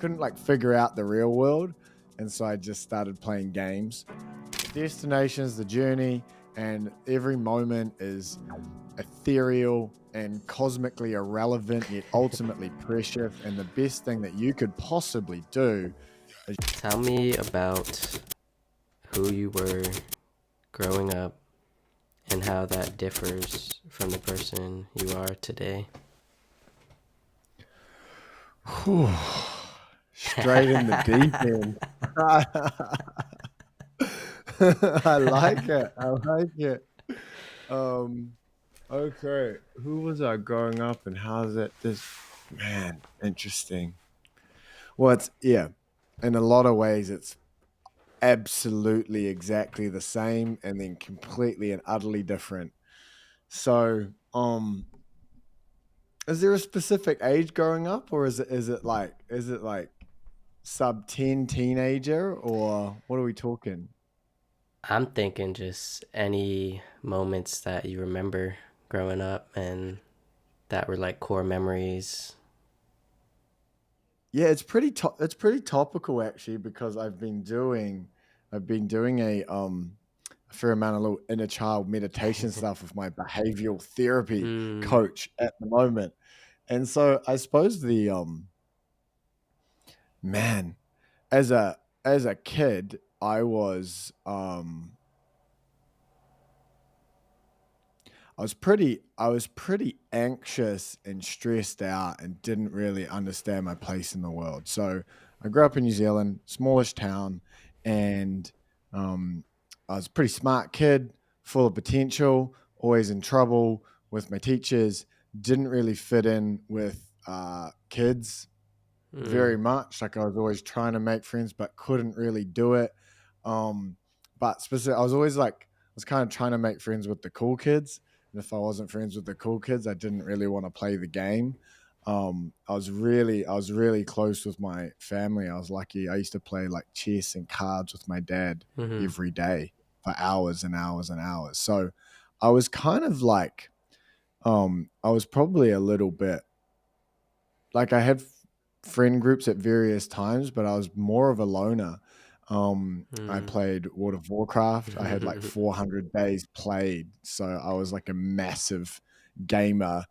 couldn't like figure out the real world, and so I just started playing games. The destination's the journey, and every moment is ethereal and cosmically irrelevant, yet ultimately precious. And the best thing that you could possibly do is Tell me about who you were growing up and how that differs from the person you are today. straight in the deep end. I like it. I like it. Um, okay. Who was I growing up and how's it this man? Interesting. Well, in a lot of ways it's absolutely exactly the same and then completely and utterly different. So, is there a specific age growing up, or is it like sub 10 teenager, or what are we talking? I'm thinking just any moments that you remember growing up and that were like core memories. Yeah, it's pretty topical actually because I've been doing a fair amount of little inner child meditation stuff with my behavioral therapy Mm, coach at the moment. And so I suppose the man, as a kid, I was pretty anxious and stressed out and didn't really understand my place in the world. So I grew up in New Zealand, smallish town, and um, I was a pretty smart kid, full of potential, always in trouble with my teachers. Didn't really fit in with kids mm, very much. Like I was always trying to make friends, but couldn't really do it. Um, but specific, I was kind of trying to make friends with the cool kids, and if I wasn't friends with the cool kids, I didn't really want to play the game. I was really close with my family. I was lucky. I used to play like chess and cards with my dad mm-hmm. every day for hours and hours and hours. So I was kind of like, I was probably a little bit like I had friend groups at various times, but I was more of a loner. I Mm. played World of Warcraft. I had like 400 days played, so I was like a massive gamer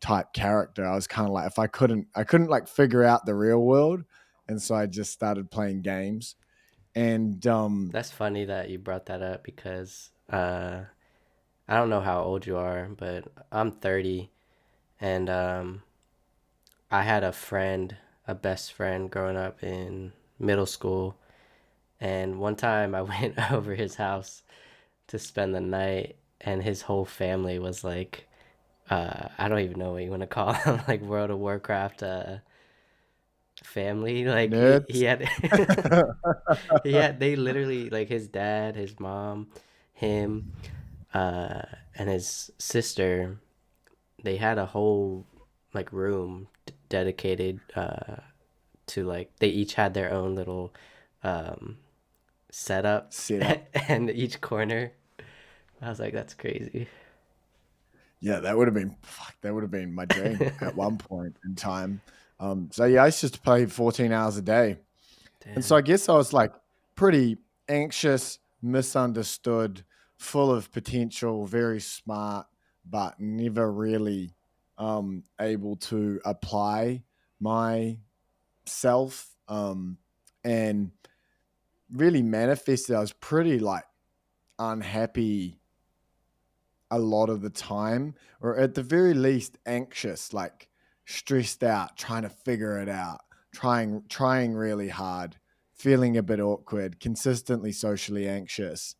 type character. I was kind of like if I couldn't like figure out the real world, and so I just started playing games. And That's funny that you brought that up because I don't know how old you are, but I'm 30 and I had a friend, a best friend growing up in middle school. And one time I went over his house to spend the night, and his whole family was like, I don't even know what you want to call them, like World of Warcraft family. Like he nerds. had, they literally, like his dad, his mom, him, uh, and his sister, they had a whole like room dedicated to like they each had their own little um setup Set up. and each corner. I was like, that's crazy. Yeah, that would have been my dream at one point in time. So yeah, I used to play 14 hours a day. And so Damn. I guess I was like pretty anxious, misunderstood, full of potential, very smart, but never really able to apply myself, and really manifested. I was pretty like unhappy a lot of the time, or at the very least anxious, like stressed out, trying to figure it out, trying really hard, feeling a bit awkward, consistently socially anxious.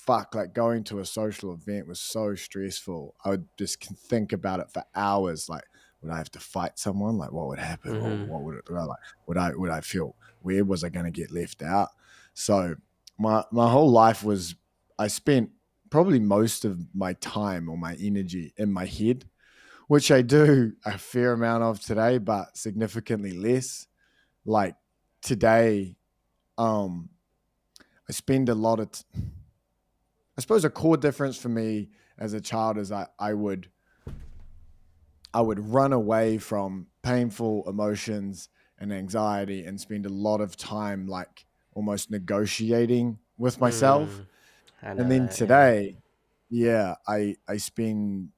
Like going to a social event was so stressful. I would just think about it for hours. Like, would I have to fight someone? Like, what would happen? Or Mm-hmm. what would it like? Would I feel weird? Was I going to get left out? So my whole life was I spent probably most of my time or my energy in my head, which I do a fair amount of today, but significantly less. Like today, um, I spend a lot of, I suppose a core difference for me as a child is I would run away from painful emotions and anxiety, and spend a lot of time like almost negotiating with myself. Mm, I And know then that. Yeah. today, yeah, I spend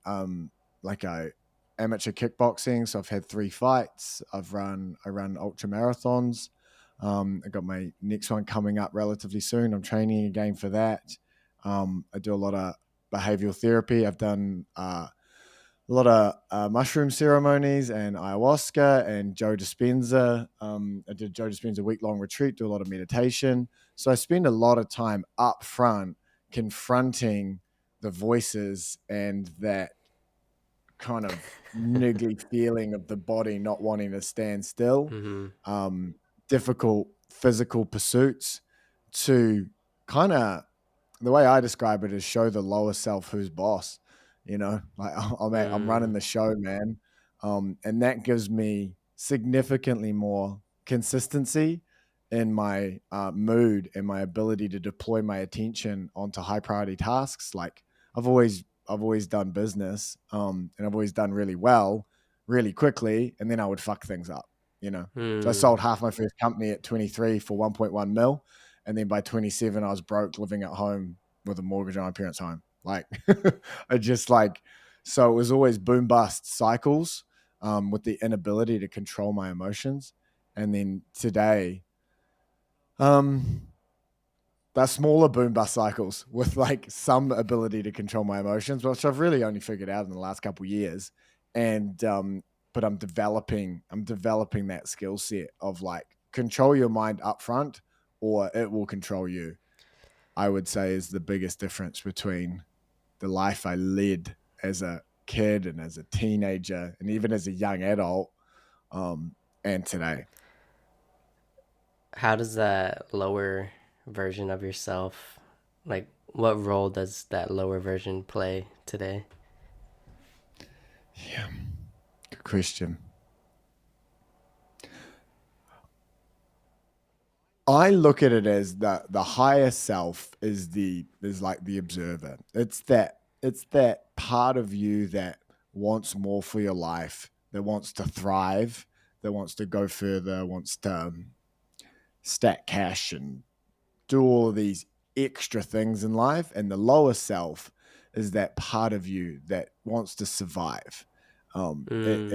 like a amateur kickboxing. So I've had 3 fights. I run ultra marathons. I got my next one coming up relatively soon. I'm training again for that. I do a lot of behavioral therapy. I've done a lot of mushroom ceremonies and ayahuasca and Joe Dispenza. I did Joe Dispenza week-long retreat, do a lot of meditation. So I spend a lot of time up front confronting the voices and that kind of niggly feeling of the body not wanting to stand still, Mm-hmm. um, difficult physical pursuits to kind of, the way I describe it is show the lower self who's boss. You know, like I'm running Mm, the show, man, and that gives me significantly more consistency in my mood and my ability to deploy my attention onto high priority tasks. Like I've always done business, and I've always done really well, really quickly, and then I would fuck things up. You know, so I mm. sold half my first company at 23 for 1.1 mil. And then by 27, I was broke living at home with a mortgage on my parents' home. Like, I just like, so it was always boom bust cycles with the inability to control my emotions. And then today, um, they're smaller boom bust cycles with like some ability to control my emotions, which I've really only figured out in the last couple of years. And but I'm developing that skill set of like control your mind up front or it will control you. I would say is the biggest difference between the life I led as a kid and as a teenager and even as a young adult, um, and today. How does that lower version of yourself, like, what role does that lower version play today? Yeah, good question. I look at it as the higher self is like the observer. It's that part of you that wants more for your life, that wants to thrive, that wants to go further, wants to stack cash and do all of these extra things in life. And the lower self is that part of you that wants to survive. Mm,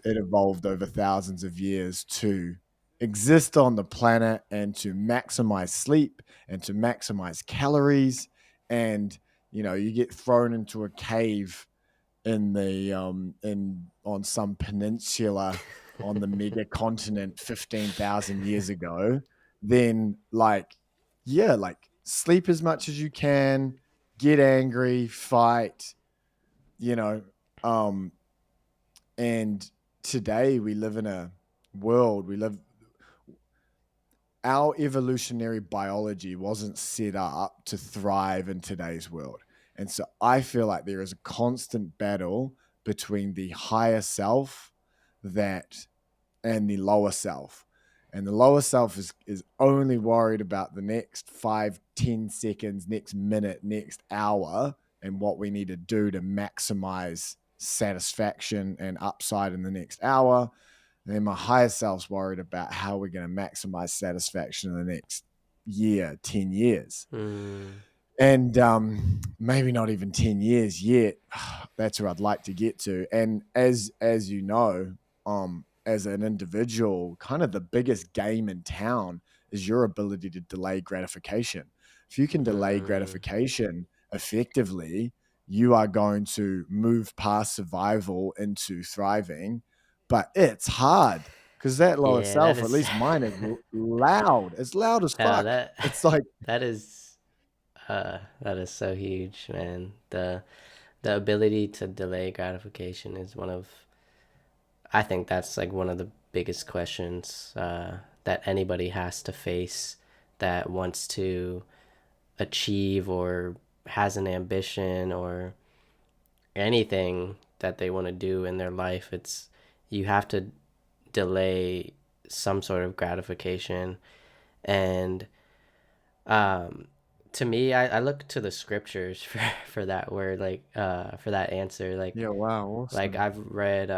It evolved over thousands of years to exist on the planet and to maximize sleep and to maximize calories. And you know, you get thrown into a cave in the in on some peninsula on the mega continent 15,000 years ago, then like yeah, like sleep as much as you can, get angry, fight, you know, um and today we live in a world we live our evolutionary biology wasn't set up to thrive in today's world. And so I feel like there is a constant battle between the higher self that and the lower self. And the lower self is only worried about the next 5, 10 seconds, next minute, next hour, and what we need to do to maximize satisfaction and upside in the next hour. And then my higher self's worried about how we're going to maximize satisfaction in the next year, 10 years. mm, And maybe not even 10 years yet. That's where I'd like to get to. And as you know, as an individual, kind of the biggest game in town is your ability to delay gratification. If you can delay mm. gratification effectively, you are going to move past survival into thriving. But it's hard because that lower Yeah, that self, at is. least mine, is loud. It's loud as No, fuck. It's like, that is that is so huge, man. The ability to delay gratification is one of, I think that's like one of the biggest questions that anybody has to face that wants to achieve or has an ambition or anything that they want to do in their life. It's, you have to delay some sort of gratification. And um to me, I look to the scriptures for that word, like for that answer. yeah, wow, Like awesome. I've read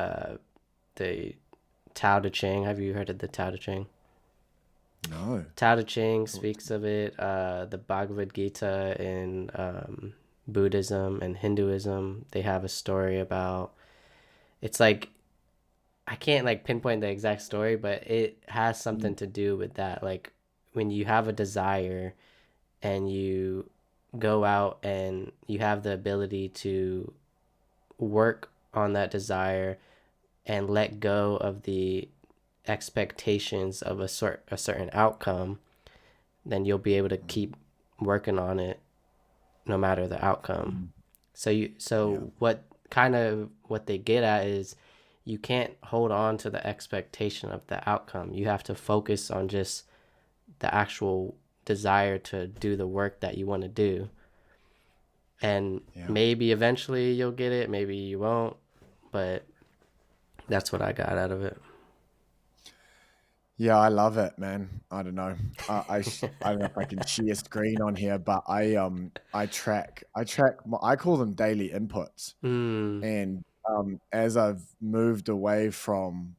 the Tao Te Ching. Have you heard of the Tao Te Ching? No. Tao Te Ching Talk to speaks me. of it. The Bhagavad Gita in Buddhism and Hinduism, they have a story about. It's like I can't like pinpoint the exact story, but it has Mm, something to do with that. Like when you have a desire and you go out and you have the ability to work on that desire and let go of the expectations of a certain outcome, then you'll be able to mm, keep working on it no matter the outcome. mm. Yeah. So what kind of what they get at is you can't hold on to the expectation of the outcome. You have to focus on just the actual desire to do the work that you want to do. And Yeah. maybe eventually you'll get it, maybe you won't, but that's what I got out of it. Yeah, I love it, man. I don't know. I don't know if I can share screen on here, but I call them daily inputs. Mm, And as I've moved away from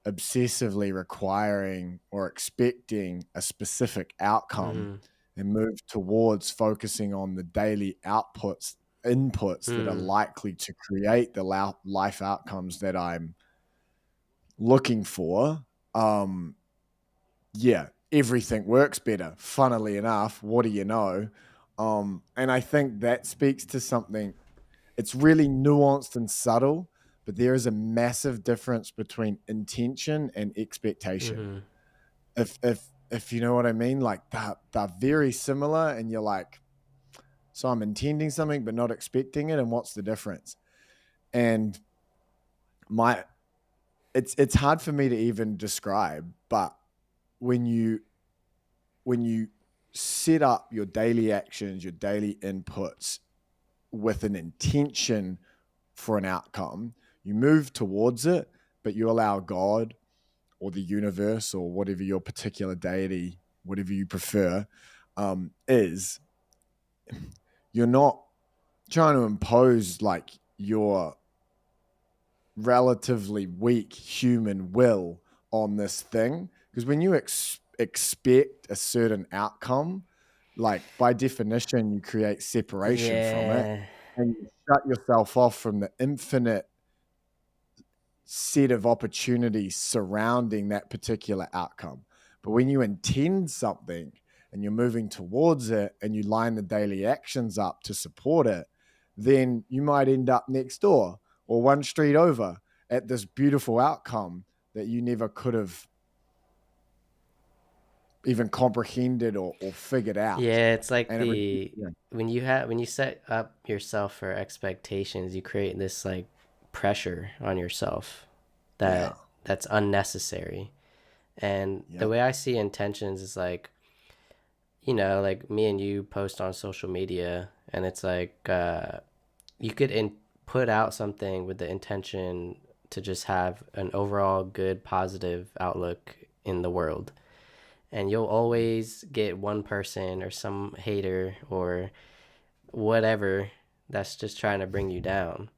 obsessively requiring or expecting a specific outcome mm, and moved towards focusing on the daily inputs that are mm. likely to create the life outcomes that I'm looking for. Um, yeah, everything works better. Funnily enough, what do you know? And I think that speaks to something. It's really nuanced and subtle, but there is a massive difference between intention and expectation. Mm-hmm. If you know what I mean, like they're very similar, and you're like, so I'm intending something but not expecting it, and what's the difference? And my it's hard for me to even describe, but when you when you set up your daily actions, your daily inputs with an intention for an outcome, you move towards it, but you allow God or the universe or whatever your particular deity, whatever you prefer, is, you're not trying to impose like your relatively weak human will on this thing. Because when you expect a certain outcome, like by definition, you create separation from it Yeah. and you shut yourself off from the infinite set of opportunities surrounding that particular outcome. But when you intend something and you're moving towards it and you line the daily actions up to support it, then you might end up next door or one street over at this beautiful outcome that you never could have even comprehended or figured out. Yeah, it's like And it, the yeah, when you set up yourself for expectations, you create this like pressure on yourself yeah, that's unnecessary. And the yeah, way I see intentions is like, like me and you post on social media and it's like you could put out something with the intention to just have an overall good positive outlook in the world, and you'll always get one person or some hater or whatever that's just trying to bring you down.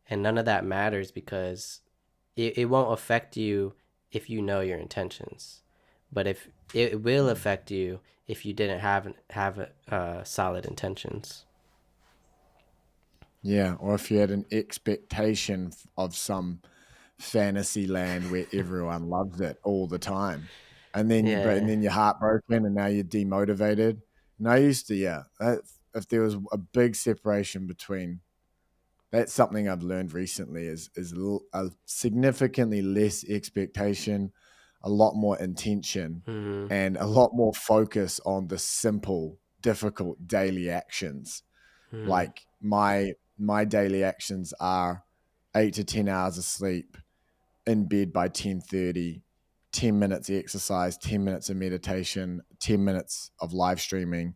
And none of that matters because it won't affect you if you know your intentions. But if it will mm, affect you if you didn't have solid intentions. yeah. Or if you had an expectation of some fantasy land where everyone loves it all the time. And Yeah. then you're heartbroken and now you're demotivated. And I used to, yeah, if there was a big separation between, that's something I've learned recently is a significantly less expectation, a lot more intention, Mm-hmm. and a lot more focus on the simple, difficult daily actions. Mm-hmm. Like my daily actions are 8 to 10 hours of sleep, in bed by 10:30, 10 minutes exercise, 10 minutes of meditation, 10 minutes of live streaming,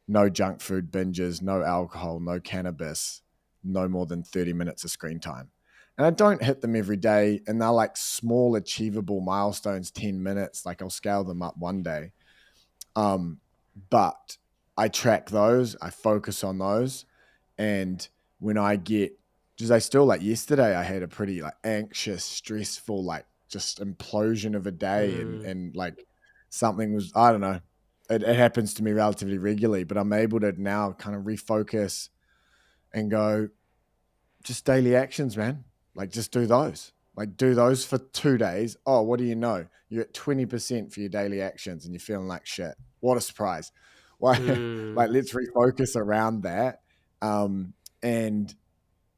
no junk food binges, no alcohol, no cannabis, no more than 30 minutes of screen time. And I don't hit them every day, and they're like small achievable milestones, 10 minutes, like I'll scale them up one day. Um, but I track those, I focus on those, and when I get, because I still, like yesterday, I had a pretty like anxious, stressful, like just implosion of a day, Mm. and like something was, I don't know. It happens to me relatively regularly, but I'm able to now kind of refocus and go, just daily actions, man. Like just do those. Like do those for 2 days. Oh, what do you know? You're at 20% for your daily actions and you're feeling like shit. What a surprise. Why Mm. like let's refocus around that. Um and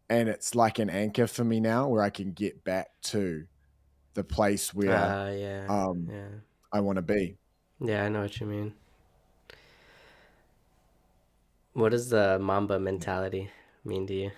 and it's like an anchor for me now where I can get back to the place where Yeah. um Yeah. I want to be. Yeah, I know what you mean. What does the Mamba mentality mean to you?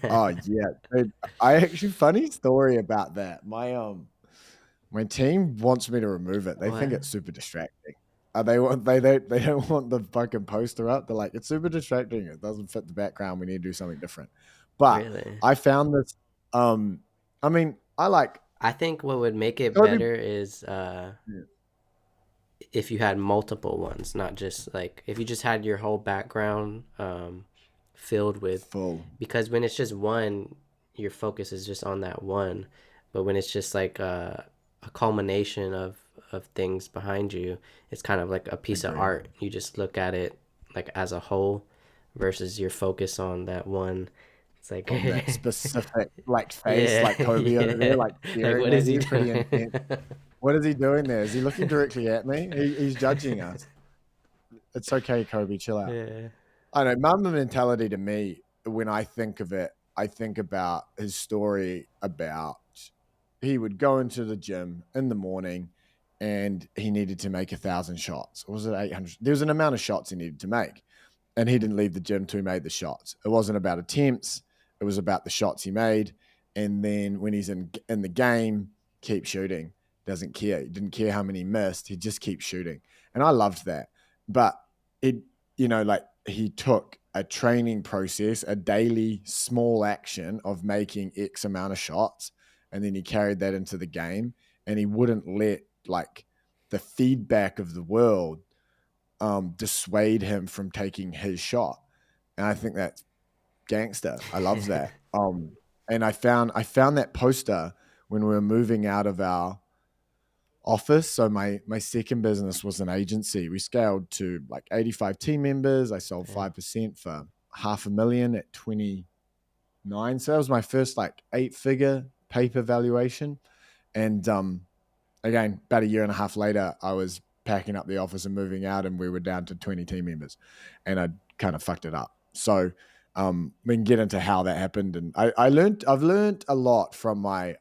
Oh yeah. Dude, I actually funny story about that. My team wants me to remove it. They think What? it's super distracting. They don't want the fucking poster up. They're like, it's super distracting. It doesn't fit the background. We need to do something different. But Really? I found this. Um, I mean, I like I think what would make it Kobe. better is Yeah, if you had multiple ones, not just like if you just had your whole background filled with, full. because when it's just one, your focus is just on that one. But when it's just like a culmination of things behind you, it's kind of like a piece of Agree. art. You just look at it like as a whole versus your focus on that one. It's like On that specific like face, yeah, like Kobe over there, yeah. like Like staring what at is he you, pretty doing? intense. What is he doing there? Is he looking directly at me? He's judging us. It's okay, Kobe. Chill out. Yeah. I know Mamba mentality to me, when I think of it, I think about his story about he would go into the gym in the morning and he needed to make 1,000 shots. Or was it 800? There was an amount of shots he needed to make. And he didn't leave the gym till he made the shots. It wasn't about attempts, it was about the shots he made. And then when he's in the game, keep shooting. Doesn't care. He didn't care how many he missed. He just keeps shooting. And I loved that. But it, like he took a training process, a daily small action of making X amount of shots, and then he carried that into the game, and he wouldn't let like the feedback of the world dissuade him from taking his shot. And I think that's gangster. I love that. And I found that poster when we were moving out of our office. So my second business was an agency. We scaled to like 85 team members. I sold Damn. 5% for 500,000 at 29. So that was my first like 8-figure paper valuation. And again, about a year and a half later, I was packing up the office and moving out, and we were down to 20 team members, and I kind of fucked it up. So we can get into how that happened, and I've learned a lot from my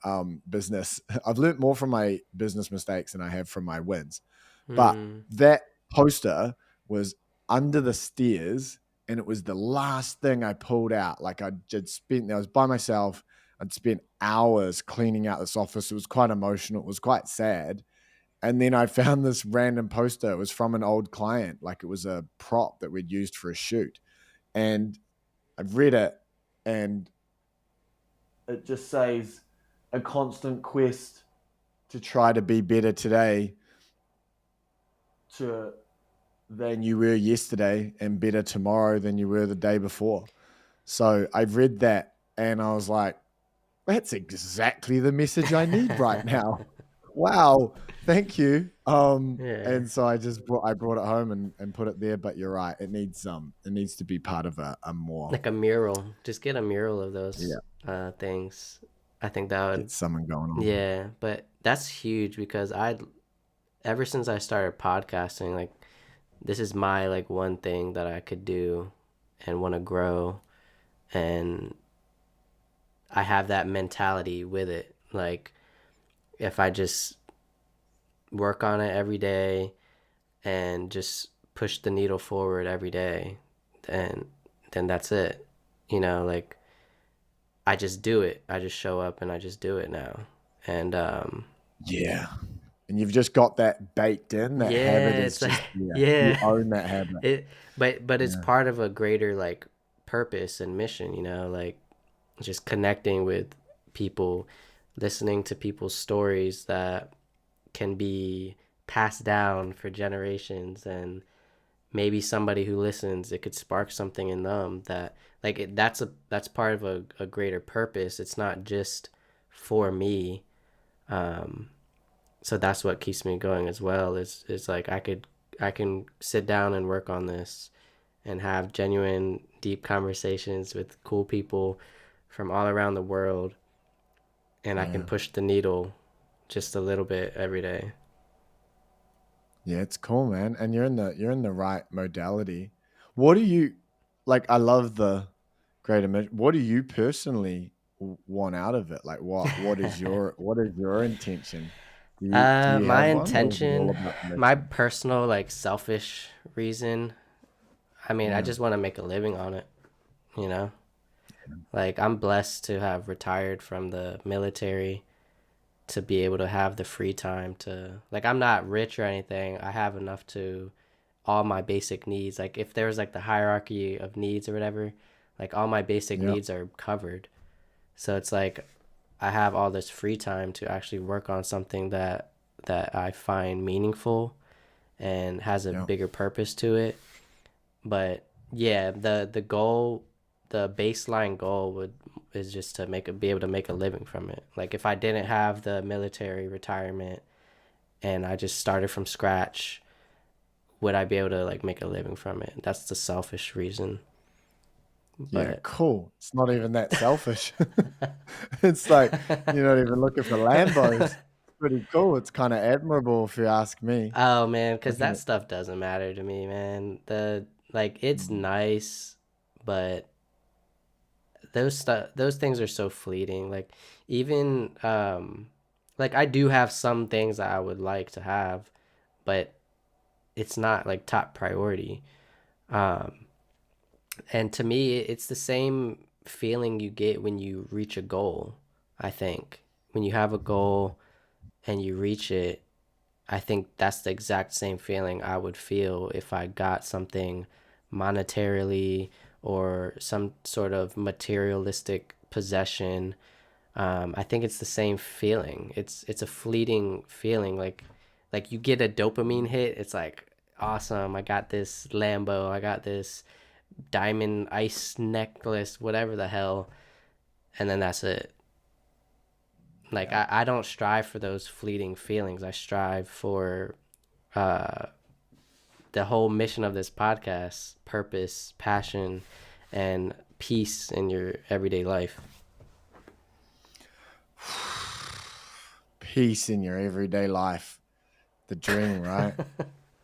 business. I've learned more from my business mistakes than I have from my wins. But Hmm. that poster was under the stairs, and it was the last thing I pulled out. Like I was by myself. I'd spent hours cleaning out this office. It was quite emotional. It was quite sad. And then I found this random poster. It was from an old client. Like it was a prop that we'd used for a shoot. And I've read it, and it just says a constant quest to try to be better today to than you were yesterday, and better tomorrow than you were the day before. So I read that and I was like, that's exactly the message I need right now. Wow, thank you. Yeah. And so I brought it home and put it there. But you're right, it needs to be part of a more, Like a mural. Just get a mural of those yeah, things. I think that would, get something going on. yeah, but that's huge because ever since I started podcasting, like this is my like one thing that I could do and want to grow, and I have that mentality with it. Like if I just work on it every day and just push the needle forward every day, then that's it. Like I just do it. I just show up and I just do it now. And Yeah, and you've just got that baked in. That habit yeah, is it's like just, yeah. You yeah. own that habit. It but it's Yeah, part of a greater like purpose and mission, like just connecting with people, listening to people's stories that can be passed down for generations, and maybe somebody who listens, it could spark something in them that like that's part of a greater purpose. It's not just for me. Um, so that's what keeps me going as well. Is like I can sit down and work on this and have genuine deep conversations with cool people from all around the world, and I can Yeah. push the needle just a little bit every day. Yeah, it's cool, man. And you're in the right modality. What do you like? I love the great image. What do you personally want out of it? Like, what is your intention? Do you My have one, or is it all intention, about the my mission? personal like selfish reason, I mean, I Yeah, just want to make a living on it, you know? Like I'm blessed to have retired from the military, to be able to have the free time to, like, I'm not rich or anything. I have enough to all my basic needs. Like if there was like the hierarchy of needs or whatever, like all my basic yeah, needs are covered. So it's like I have all this free time to actually work on something that I find meaningful and has a yeah, bigger purpose to it. But yeah, the goal, the baseline goal would is just to be able to make a living from it. Like if I didn't have the military retirement and I just started from scratch, would I be able to like make a living from it? That's the selfish reason. yeah. But Cool. It's not even that selfish. It's like you're not even looking for Lambos. It's pretty cool. It's kind of admirable, if you ask me. oh man, because Looking that at, stuff doesn't matter to me, man. The like it's mm, nice, but those things are so fleeting. Like even like I do have some things that I would like to have, but it's not like top priority. Um, and to me, it's the same feeling you get when you reach a goal. I think when you have a goal and you reach it, I think that's the exact same feeling I would feel if I got something monetarily or some sort of materialistic possession. I think it's the same feeling. It's a fleeting feeling. Like you get a dopamine hit. It's like awesome. I got this Lambo. I got this diamond ice necklace. Whatever the hell. And then that's it. Like yeah. I don't strive for those fleeting feelings. I strive for uh, the whole mission of this podcast: purpose, passion, and peace in your everyday life. Peace in your everyday life. The dream, right?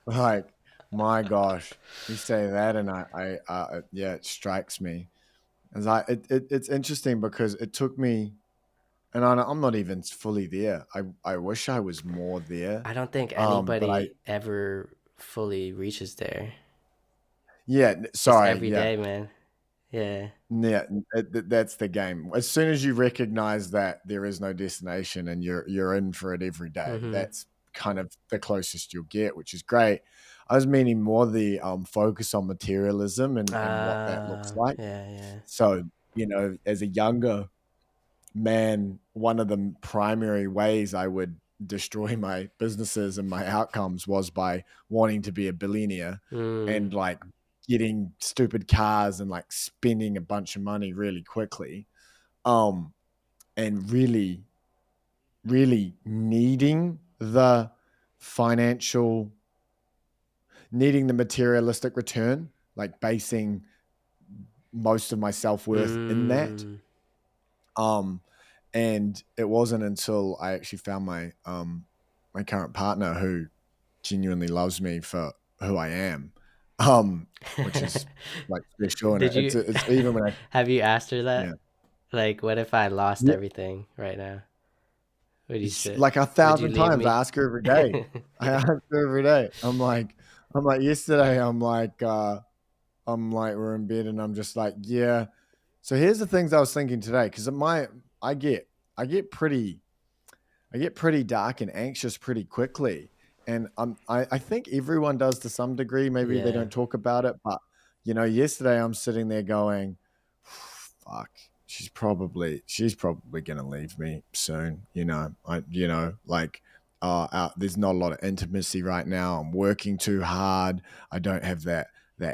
Like, my gosh, you say that, and yeah, it strikes me. It's like it's interesting because it took me, and I'm not even fully there. I wish I was more there. I don't think But anybody ever fully reaches there. yeah, It's sorry, every yeah, day, man. Yeah. yeah, that's the game. As soon as you recognize that there is no destination and you're in for it every day, Mm-hmm. that's kind of the closest you'll get, which is great. I was meaning more the focus on materialism and what that looks like. Yeah, yeah. So, as a younger man, one of the primary ways I would destroy my businesses and my outcomes was by wanting to be a billionaire Mm. and like getting stupid cars and like spending a bunch of money really quickly. Um, and really, really financial, needing the materialistic return, like basing most of my self worth in that. Mm. Um, and it wasn't until I actually found my current partner who genuinely loves me for who I am, which is like special. And Did you it's even when I have you asked her yeah that? Like, what if I lost yeah everything right now? Would you it's say? like a Would you thousand leave times. I me? ask her every day. I Yeah. ask her every day. I'm like yesterday. I'm like we're in bed and I'm just like yeah. So here's the things I was thinking today because I get I get pretty I get pretty dark and anxious pretty quickly. And I think everyone does to some degree. Maybe they Yeah. don't talk about it, but yesterday I'm sitting there going, fuck, she's probably gonna leave me soon. Like there's not a lot of intimacy right now. I'm working too hard. I don't have that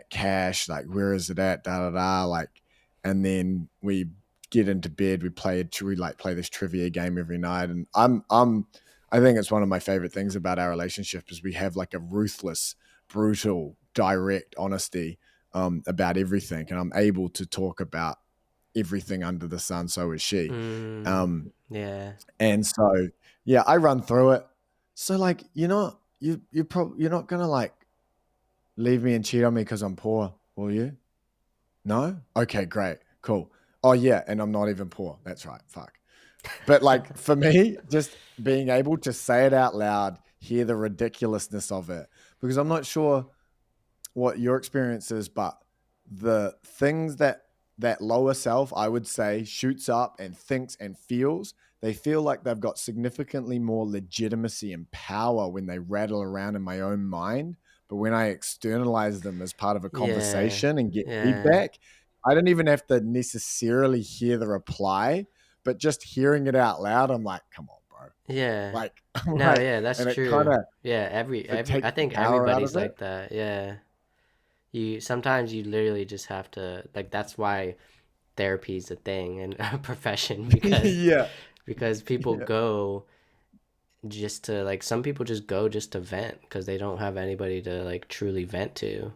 cash. Like, where is it at? Da da da. Like, and then we get into bed. We like play this trivia game every night, and I think it's one of my favorite things about our relationship is we have like a ruthless, brutal, direct honesty about everything, and I'm able to talk about everything under the sun. So is she, Yeah. and so yeah, I run through it. So like you're not gonna like leave me and cheat on me because I'm poor, will you? No? Okay, great. Cool. Oh yeah, and I'm not even poor. That's right. Fuck. But like for me, just being able to say it out loud, hear the ridiculousness of it, because I'm not sure what your experience is, but the things that lower self, I would say, shoots up and thinks and feels, they feel like they've got significantly more legitimacy and power when they rattle around in my own mind. But when I externalize them as part of a Yeah. conversation and get Yeah. feedback, I don't even have to necessarily hear the reply, but just hearing it out loud, I'm like, come on, bro. Yeah. Like, I'm No, like, yeah, that's and it kind true. of, Yeah, it every takes I the think power out everybody's of it. like that. Yeah. You sometimes you literally just have to, like, that's why therapy is a thing and a profession, Yeah. because people Yeah. go just to, like, some people just go just to vent because they don't have anybody to like truly vent to.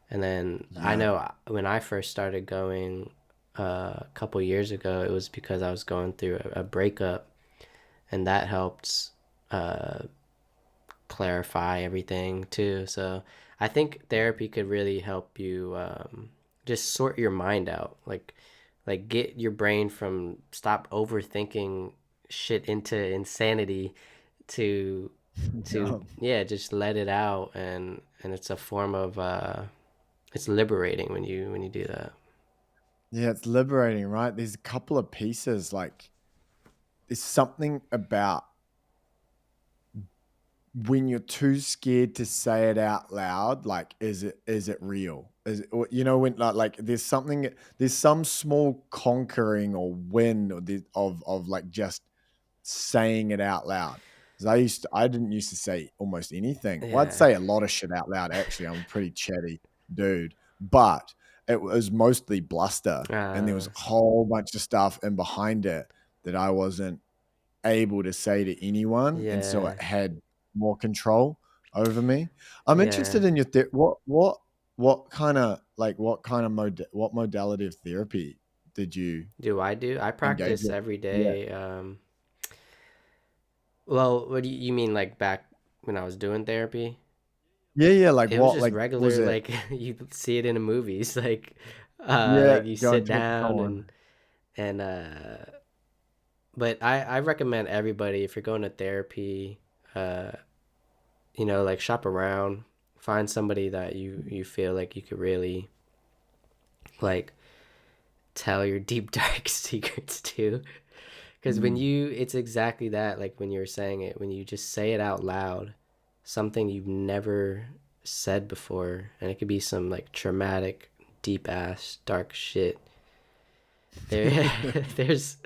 And then I Yeah. know when I first started going a couple years ago, it was because I was going through a breakup, and that helped uh, clarify everything too. So I think therapy could really help you just sort your mind out, like get your brain from stop overthinking shit into insanity to Yeah. yeah, just let it out, and it's a form of it's liberating when you do that. Yeah, it's liberating, right? There's a couple of pieces. Like, there's something about when you're too scared to say it out loud. Like, is it real? Is it, or, when like there's some small conquering or win of like just saying it out loud. Because I didn't used to say almost anything. Well, I'd Yeah. say a lot of shit out loud. Actually, I'm a pretty chatty dude, but it was mostly bluster, and there was uh a whole bunch of stuff in behind it that I wasn't able to say to anyone, and so yeah. it had more control over me. I'm Yeah. interested in your what kind of what modality of therapy did you Do I engage practice with? every Yeah, day. Well, what do you mean, like back when I was doing therapy? yeah, yeah. Like It was what? just Like was regular, it? like you see it in the movies, Yeah, like you go sit go down on. and but I recommend everybody, if you're going to therapy, uh like shop around, find somebody that you feel like you could really like tell your deep dark secrets to. Because when Mm, you, it's exactly that, like when you're saying it, when you just say it out loud, something you've never said before, and it could be some like traumatic, deep ass, dark shit. There, there's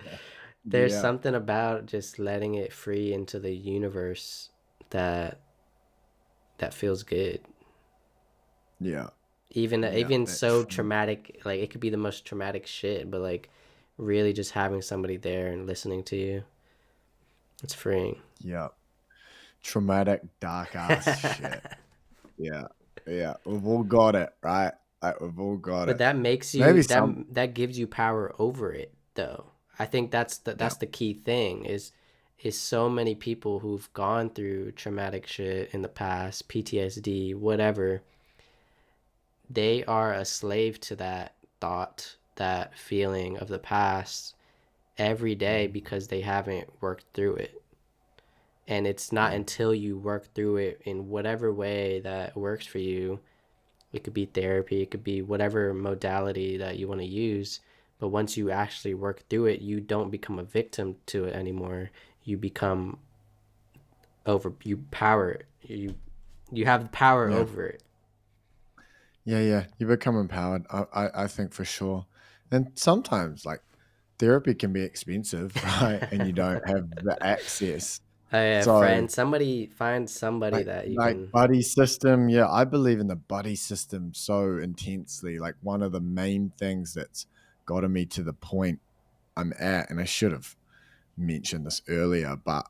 there's yeah, something about just letting it free into the universe that that feels good. yeah, yeah. Even That so true. traumatic, like it could be the most traumatic shit, but like really just having somebody there and listening to you, it's freeing. Yeah, traumatic, dark ass shit. Yeah, yeah. We've all got it, right? Like, we've all got But it. that makes Maybe you some. that gives you power over it, though. I think Yeah, that's the key thing is so many people who've gone through traumatic shit in the past, PTSD, whatever, they are a slave to that thought, that feeling of the past every day mhm, because they haven't worked through it. And it's not yeah, until you work through it in whatever way that works for you. It could be therapy, it could be whatever modality that you want to use. But once you actually work through it, you don't become a victim to it anymore. You become you power you have the power yeah, over it. yeah, yeah. You become empowered. I think for sure. And sometimes, like, therapy can be expensive, right? And you don't have the access. A So, friend, somebody, find somebody that you like can. buddy system, yeah, I believe in the buddy system so intensely. Like one of the main things that's gotten me to the point I'm at, and I should have mentioned this earlier, but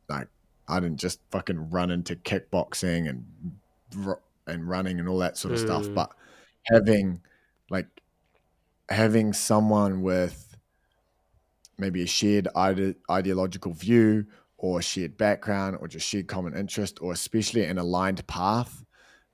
like I didn't just fucking run into kickboxing and running and all that sort of stuff, Mm, but having like having someone with maybe a shared ideological view or a shared background or just shared common interest or especially an aligned path,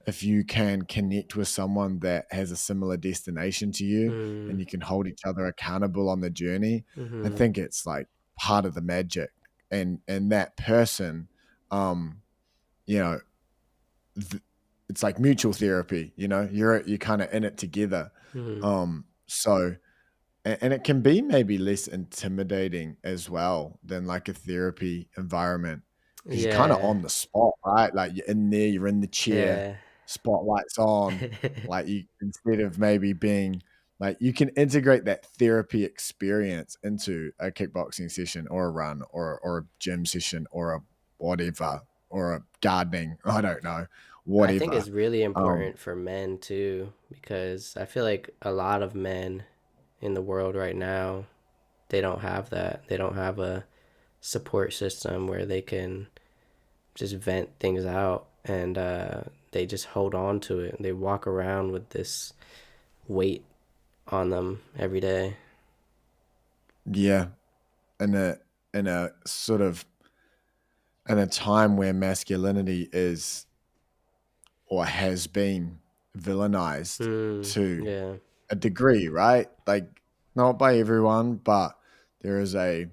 if you can connect with someone that has a similar destination to you and mm, you can hold each other accountable on the journey, I mm-hmm, think it's like part of the magic. And that person, um you know th- it's like mutual therapy, you're kind of in it together. mm-hmm. So and it can be maybe less intimidating as well than like a therapy environment because you're kind of Yeah, on the spot, right? Like you're in there, you're in the chair, yeah. spotlights on. Like you, instead of maybe being like, you can integrate that therapy experience into a kickboxing session or a run or a gym session or a whatever or a gardening. I don't know, I think whatever. it's really Um, important for men too, because I feel like a lot of men in the world right now, they don't have that. They don't have a support system where they can just vent things out, and they just hold on to it. They walk around with this weight on them every day. yeah, in a sort of in a time where masculinity is or has been villainized Mm, to yeah. a degree, right? Like not by everyone, but there is a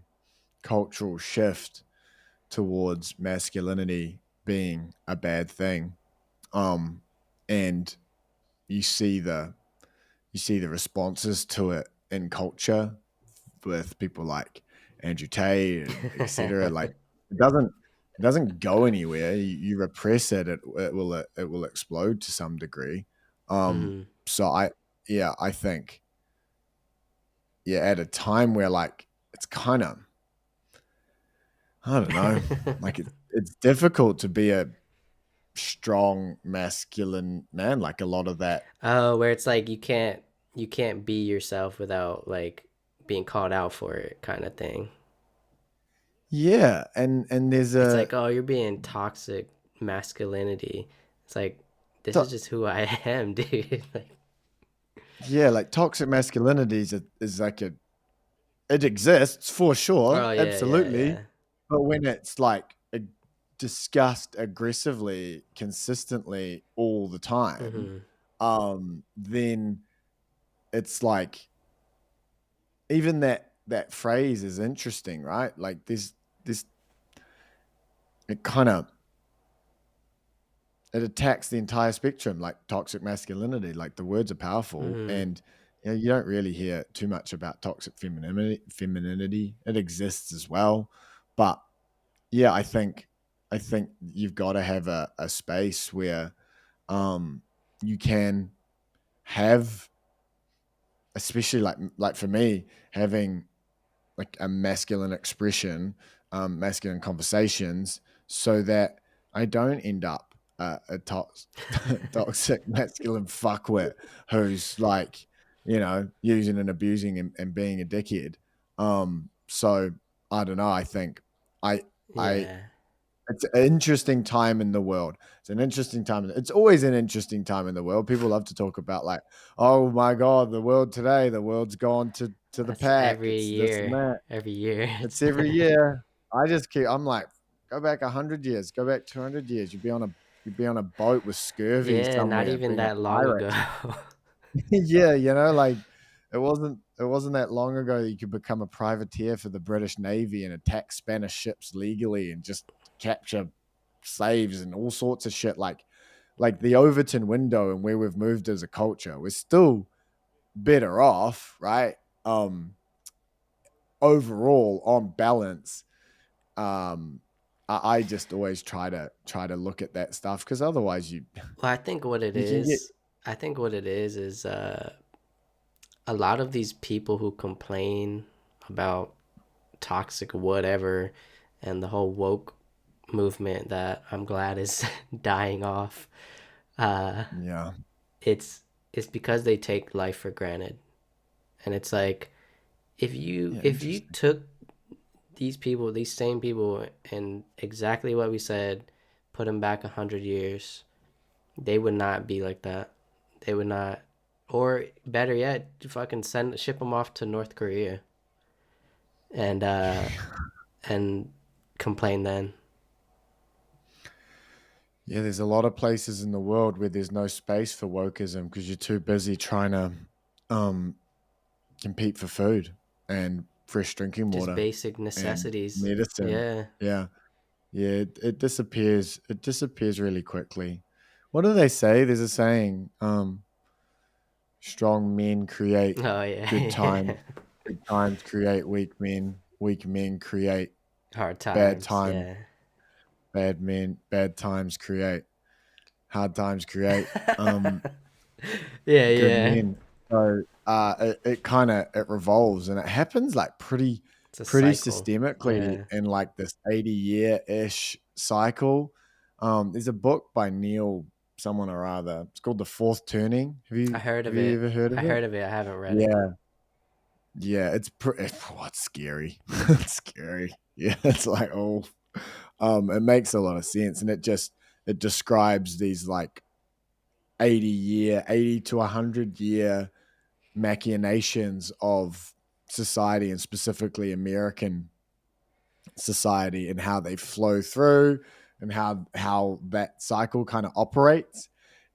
cultural shift towards masculinity being a bad thing. Um and you see the responses to it in culture with people like Andrew Tate and etc. Like it doesn't go anywhere. You repress it, it will explode to some degree. Mm-hmm. So I think at a time where like it's kind of I don't know, like it's difficult to be a strong masculine man. Like a lot of that, Oh, where it's like you can't be yourself without like being called out for it, kind of thing. yeah, and there's It's a like, oh, you're being toxic masculinity. It's like, this is to- just who I am, dude. Like, yeah, like toxic masculinity is like a it exists for sure, oh yeah, yeah, absolutely. yeah. But when it's like discussed aggressively, consistently all the time, Mm-hmm. then it's like even that phrase is interesting, right? Like this it kind of it attacks the entire spectrum, like toxic masculinity. Like the words are powerful, Mm-hmm. and you don't really hear too much about toxic femininity. Femininity it exists as well, but yeah, I think you've got to have a space where you can have, especially like for me, having like a masculine expression, masculine conversations, so that I don't end up a toxic masculine fuckwit who's like, using and abusing and being a dickhead. So I don't know. I think I I Yeah. it's an interesting time in the world. It's an interesting time. It's always an interesting time in the world. People love to talk about like, oh my god, the world today, the world's gone to the That's pack. every It's this and year. that. Every year. It's every year. I'm like, go back 100 years, go back 200 years. You'd be on a boat with scurvy Yeah, not somewhere, even being a that long pirate. ago. Yeah, like it wasn't that long ago that you could become a privateer for the British Navy and attack Spanish ships legally and just capture slaves and all sorts of shit. Like the Overton window and where we've moved as a culture, we're still better off, right? Um, Overall, on balance, I just always try to look at that stuff because otherwise Well, I think what it you can get is, I think what it is a lot of these people who complain about toxic whatever and the whole woke movement that I'm glad is dying off. Uh, yeah it's it's because they take life for granted, and it's like If Yeah, you interesting. took these people, these same people, and exactly what we said, put them back 100 years, they would not be like that. They would not, or better yet, fucking send ship them off to North Korea and and complain then. Yeah, there's a lot of places in the world where there's no space for wokeism because you're too busy trying to um, compete for food and fresh drinking Just water basic and necessities. medicine. Yeah. Yeah, yeah, it disappears. It disappears really quickly. What do they say? There's a saying: "Strong men create Oh yeah. good Yeah. times. Good times create weak men. Weak men create Hard bad times. times. Yeah. Bad men. Bad times create hard times. Create Yeah. good Yeah. men." So it kind of it revolves and it happens like It's a pretty cycle. systemically Yeah. in like this 80-year ish cycle. There's a book by Neil someone or other. It's called The Fourth Turning. I heard Have of you it. ever heard I of it? heard of it. I haven't read it. Yeah, yeah. It's scary. It's scary. Yeah, it's like it makes a lot of sense, and it describes these like 80 to 100 year machinations of society and specifically American society and how they flow through and how that cycle kind of operates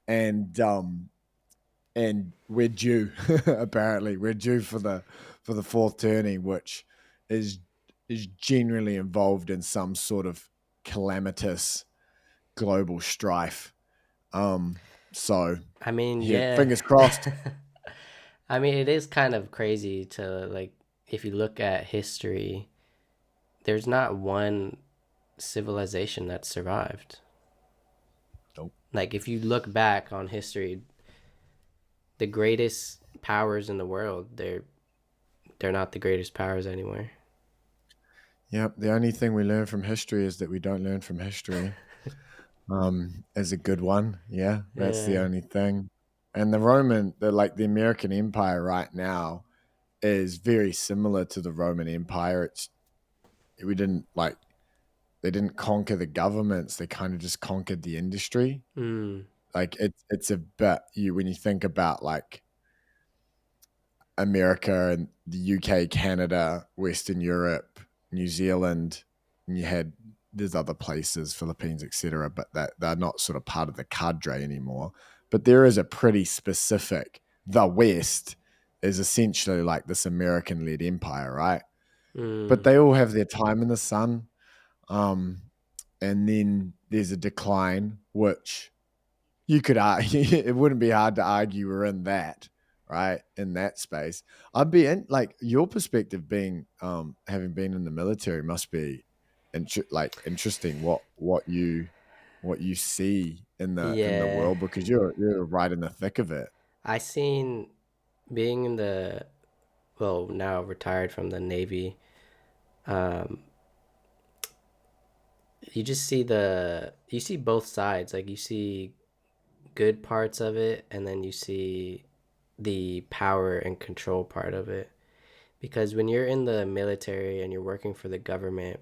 and and we're due apparently we're due for the fourth turning which is is generally involved in some sort of calamitous global strife so I mean, here yeah. fingers crossed. I mean, it is kind of crazy to like if you look at history, there's not one civilization that survived. Nope. Like if you look back on history, the greatest powers in the world, they're not the greatest powers anymore. Yep, the only thing we learn from history is that we don't learn from history. Is a good one. Yeah, that's the Yeah. only thing. And the American Empire right now is very similar to the Roman Empire. We didn't like they didn't conquer the governments; they kind of just conquered the industry. Mm. Like it's a bit you when you think about like America and the UK, Canada, Western Europe, New Zealand, and you had there's other places, Philippines, etc., but that they're not sort of part of the cadre anymore. But there is a pretty specific. The West is essentially like this American-led empire, right? But Mm. they all have their time in the sun, um, and then there's a decline, which you could argue it wouldn't be hard to argue we're in that right in that space. I'd be in like your perspective being having been in the military must be interesting what you see in the Yeah. world because you're right in the thick of it. I seen being in the well, now retired from the Navy, um, you see both sides. Like you see good parts of it and then you see the power and control part of it. Because when you're in the military and you're working for the government,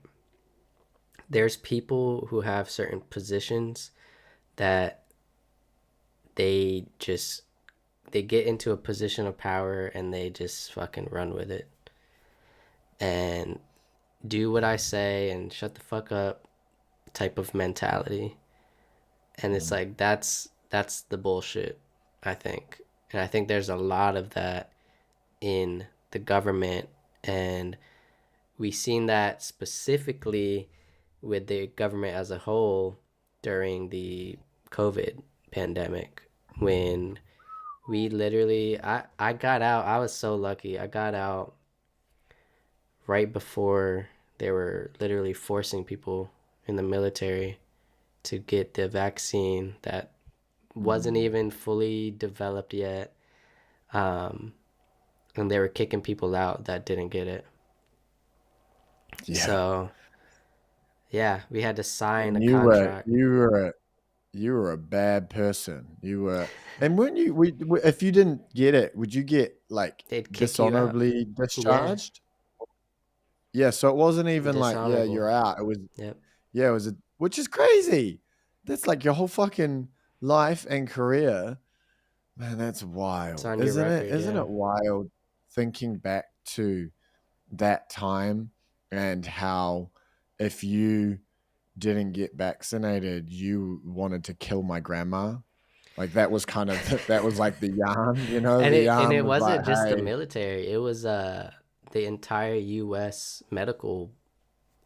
there's people who have certain positions that they just they get into a position of power and they just fucking run with it and do what I say and shut the fuck up type of mentality. And it's Mm. like that's the bullshit, I think. And I think there's a lot of that in the government, and we seen that specifically with the government as a whole during the COVID pandemic when we literally I got out. I was so lucky. I got out right before they were literally forcing people in the military to get the vaccine that wasn't Mm. even fully developed yet. Um, and they were kicking people out that didn't get it. Yeah, So yeah, we had to sign a and contract. you were you were a bad person. You were, and weren't you? If you didn't get it, would you get like They'd kick you out. dishonorably Yeah, discharged? Yeah, so it wasn't even like, yeah, dishonorable. you're out. It was, Yep, yeah, it was which is crazy. That's like your whole fucking life and career. Man, that's it's wild, on your isn't it? record. Isn't Yeah, it wild thinking back to that time and how if you didn't get vaccinated, you wanted to kill my grandma? Like that was kind of that was like the yarn, and the it yarn was like, wasn't just the hey, military. It was the entire U.S. medical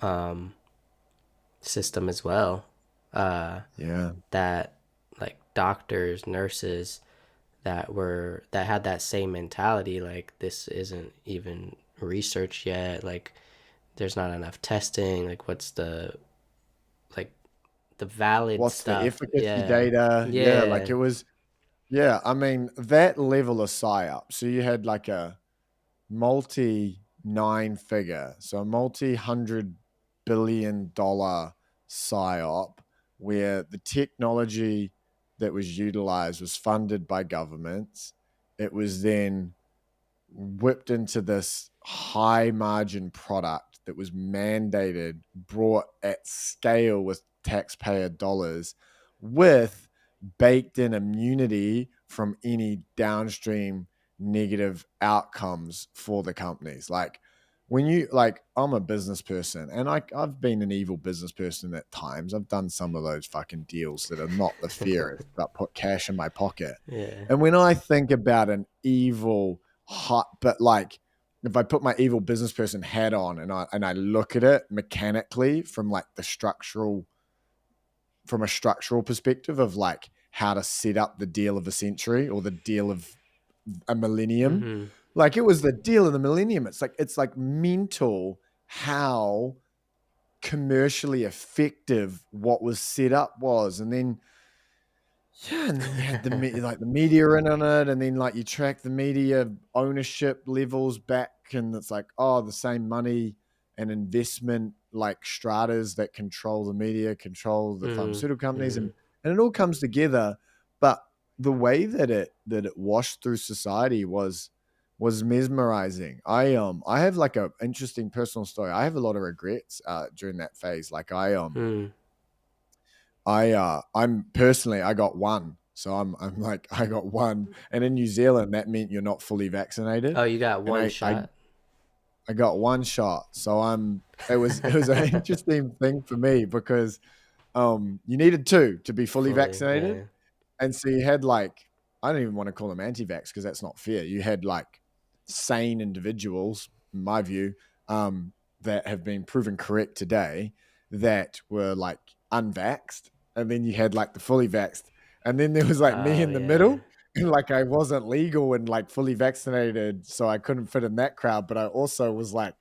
um system as well. Uh, yeah, that like doctors, nurses that had that same mentality. Like this isn't even research yet. Like there's not enough testing. Like what's like the valid what's the stuff? efficacy Yeah, data? Yeah, like yeah. it was, yeah, I mean, that level of psyop. So you had like a multi nine figure, so a multi $100 billion psyop where the technology that was utilized was funded by governments. It was then whipped into this high margin product that was mandated, brought at scale with taxpayer dollars, with baked in immunity from any downstream negative outcomes for the companies. Like when you like, I'm a business person and I've been an evil business person at times. I've done some of those fucking deals that are not the fairest, but put cash in my pocket. Yeah. And when I think about an evil hot, but like if I put my evil business person hat on and I look at it mechanically from like the structural from a structural perspective of like how to set up the deal of a century or the deal of a millennium, Mm-hmm. like it was the deal of the millennium. It's like mental how commercially effective what was set up was, and then yeah, and then you had like the media in on it, and then like you track the media ownership levels back, and it's like, oh, the same money and investment like stratas that control the media, control the pharmaceutical companies, Mm-hmm. and it all comes together. But the way that it washed through society was mesmerizing. I have like a interesting personal story. I have a lot of regrets during that phase. Like Mm. I'm personally I got one. So I'm like I got one. And in New Zealand that meant you're not fully vaccinated. Oh, you got And one shot. I got one shot. So it was an interesting thing for me because you needed two to be fully Fully, vaccinated. yeah. And so you had like, I don't even want to call them anti-vax because that's not fair. You had like sane individuals, in my view, that have been proven correct today that were like unvaxxed. And then you had like the fully vaxxed. And then there was like me Oh in the yeah. middle. And like I wasn't legal and like fully vaccinated. So I couldn't fit in that crowd. But I also was like,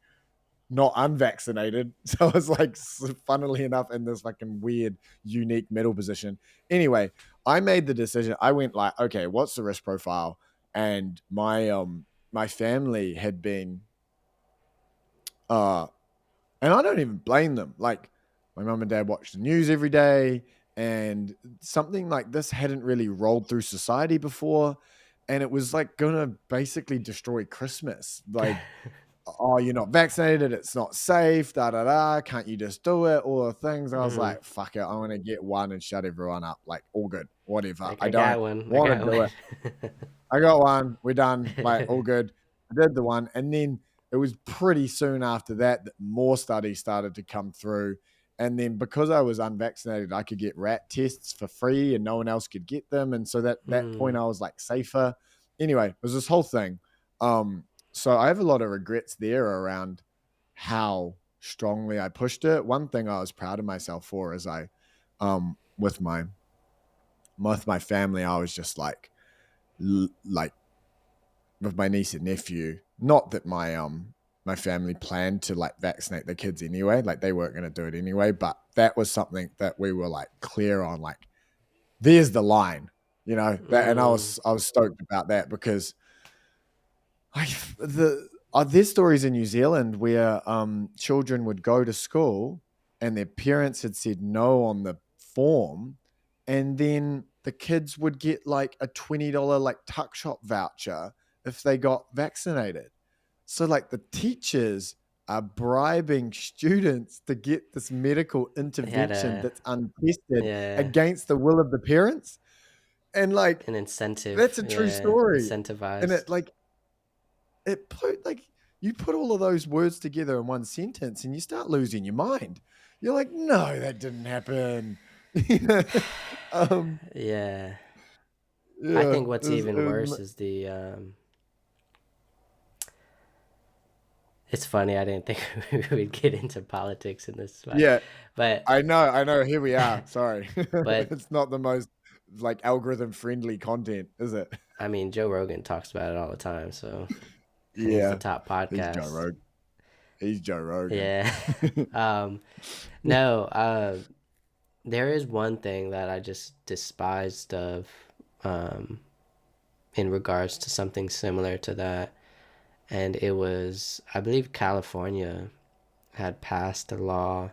not unvaccinated. So I was like, funnily enough, in this fucking weird, unique middle position. Anyway, I made the decision. I went like, okay, what's the risk profile? And my family had been uh and I don't even blame them. Like my mum and dad watched the news every day, and something like this hadn't really rolled through society before. And it was like gonna basically destroy Christmas. Like, oh, you're not vaccinated, it's not safe, da da da, can't you just do it? All the things. I was Mm-hmm. like, fuck it, I want to get one and shut everyone up. Like, all good, whatever. Like I I don't got one. I want to got do it. one. I got one, we're done, like, all good. I did the one. And then it was pretty soon after that that more studies started to come through. And then because I was unvaccinated, I could get rat tests for free and no one else could get them. And so that point Mm. I was like safer. Anyway, it was this whole thing. So I have a lot of regrets there around how strongly I pushed it. One thing I was proud of myself for is I, with my family, I was just like, like with my niece and nephew. Not that my family planned to like vaccinate the kids anyway. Like they weren't going to do it anyway. But that was something that we were like clear on. Like there's the line, that, and Mm. I was stoked about that because I there's stories in New Zealand where children would go to school and their parents had said no on the form, and then the kids would get like a $20 like tuck shop voucher if they got vaccinated. So like the teachers are bribing students to get this medical They had intervention a that's untested yeah against the will of the parents. And like an incentive, that's a true yeah, story. And it incentivized. like it put like you put all of those words together in one sentence and you start losing your mind. You're like, no, that didn't happen. um, Yeah, I yeah, think what's even worse is the it's funny, I didn't think we would get into politics in this spot, yeah. but I know. Here we are. Sorry, but it's not the most like algorithm friendly content, is it? I mean, Joe Rogan talks about it all the time, so and he's the Yeah, top he's Joe podcast. Rogan. He's Joe Rogan. Yeah. um no, there is one thing that I just despised of um in regards to something similar to that, and it was, I believe, California had passed a law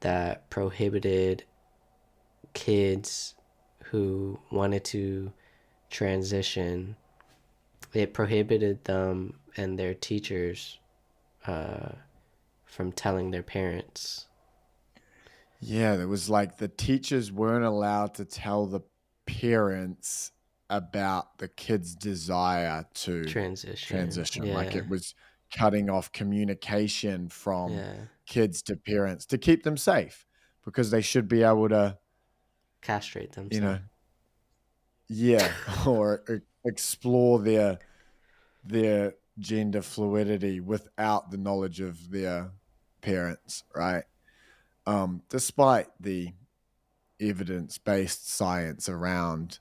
that prohibited kids who wanted to transition. It prohibited them and their teachers uh, from telling their parents Yeah, there was like the teachers weren't allowed to tell the parents about the kid's desire to transition. transition. Like Yeah, it was cutting off communication from yeah, kids to parents to keep them safe because they should be able to, castrate you know, themselves. yeah, or explore their gender fluidity without the knowledge of their parents, right? Despite the evidence-based science around,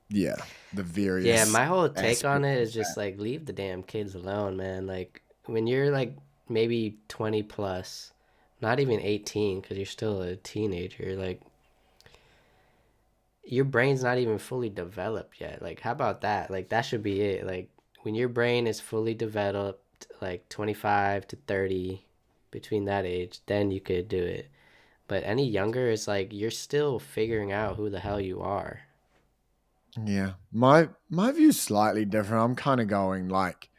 yeah, the Yeah, various my whole take on aspects it of is just like leave the damn kids alone, man. Like when you're like maybe 20 plus, not even 18 because you're still a teenager, like your brain's not even fully developed yet. Like how about that? Like that should be it. Like when your brain is fully developed, like 25 to 30, between that age, then you could do it. But any younger, it's like you're still figuring out who the hell you are. that. Yeah, my view's slightly different. I'm kind of going like,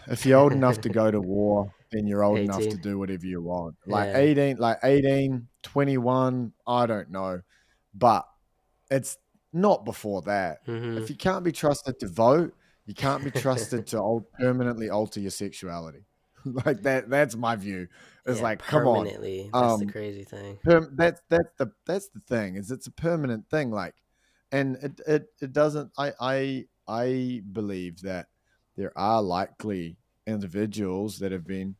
if you're old enough to go to war, then you're old enough to 18. do whatever you want. Yeah. Like 18, 21, I don't know. But it's not before that. Mm-hmm. If you can't be trusted to vote, you can't be trusted to permanently alter your sexuality. Like that's my view. It's Yeah, like, come on. permanently. That's the Um crazy thing. that's the thing is it's a permanent thing like and it doesn't I believe that there are likely individuals that have been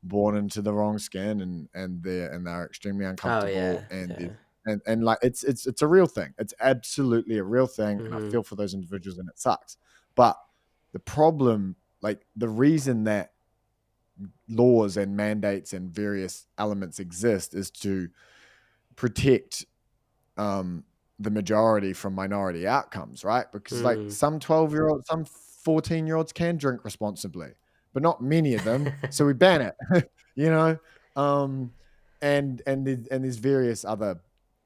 born into the wrong skin and they're extremely Oh uncomfortable yeah, and yeah. and like it's a real thing. It's absolutely a real thing and I Mm-hmm. feel for those individuals and it sucks. But the problem, like the reason that laws and mandates and various elements exist is to protect um, the majority from minority outcomes, right? Because like Mm. some 12-year-olds, some 14-year-olds can drink responsibly, but not many of them. So we ban it, you know? Um, and there's various other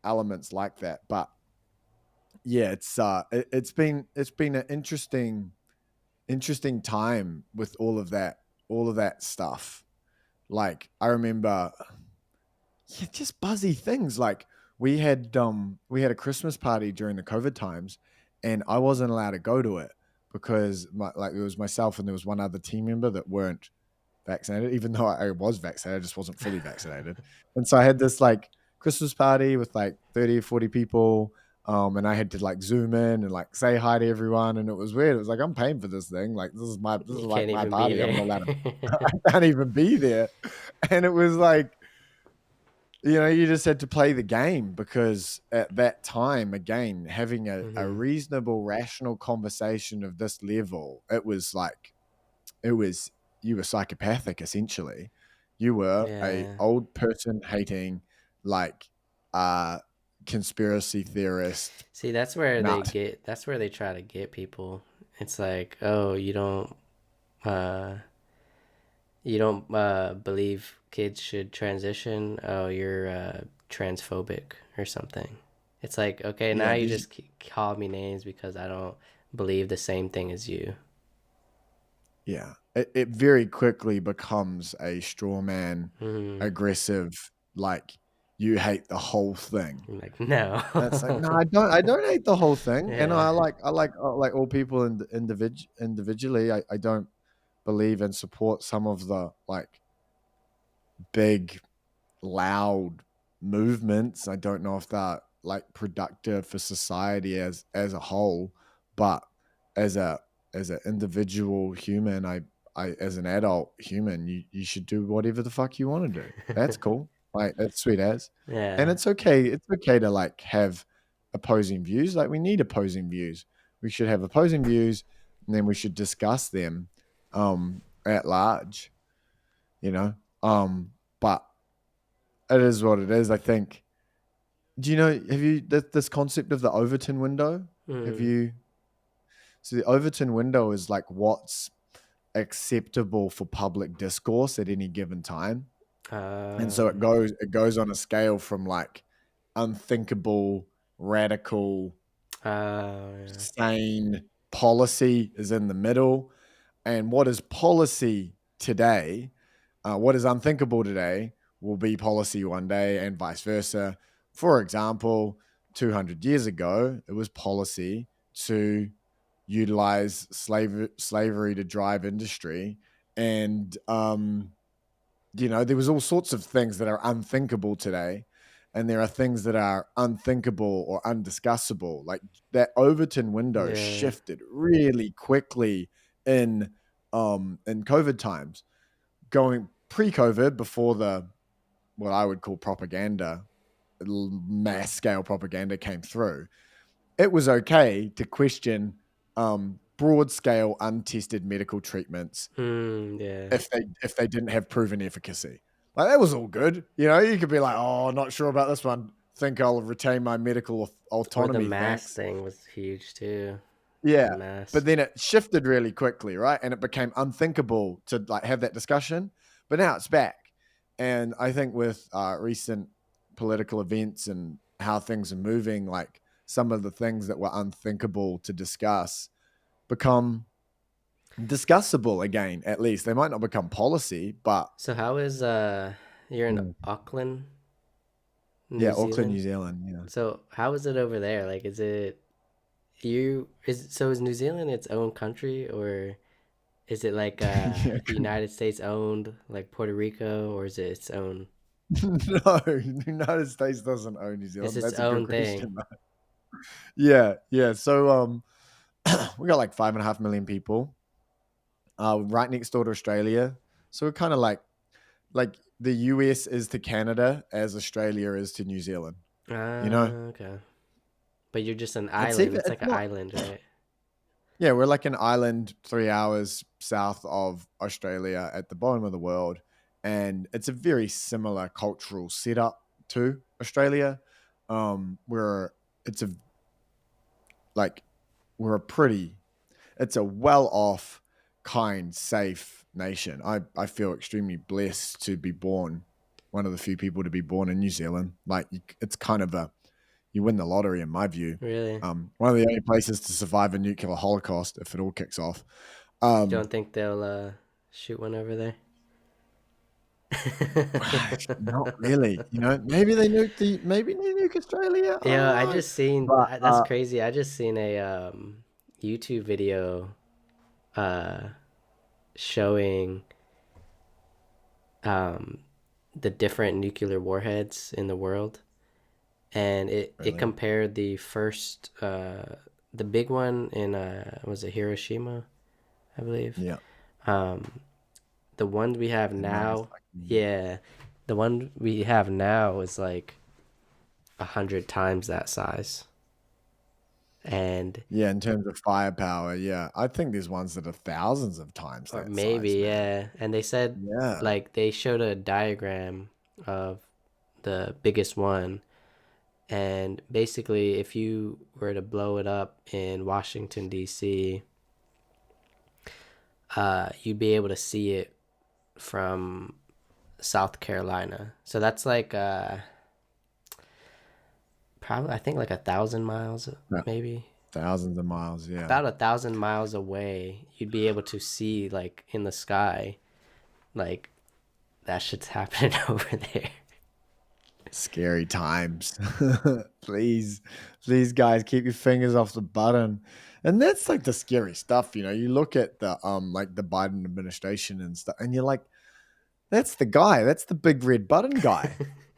elements like that. But yeah, it's been an interesting time with all of that stuff. Like I remember, yeah, just buzzy things. Like we had a Christmas party during the COVID times, and I wasn't allowed to go to it because like it was myself and there was one other team member that weren't vaccinated, even though I was vaccinated, I just wasn't fully vaccinated. And so I had this like Christmas party with like 30 or 40 people. And I had to like zoom in and like say hi to everyone. And it was weird. It was like, I'm paying for this thing. Like, this is You like can't my even be party. I'm there. not allowed to, I can't even be there. And it was like, you just had to play the game because at that time, again, having a Mm-hmm. reasonable, rational conversation of this level, it was like, it was you were psychopathic essentially. You were a Yeah. old person hating like uh conspiracy theorist See, that's where they nut. get. That's where they try to get people. It's like, oh, uh, you don't believe kids should transition. Oh, you're transphobic or something. It's like, okay, now Yeah, you just call me names because I don't believe the same thing as you. yeah. It very quickly becomes a straw man, Mm. aggressive, like you hate the whole thing. I'm like, no. And it's like, no, I don't hate the whole thing. And Yeah. I like all people individually. I don't believe and support some of the like big loud movements. I don't know if they're like productive for society as a whole, but as a as an individual human, I as an adult human, you should do whatever the fuck you want to do. That's cool. Like that's sweet as. And Yeah. it's okay. It's okay to like have opposing views. Like we need opposing views. We should have opposing views and then we should discuss them at large, you know. But it is what it is. I think. Do you know? Have you this concept of the Overton window? Have Mm. you? So the Overton window is like what's acceptable for public discourse at any given time, and so it Um, goes on a scale from like unthinkable, radical, yeah. sane policy is in the middle, and what is policy today, what is unthinkable today will be policy one day, and vice versa. For example, 200 years ago, it was policy to utilize slavery to drive industry. And, there was all sorts of things that are unthinkable today. And there are things that are unthinkable or undiscussable. Like that Overton window Yeah. shifted really quickly in COVID times, going pre-COVID before the what I would call propaganda, mass scale propaganda came through. It was okay to question broad scale untested medical treatments Yeah. if they didn't have proven efficacy. Like that was all good. You could be like, oh, not sure about this one. Think I'll retain my medical Or the autonomy. mask Thanks. thing was huge too. The Yeah. But mask. then it shifted really quickly, right? And it became unthinkable to like have that discussion. But now it's back. And I think with recent political events and how things are moving, like some of the things that were unthinkable to discuss become discussable again, at least. They might not become policy, but So how is you're in Mm. Auckland, New Yeah, Auckland, Zealand? New Zealand, So how is it over there? Like, is it you is so is New Zealand its own country, or is it like yeah. United States owned like Puerto Rico, or is it its own? No, the United States doesn't own New It's Zealand. its That's a good own thing. question. Yeah, yeah. So we got like 5.5 million people, right next door to Australia. So we're kind of like the US is to Canada as Australia is to New Zealand. You know, Okay. But you're just an it's island. even It's like it's an not. island, right? Yeah, we're like an island 3 hours south of Australia at the bottom of the world, and it's a very similar cultural setup to Australia. We're it's a like we're a pretty it's a well off, kind, safe nation. I feel extremely blessed to be born, one of the few people to be born in New Zealand. Like it's kind of a you win the lottery in my view. Really? One of the only places to survive a nuclear holocaust if it all kicks off. You Um, don't think they'll shoot one over there? Not really. Maybe they nuke Australia. I Yeah, don't I know. just seen But that's crazy. I just seen a YouTube video uh showing um the different nuclear warheads in the world, and it really, compared the big one in was it Hiroshima, I believe. yeah, Um the one we have and now, Nagasaki. yeah, the one we have now is like 100 times that size. And Yeah, in terms of firepower, yeah, I think there's ones that are thousands of times or that maybe, size, man. yeah. And they said, Yeah, like, they showed a diagram of the biggest one. And basically, if you were to blow it up in Washington, D.C., you'd be able to see it from South Carolina. So that's like Probably, I think like 1,000 miles, Yeah, maybe. thousands of miles. Yeah. About 1,000 miles away, you'd be able to see like in the sky, like that shit's happening over there. Scary times. Please, please, guys, keep your fingers off the button. And that's like the scary stuff, you know. You look at the like the Biden administration and stuff, and you're like, that's the guy. That's the big red button guy.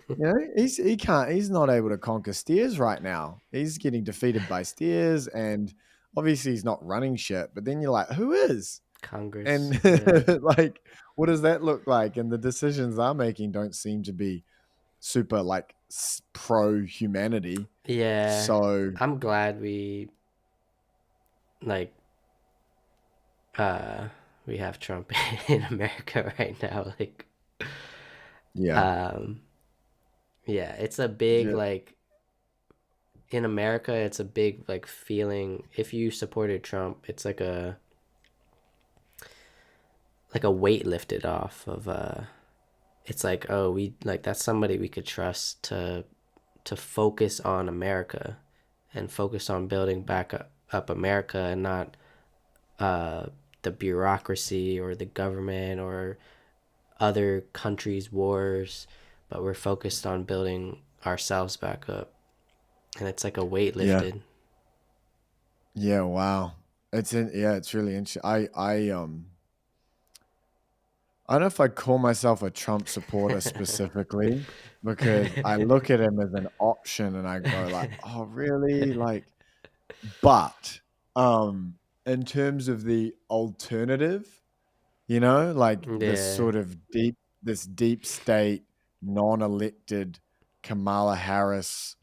You know, he's not able to conquer steers right now. He's getting defeated by steers, and obviously he's not running shit. But then you're like, who is? Congress, And yeah. like, what does that look like? And the decisions they're making don't seem to be super like pro humanity. Yeah, So I'm glad like uh we have Trump in America right now. Like, yeah, um, yeah, it's a big yeah, like in America, it's a big like feeling. If you supported Trump, it's like a weight lifted off of it's like, oh, we like that's somebody we could trust to focus on America and focus on building back up America and not uh the bureaucracy or the government or other countries' wars, but we're focused on building ourselves back up. And it's like a weight yeah, lifted. yeah. Wow, yeah, it's really interesting. I don't know if I'd call myself a Trump supporter specifically because I look at him as an option and I go like, oh, really? Like, but in terms of the alternative, you know, like Yeah. this deep state, non-elected Kamala Harris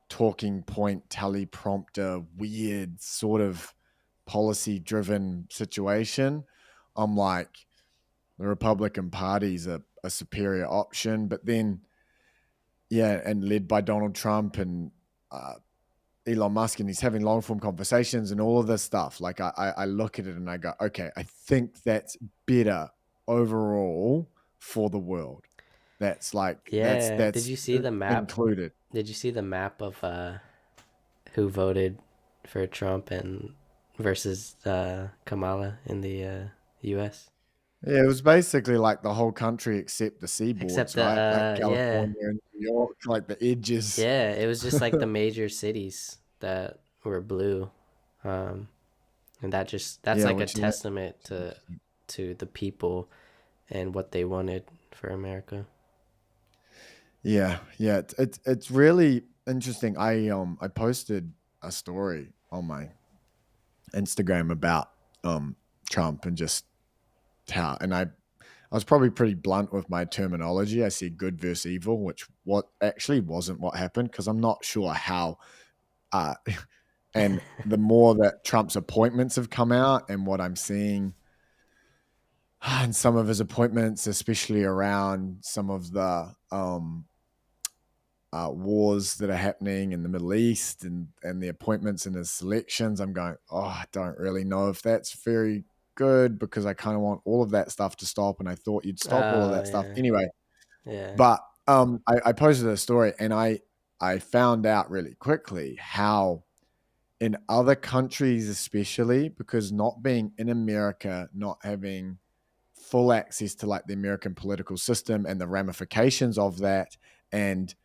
talking point teleprompter, weird sort of policy driven situation. I'm like, the Republican Party's a superior option, but then yeah, and led by Donald Trump and uh, Elon Musk, and he's having long form conversations and all of this stuff. Like I look at it and I go, okay, I think that's better overall for the world. That's like Yeah. Did that's you see the map? included. Did you see the map of who voted for Trump and versus Kamala in the US? Yeah, it was basically like the whole country except the Except seaboards, the right? Like yeah. California and New York, like the edges. Yeah, it was just like the major cities that were blue. Um and that's Yeah, like a which is testament to the people and what they wanted for America. yeah, yeah. It's really interesting. I posted a story on my Instagram about Trump and just how, and I was probably pretty blunt with my terminology. I said good versus evil, which what actually wasn't what happened because I'm not sure how. Uh, and the more that Trump's appointments have come out and what I'm seeing in some of his appointments, especially around some of the wars that are happening in the Middle East and the appointments and his selections, I'm going, oh, I don't really know if that's very good because I kind of want all of that stuff to stop, and I thought you'd stop all of Oh that stuff yeah. anyway. Yeah. But I posted a story, and I found out really quickly how in other countries, especially because not being in America, not having full access to like the American political system and the ramifications of that, and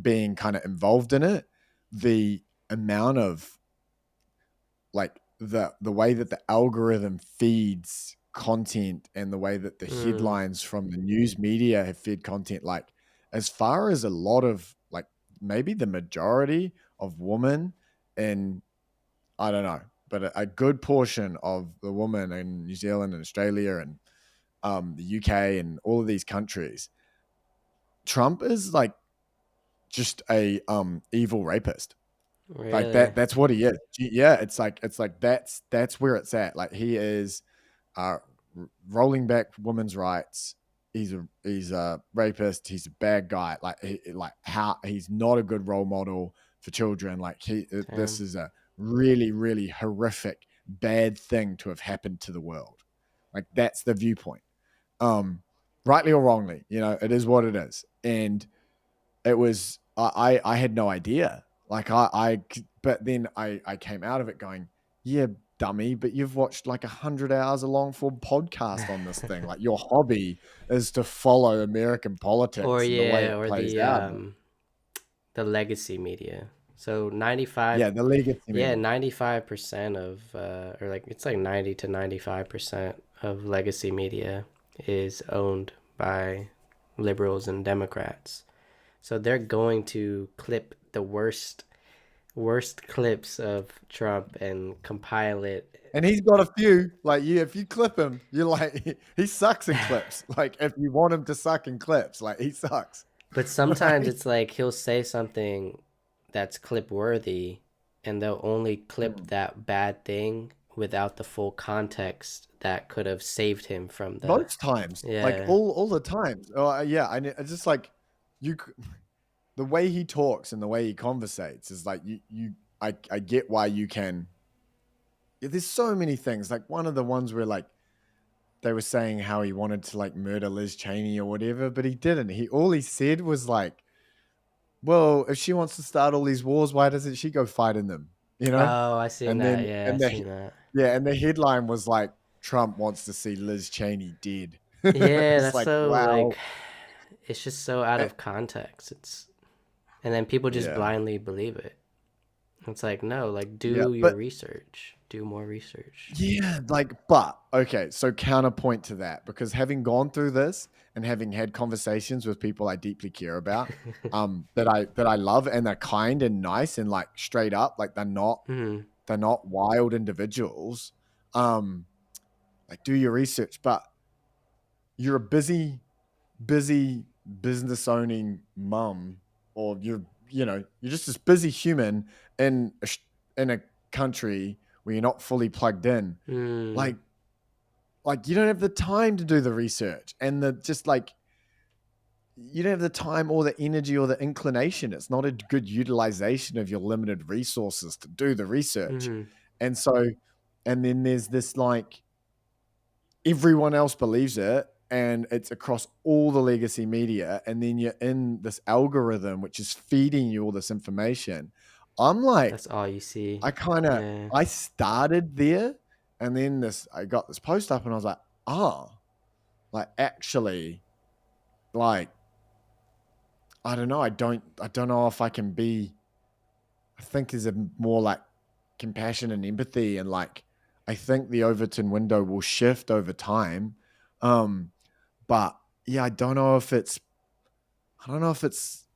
being kind of involved in it, the amount of like the way that the algorithm feeds content and the way that the Mm. headlines from the news media have fed content, like as far as a lot of like maybe the majority of women in I don't know, but a good portion of the women in New Zealand and Australia and the UK and all of these countries, Trump is like just a evil rapist. Like Really? that's what he is. Yeah, it's like that's where it's at. Like he is uh rolling back women's rights. He's a rapist. He's a bad guy. Like like how he's not a good role model for children. Like this Damn. is a really really horrific bad thing to have happened to the world. Like that's the viewpoint. Um rightly or wrongly, you know, it is what it is. And it was I had no idea. Like but then I came out of it going, yeah, dummy, but you've watched like 100 hours of long form podcast on this thing. Like your hobby is to follow American Or politics and the way yeah, it or plays out. the legacy media. So 95, Yeah, the legacy yeah, media. 95% of or like it's like 90 to 95% of legacy media is owned by liberals and Democrats. So they're going to clip the worst clips of Trump and compile it. And he's got a few. Like you, if you clip him, you're like he sucks in clips. Like if you want him to suck in clips, like he sucks. But sometimes Like, it's like he'll say something that's clip worthy and they'll only clip mm. that bad thing without the full context that could have saved him from the. Most times, like Yeah. all the times. Oh yeah, I just like you. The way he talks and the way he conversates is like I get why you can. There's so many things. Like one of the ones where like they were saying how he wanted to like murder Liz Cheney or whatever, but he didn't. All he said was like, well, if she wants to start all these wars, why doesn't she go fight in them? You know? Oh, I seen And that. then Yeah, I and seen the that. yeah, and the headline was like Trump wants to see Liz Cheney dead. Yeah, It's that's like, so like wow. it's just so out Eh, of context. It's and then people just yeah. blindly believe it. It's like, no, like Yeah. do your But research. Do more research. yeah, like, but okay, so counterpoint to that, because having gone through this and having had conversations with people I deeply care about, that I love and they're kind and nice and like straight up, like Hmm. they're not wild individuals. Um, like do your research, but you're a busy business owning mum, or you're just this busy human in in a country where you're not fully plugged in. Hmm. Like you don't have the time to do the research and the just like you don't have the time or the energy or the inclination. It's not a good utilization of your limited resources to do the research. Hmm. And so, and then there's this like everyone else believes it and it's across all the legacy media. And then you're in this algorithm, which is feeding you all this information. I'm like, That's all you see. I kind of, Yeah. I started there and then I got this post up and I was like, oh, like actually, like I don't know. I don't know if I can be. I think there's a more like compassion and empathy, and like I think the Overton window will shift over time. Um, but yeah, I don't know if it's. I don't know if it's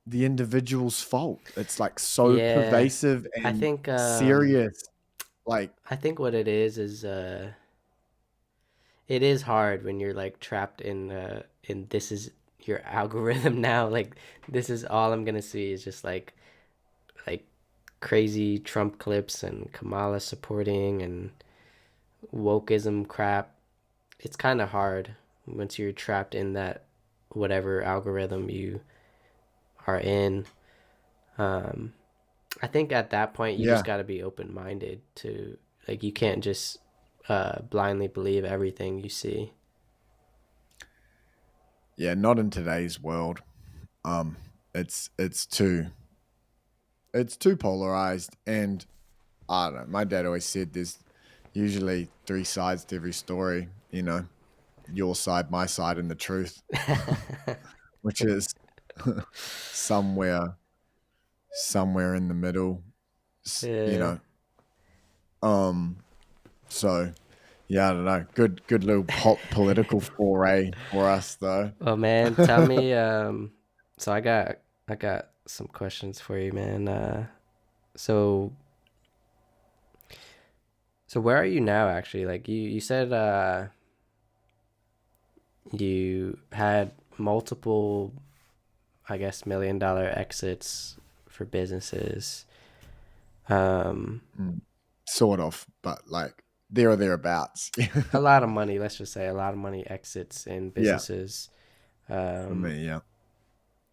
the individual's fault. It's like so Yeah. pervasive I and think serious. Like, I think what it is it is hard when you're like trapped in this is your algorithm now. Like this is all I'm gonna see is just like crazy Trump clips and Kamala supporting and wokeism crap. It's kind of hard once you're trapped in that whatever algorithm you are in. Um, I think at that point you just yeah, got to be open minded to like you can't just blindly believe everything you see. yeah, not in today's world. Um, it's too polarized, and I don't know. My dad always said there's usually three sides to every story. Your side, my side, and the truth, which is somewhere, somewhere in the middle. s- You Yeah. know. Um. So yeah, I don't know. Good little political foray for us, though. Well, man, tell me. So I got some questions for you, man. So so where are you now? Actually, like you said, you had multiple, I guess, $1 million exits for businesses. Um, Mm, sort of, but like there or thereabouts. a lot of money. Let's just say a lot of money exits in Yeah, businesses. for Um, me, yeah,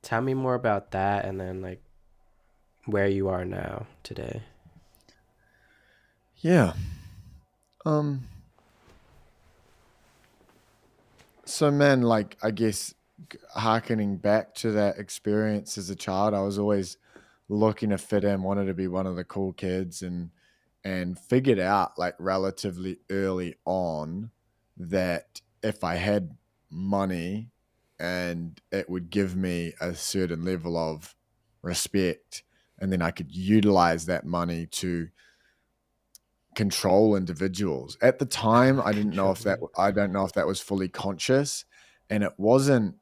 tell me more about that, and then like where you are now today. yeah. Um. So man, like I guess, harkening back to that experience as a child, I was always looking to fit in, wanted to be one of the cool kids, and figured out like relatively early on that if I had money and it would give me a certain level of respect, and then I could utilize that money to control individuals. At the time, Controlling. I don't know if that was fully conscious, and it wasn't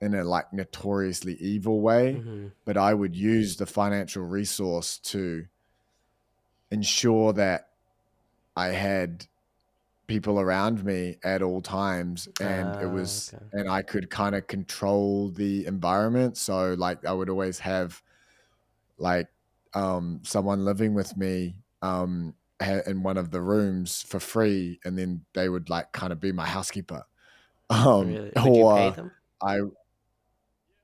in a like notoriously evil way, Mm-hmm. but I would use the financial resource to ensure that I had people around me at all times, Okay. and I could kind of control the environment. So like I would always have like someone living with me in one of the rooms for free, and then they would like kind of be my housekeeper. Really? Would you pay Or them? I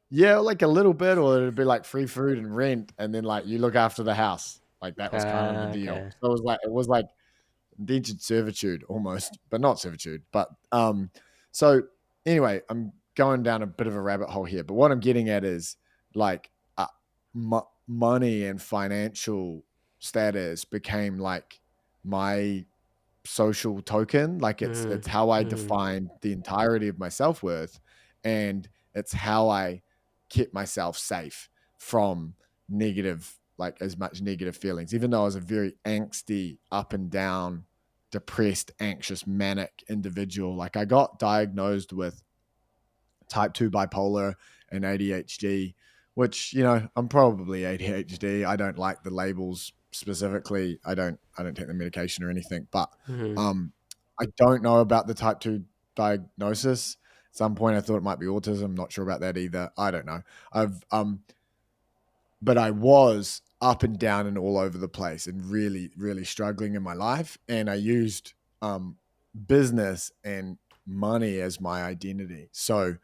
Yeah, like a little bit, or it'd be like free food and rent, and then like you look after the house. Like that was kind of the deal. Okay. So it was like indentured servitude almost, but not servitude. But so anyway, I'm going down a bit of a rabbit hole here. But what I'm getting at is like money and financial status became like my social token. Like it's how I Mm-hmm. define the entirety of my self-worth, and it's how I kept myself safe from negative, like as much negative feelings, even though I was a very angsty, up and down, depressed, anxious, manic individual. Like I got diagnosed with type 2 bipolar and ADHD, which, I'm probably ADHD. I don't like the labels specifically. I don't take the medication or anything, but Mm-hmm. um I don't know about the type 2 diagnosis. At some point I thought it might be autism, not sure about that either. I don't know. I've But I was up and down and all over the place and really, really struggling in my life. And I used business and money as my identity. So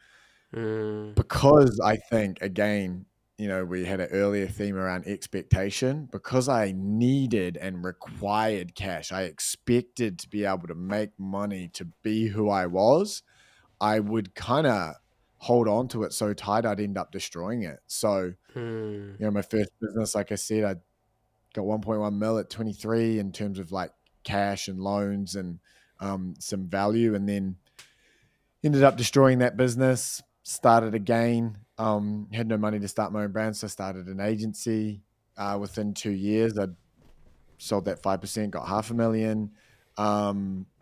Mm. because I think, again, we had an earlier theme around expectation, because I needed and required cash, I expected to be able to make money to be who I was. I would kind of hold on to it so tight I'd end up destroying it. So, Mm. my first business, like I said, I got 1.1 mil at 23 in terms of like cash and loans and some value, and then ended up destroying that business. Started again. Had no money to start my own brand, so I started an agency. Within 2 years, I sold that 5%, got 500,000.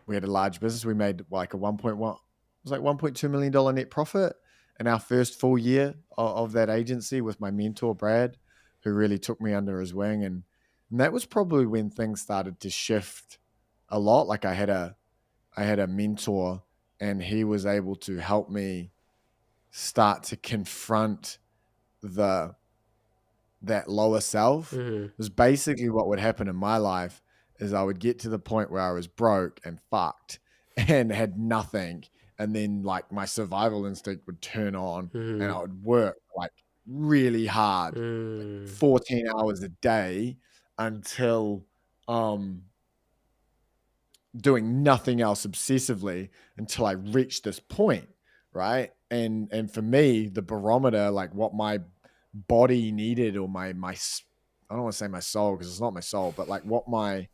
We had a large business. We made like a 1.1, it was like $1.2 million net profit in our first full year of that agency with my mentor Brad, who really took me under his wing, and that was probably when things started to shift a lot. Like I had a mentor, and he was able to help me start to confront the that lower self. Mm-hmm. Because basically what would happen in my life is I would get to the point where I was broke and fucked and had nothing, and then like my survival instinct would turn on, and Mm-hmm. I would work like really hard, like Mm. 14 hours a day, until um doing nothing else obsessively until I reached this point, right? And for me, the barometer, like what my body needed, or my I don't want to say my soul because it's not my soul, but like what my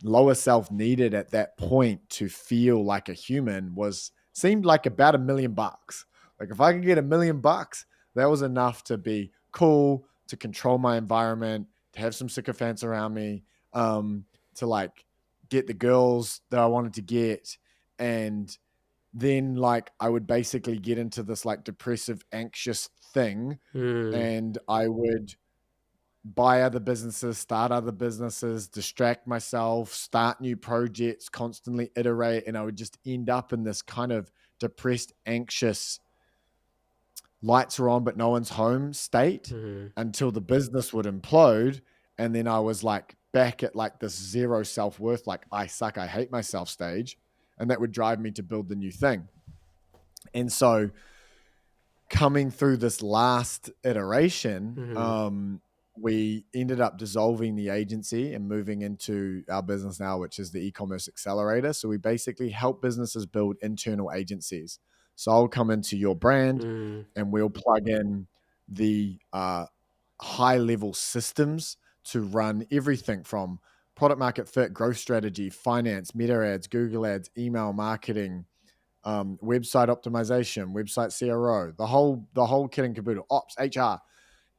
lower self needed at that point to feel like a human was seemed like about $1 million. Like if I could get $1 million, that was enough to be cool, to control my environment, to have some sycophants around me, to like get the girls that I wanted to get. And then like I would basically get into this like depressive, anxious thing, Mm. and I would buy other businesses, start other businesses, distract myself, start new projects, constantly iterate. And I would just end up in this kind of depressed, anxious, lights are on, but no one's home state Mm-hmm. until the business would implode. And then I was like back at like this zero self worth, like I suck, I hate myself stage. And that would drive me to build the new thing. And so coming through this last iteration, Mm-hmm. we ended up dissolving the agency and moving into our business now, which is the e-commerce accelerator. So we basically help businesses build internal agencies. So I'll come into your brand Mm. and we'll plug in the high level systems to run everything from product market fit, growth strategy, finance, meta ads, Google ads, email marketing, website optimization, website CRO, the whole kit and caboodle, ops, HR.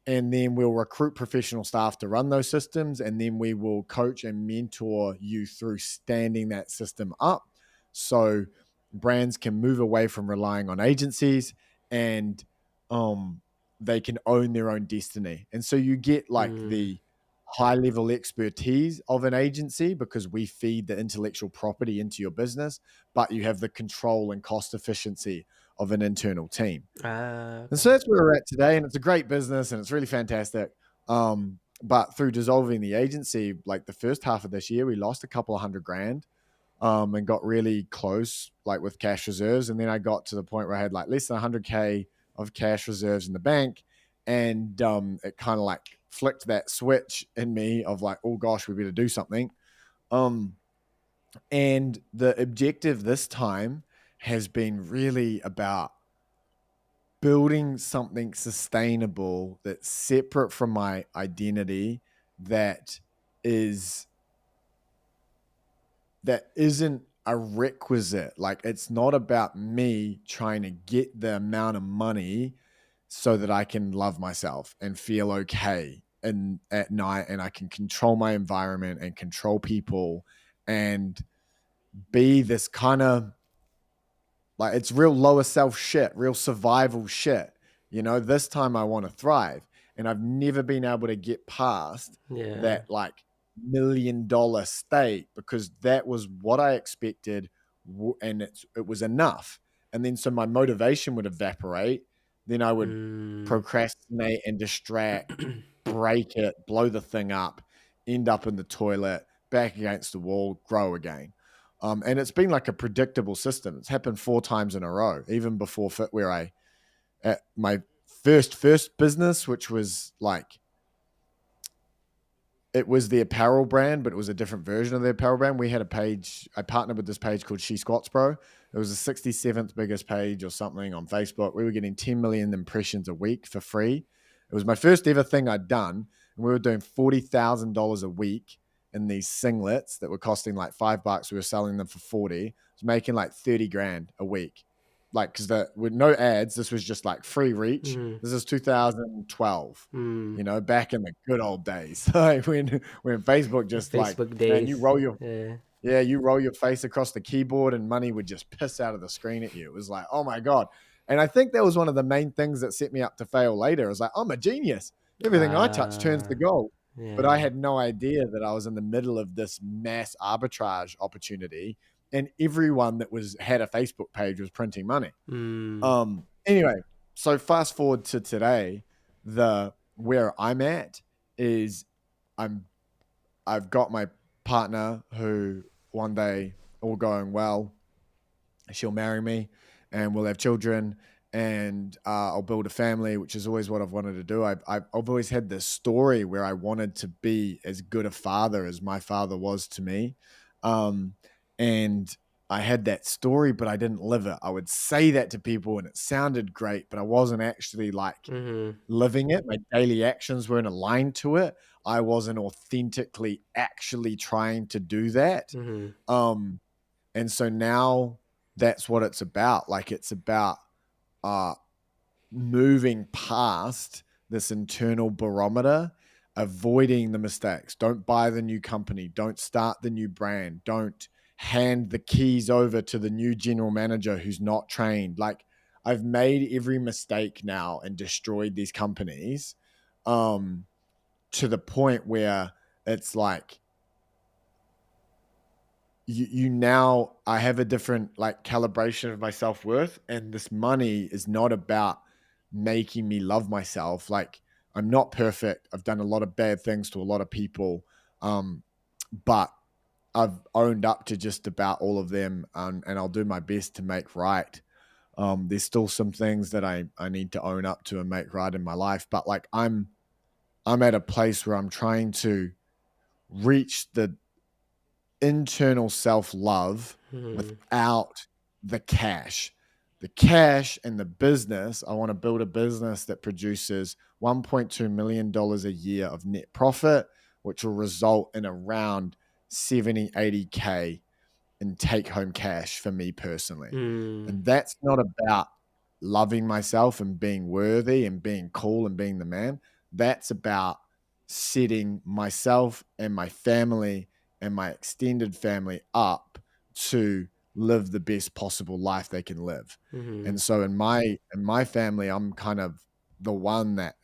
And then we'll recruit professional staff to run those systems, and then we will coach and mentor you through standing that system up so brands can move away from relying on agencies, and um, they can own their own destiny. And so you get like Mm. the high level expertise of an agency because we feed the intellectual property into your business, but you have the control and cost efficiency of an internal team. And Okay. so that's where we're at today. And it's a great business and it's really fantastic. But through dissolving the agency, like the first half of this year, we lost a couple of $100,000 and got really close, like with cash reserves. And then I got to the point where I had like less than 100K of cash reserves in the bank. And it kind of like flicked that switch in me of like, oh gosh, we better do something. Um, and the objective this time has been really about building something sustainable that's separate from my identity, that is that isn't a requisite. Like it's not about me trying to get the amount of money so that I can love myself and feel okay and at night, and I can control my environment and control people and be this kind of like, it's real lower self shit, real survival shit. You know, this time I want to thrive. And I've never been able to get past Yeah. that like $1 million state because that was what I expected, and it was enough. And then so my motivation would evaporate. Then I would Mm. procrastinate and distract, break it, blow the thing up, end up in the toilet, back against the wall, grow again. And it's been like a predictable system. It's happened 4 times in a row, even before Fitware. At my first business, which was like, it was the apparel brand, but it was a different version of the apparel brand. We had a page, I partnered with this page called She Squats Bro. It was the 67th biggest page or something on Facebook. We were getting 10 million impressions a week for free. It was my first ever thing I'd done. And we were doing $40,000 a week in these singlets that were costing like $5. We were selling them for 40. I was making like 30 grand a week. Like, because with no ads, this was just like free reach. Mm. This is 2012, Mm. you know, back in the good old days, like when Facebook The just like, Facebook man, days. Yeah. you roll your face across the keyboard and money would just piss out of the screen at you. It was like, oh my god. And I think that was one of the main things that set me up to fail later. It was like, I'm a genius. Everything I touch turns to gold. But I Yeah. had no idea that I was in the middle of this mass arbitrage opportunity, and everyone that was had a Facebook page was printing money. Mm. Anyway, so fast forward to today, the where I'm at is I'm I've got my partner who one day, all going well, she'll marry me and we'll have children, and I'll build a family, which is always what I've wanted to do. I've always had this story where I wanted to be as good a father as my father was to me. Um, and I had that story, but I didn't live it. I would say that to people and it sounded great, but I wasn't actually like Mm-hmm. living it. My daily actions weren't aligned to it. I wasn't authentically actually trying to do that. Mm-hmm. Um, and so now that's what it's about. Like it's about uh moving past this internal barometer, avoiding the mistakes. Don't buy the new company, don't start the new brand, don't hand the keys over to the new general manager who's not trained. Like I've made every mistake now and destroyed these companies um to the point where it's like you now, I have a different like calibration of my self-worth, and this money is not about making me love myself. Like I'm not perfect, I've done a lot of bad things to a lot of people, um but I've owned up to just about all of them, and I'll do my best to make right. There's still some things that I need to own up to and make right in my life, but like I'm at a place where I'm trying to reach the internal self love Mm-hmm. without the cash. the cash and the business. I want to build a business that produces $1.2 million a year of net profit, which will result in around 70, 80K in take home cash for me personally. Mm. And that's not about loving myself and being worthy and being cool and being the man. That's about setting myself and my family and my extended family up to live the best possible life they can live. Mm-hmm. And so in my family, I'm kind of the one that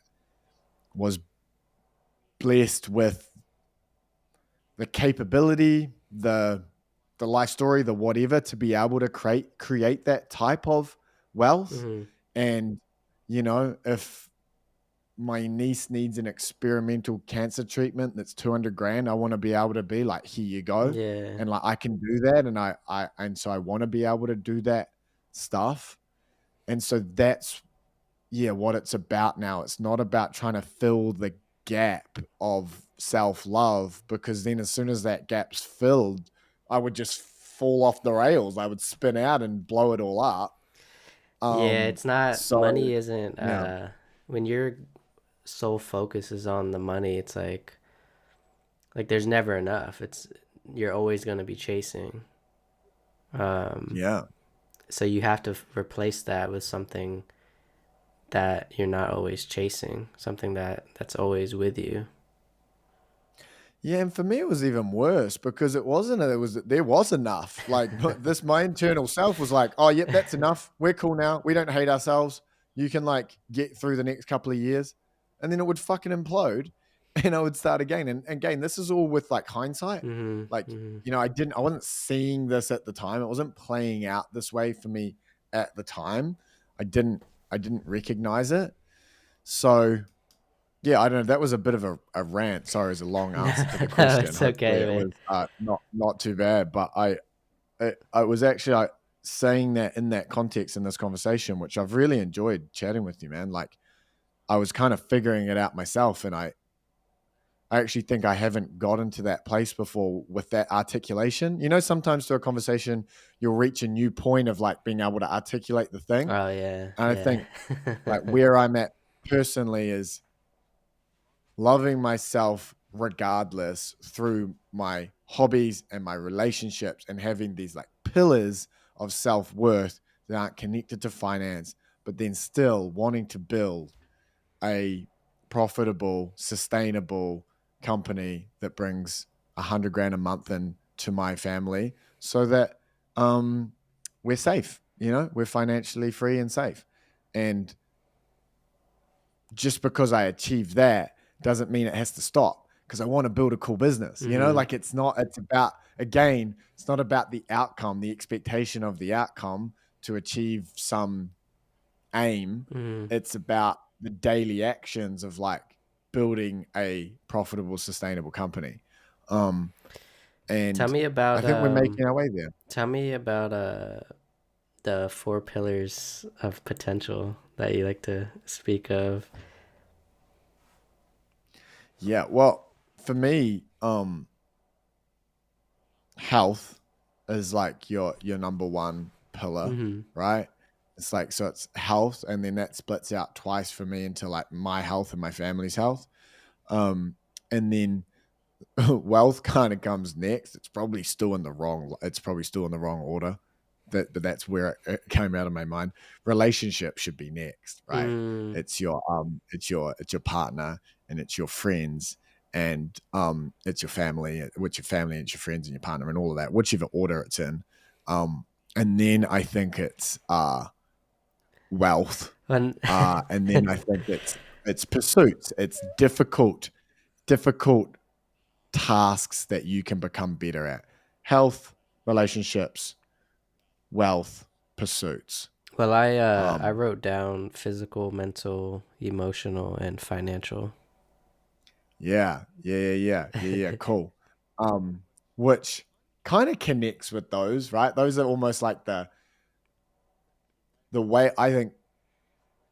was blessed with the capability, the life story, the whatever, to be able to create that type of wealth. Mm-hmm. And if my niece needs an experimental cancer treatment that's 200 grand, I want to be able to be like, here you go. Yeah. And like, I can do that. And so I want to be able to do that stuff. And so that's, yeah, what it's about now. It's not about trying to fill the gap of self-love, because then as soon as that gap's filled, I would just fall off the rails. I would spin out and blow it all up. Yeah, it's not So money isn't yeah, when your sole focus is on the money, it's like there's never enough. It's you're always going to be chasing. Um yeah. so you have to replace that with something that you're not always chasing, something that's always with you. Yeah, and for me it was even worse, because there was enough. Like my internal self was like, "Oh, yep, that's enough. We're cool now. We don't hate ourselves. You can like get through the next couple of years." And then it would fucking implode and I would start again. And again, this is all with like hindsight. Mhm. Like, Mhm. I wasn't seeing this at the time. It wasn't playing out this way for me at the time. I didn't recognize it. So yeah, I don't know. That was a bit of a rant. Sorry, it's a long No, answer to the no, question. it's Hopefully, okay, it man. was not too bad. But I was actually saying that in that context in this conversation, which I've really enjoyed chatting with you, man. Like, I was kind of figuring it out myself, and I actually think I haven't gotten to that place before with that articulation. Sometimes through a conversation, you'll reach a new point of like being able to articulate the thing, Oh yeah, and I yeah. think like where I'm at personally is loving myself regardless through my hobbies and my relationships, and having these like pillars of self-worth that aren't connected to finance, but then still wanting to build a profitable, sustainable company that brings 100 grand a month in to my family, so that we're safe, we're financially free and safe. And just because I achieve that doesn't mean it has to stop, because I want to build a cool business. Mhm. Like, it's about, again, it's not about the outcome, the expectation of the outcome to achieve some aim. Mhm. It's about the daily actions of like building a profitable, sustainable company. Um, Tell and me I about think we're making our way there. tell me about the four pillars of potential that you like to speak of. Yeah. Well, for me, health is like your number one pillar, Mhm. right? It's like, so it's health, and then that splits out twice for me into like my health and my family's health. And then wealth kind of comes next. It's probably still in the wrong order. But that's where it came out of my mind. Relationship should be next, right? Mm. It's your partner, and it's your friends, and it's your family, with your family and your friends and your partner and all of that, whichever order it's in. And then I think it's wealth. When And then I think it's pursuits. It's difficult tasks that you can become better at: health, relationships, wealth, pursuits. well, I Um, wrote down physical, mental, emotional, and financial. yeah, cool. Which kind of connects with those, right? Those are almost like the way, I think,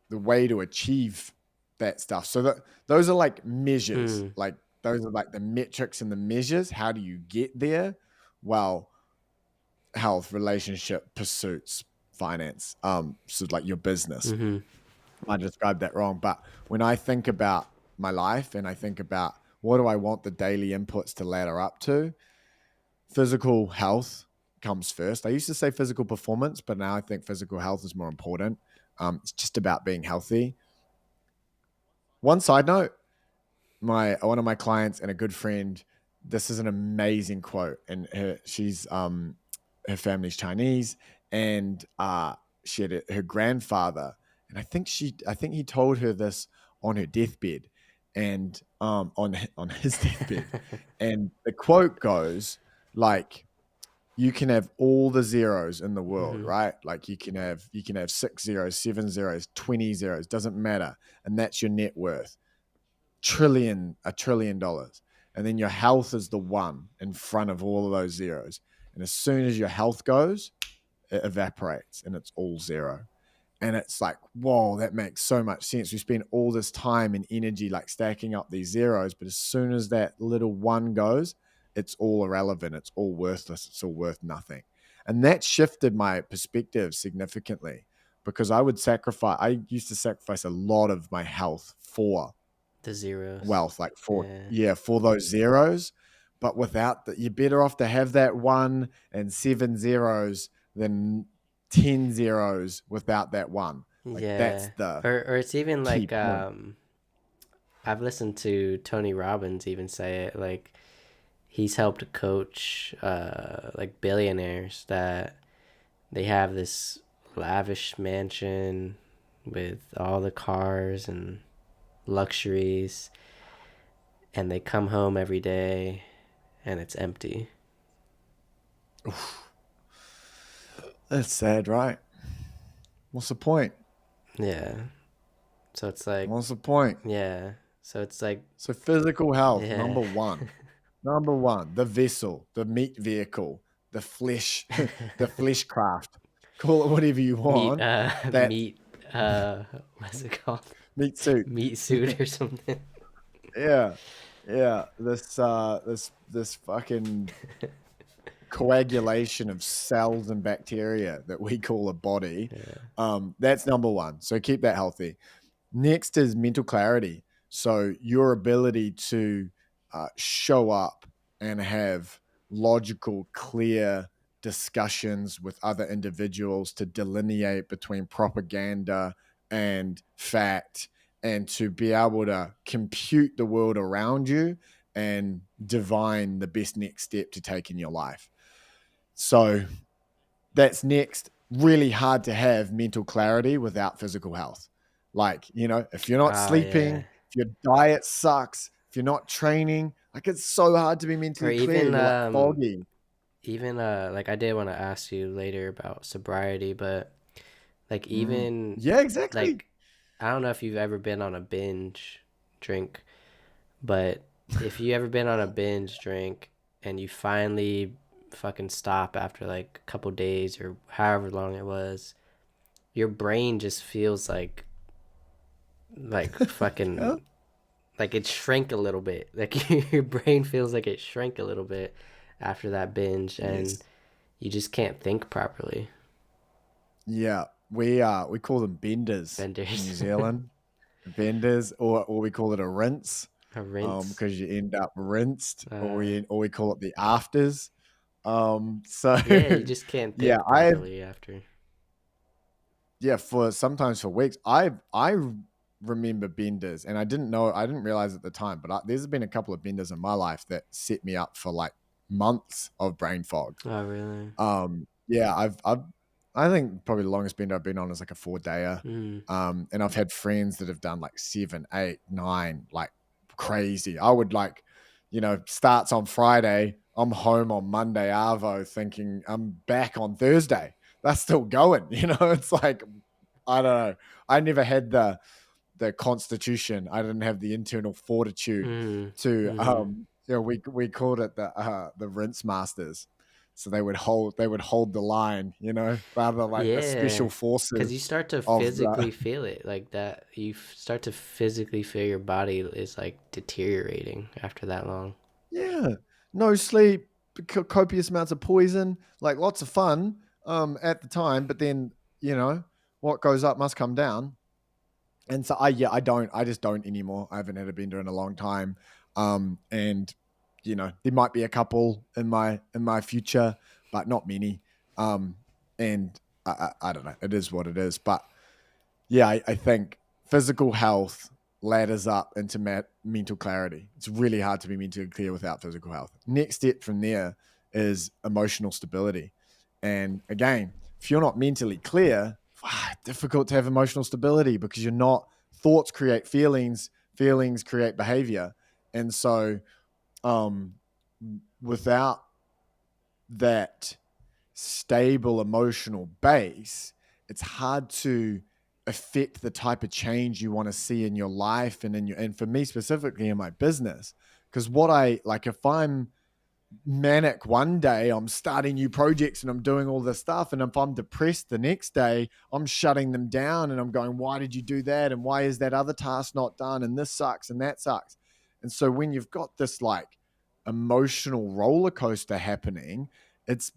the way to achieve that stuff. So those are like measures, Mm. like those are like the metrics and the measures. How do you get there? Well, health, relationship, pursuits, finance, so like your business. Mm-hmm. I described that wrong, but when I think about my life and I think about what do I want the daily inputs to ladder up to, physical health comes first. I used to say physical performance, but now I think physical health is more important. It's just about being healthy. One side note, one of my clients and a good friend, this is an amazing quote, and her family's Chinese, and she had her grandfather, and I think he told her this on her deathbed, and on his deathbed, and the quote goes like, you can have all the zeros in the world, Mm-hmm. right? Like you can have 6 zeros, 7 zeros, 20 zeros, doesn't matter, and that's your net worth. $1 trillion. And then your health is the one in front of all of those zeros. And as soon as your health goes, it evaporates and it's all zero. And it's like, whoa, that makes so much sense. We spend all this time and energy like stacking up these zeros, but as soon as that little one goes, it's all irrelevant. It's all worthless. It's all worth nothing. And that shifted my perspective significantly because I used to sacrifice a lot of my health for The zeros. wealth, like Yeah. for those zeros. But without that, you're better off to have that one and 7 zeros than 10 zeros without that one. Like that's Yeah. the Or it's even key like point. I've listened to Tony Robbins even say it, like he's helped coach like billionaires that they have this lavish mansion with all the cars and luxuries, and they come home every day and it's empty. That's sad, right? What's the point? Yeah. So it's like, What's the point? yeah. So it's like, So physical health, yeah. number one. Number one, the vessel, the meat vehicle, the flesh, the flesh craft. Call it whatever you meat, want. That meat, what's it called? meat suit. Meat suit or something. Yeah. Yeah. This fucking coagulation of cells and bacteria that we call a body. Yeah. That's number one. So keep that healthy. Next is mental clarity. So your ability to show up and have logical, clear discussions with other individuals to delineate between propaganda and fact, and to be able to compute the world around you and divine the best next step to take in your life. So that's next. Really hard to have mental clarity without physical health. Like, if you're not Oh, yeah. sleeping, if your diet sucks, if you're not training, like it's so hard to be Or mentally clear. even, You're like foggy. like I did want to ask you later about sobriety, but like even Yeah, exactly. like I don't know if you've ever been on a binge drink, but if you ever been on a binge drink and you finally fucking stop after like a couple days or however long it was, your brain just feels like Yeah. fucking like it shrank a little bit. Like your brain feels like it shrank a little bit after that binge, and Yes. you just can't think properly. Yeah. We call them benders in New Benders. Zealand. Benders, or we call it a rinse, A rinse. because you end up rinsed, or Uh, we call it the afters. So yeah, you just can't yeah, think properly after. for sometimes for weeks. I remember benders, and I didn't realize at the time, but there's been a couple of benders in my life that set me up for like months of brain fog. Oh, really? Yeah, I think probably the longest bender I've been on is like a 4-dayer. Mm. And I've had friends that have done like 7, 8, 9, like crazy. I would like, starts on Friday. I'm home on Monday Arvo thinking I'm back on Thursday. That's still going, it's like, I don't know. I never had the constitution. I didn't have the internal fortitude Mm. to Mm-hmm. we called it the rinse masters. So they would hold the line, rather like the Yeah, special because forces you start to of the physically feel it like that. Start to physically feel your body is like deteriorating after that long. yeah, no sleep, copious amounts of poison, like lots of fun at the time, but then you know, what goes up must come down. And so I just don't anymore. I haven't had a bender in a long time. And there might be a couple in my future, but not many. And I don't know. It is what it is. But yeah, I think physical health ladders up into mental clarity. It's really hard to be mentally clear without physical health. Next step from there is emotional stability. And again, if you're not mentally clear, difficult to have emotional stability because you're not, thoughts create feelings, feelings create behavior. And so without that stable emotional base, it's hard to affect the type of change you want to see in your life and for me specifically in my business. Because if I'm manic one day, I'm starting new projects and I'm doing all this stuff, and if I'm depressed the next day, I'm shutting them down and I'm going, why did you do that, and why is that other task not done, and this sucks and that sucks. And so when you've got this like emotional roller coaster happening, it's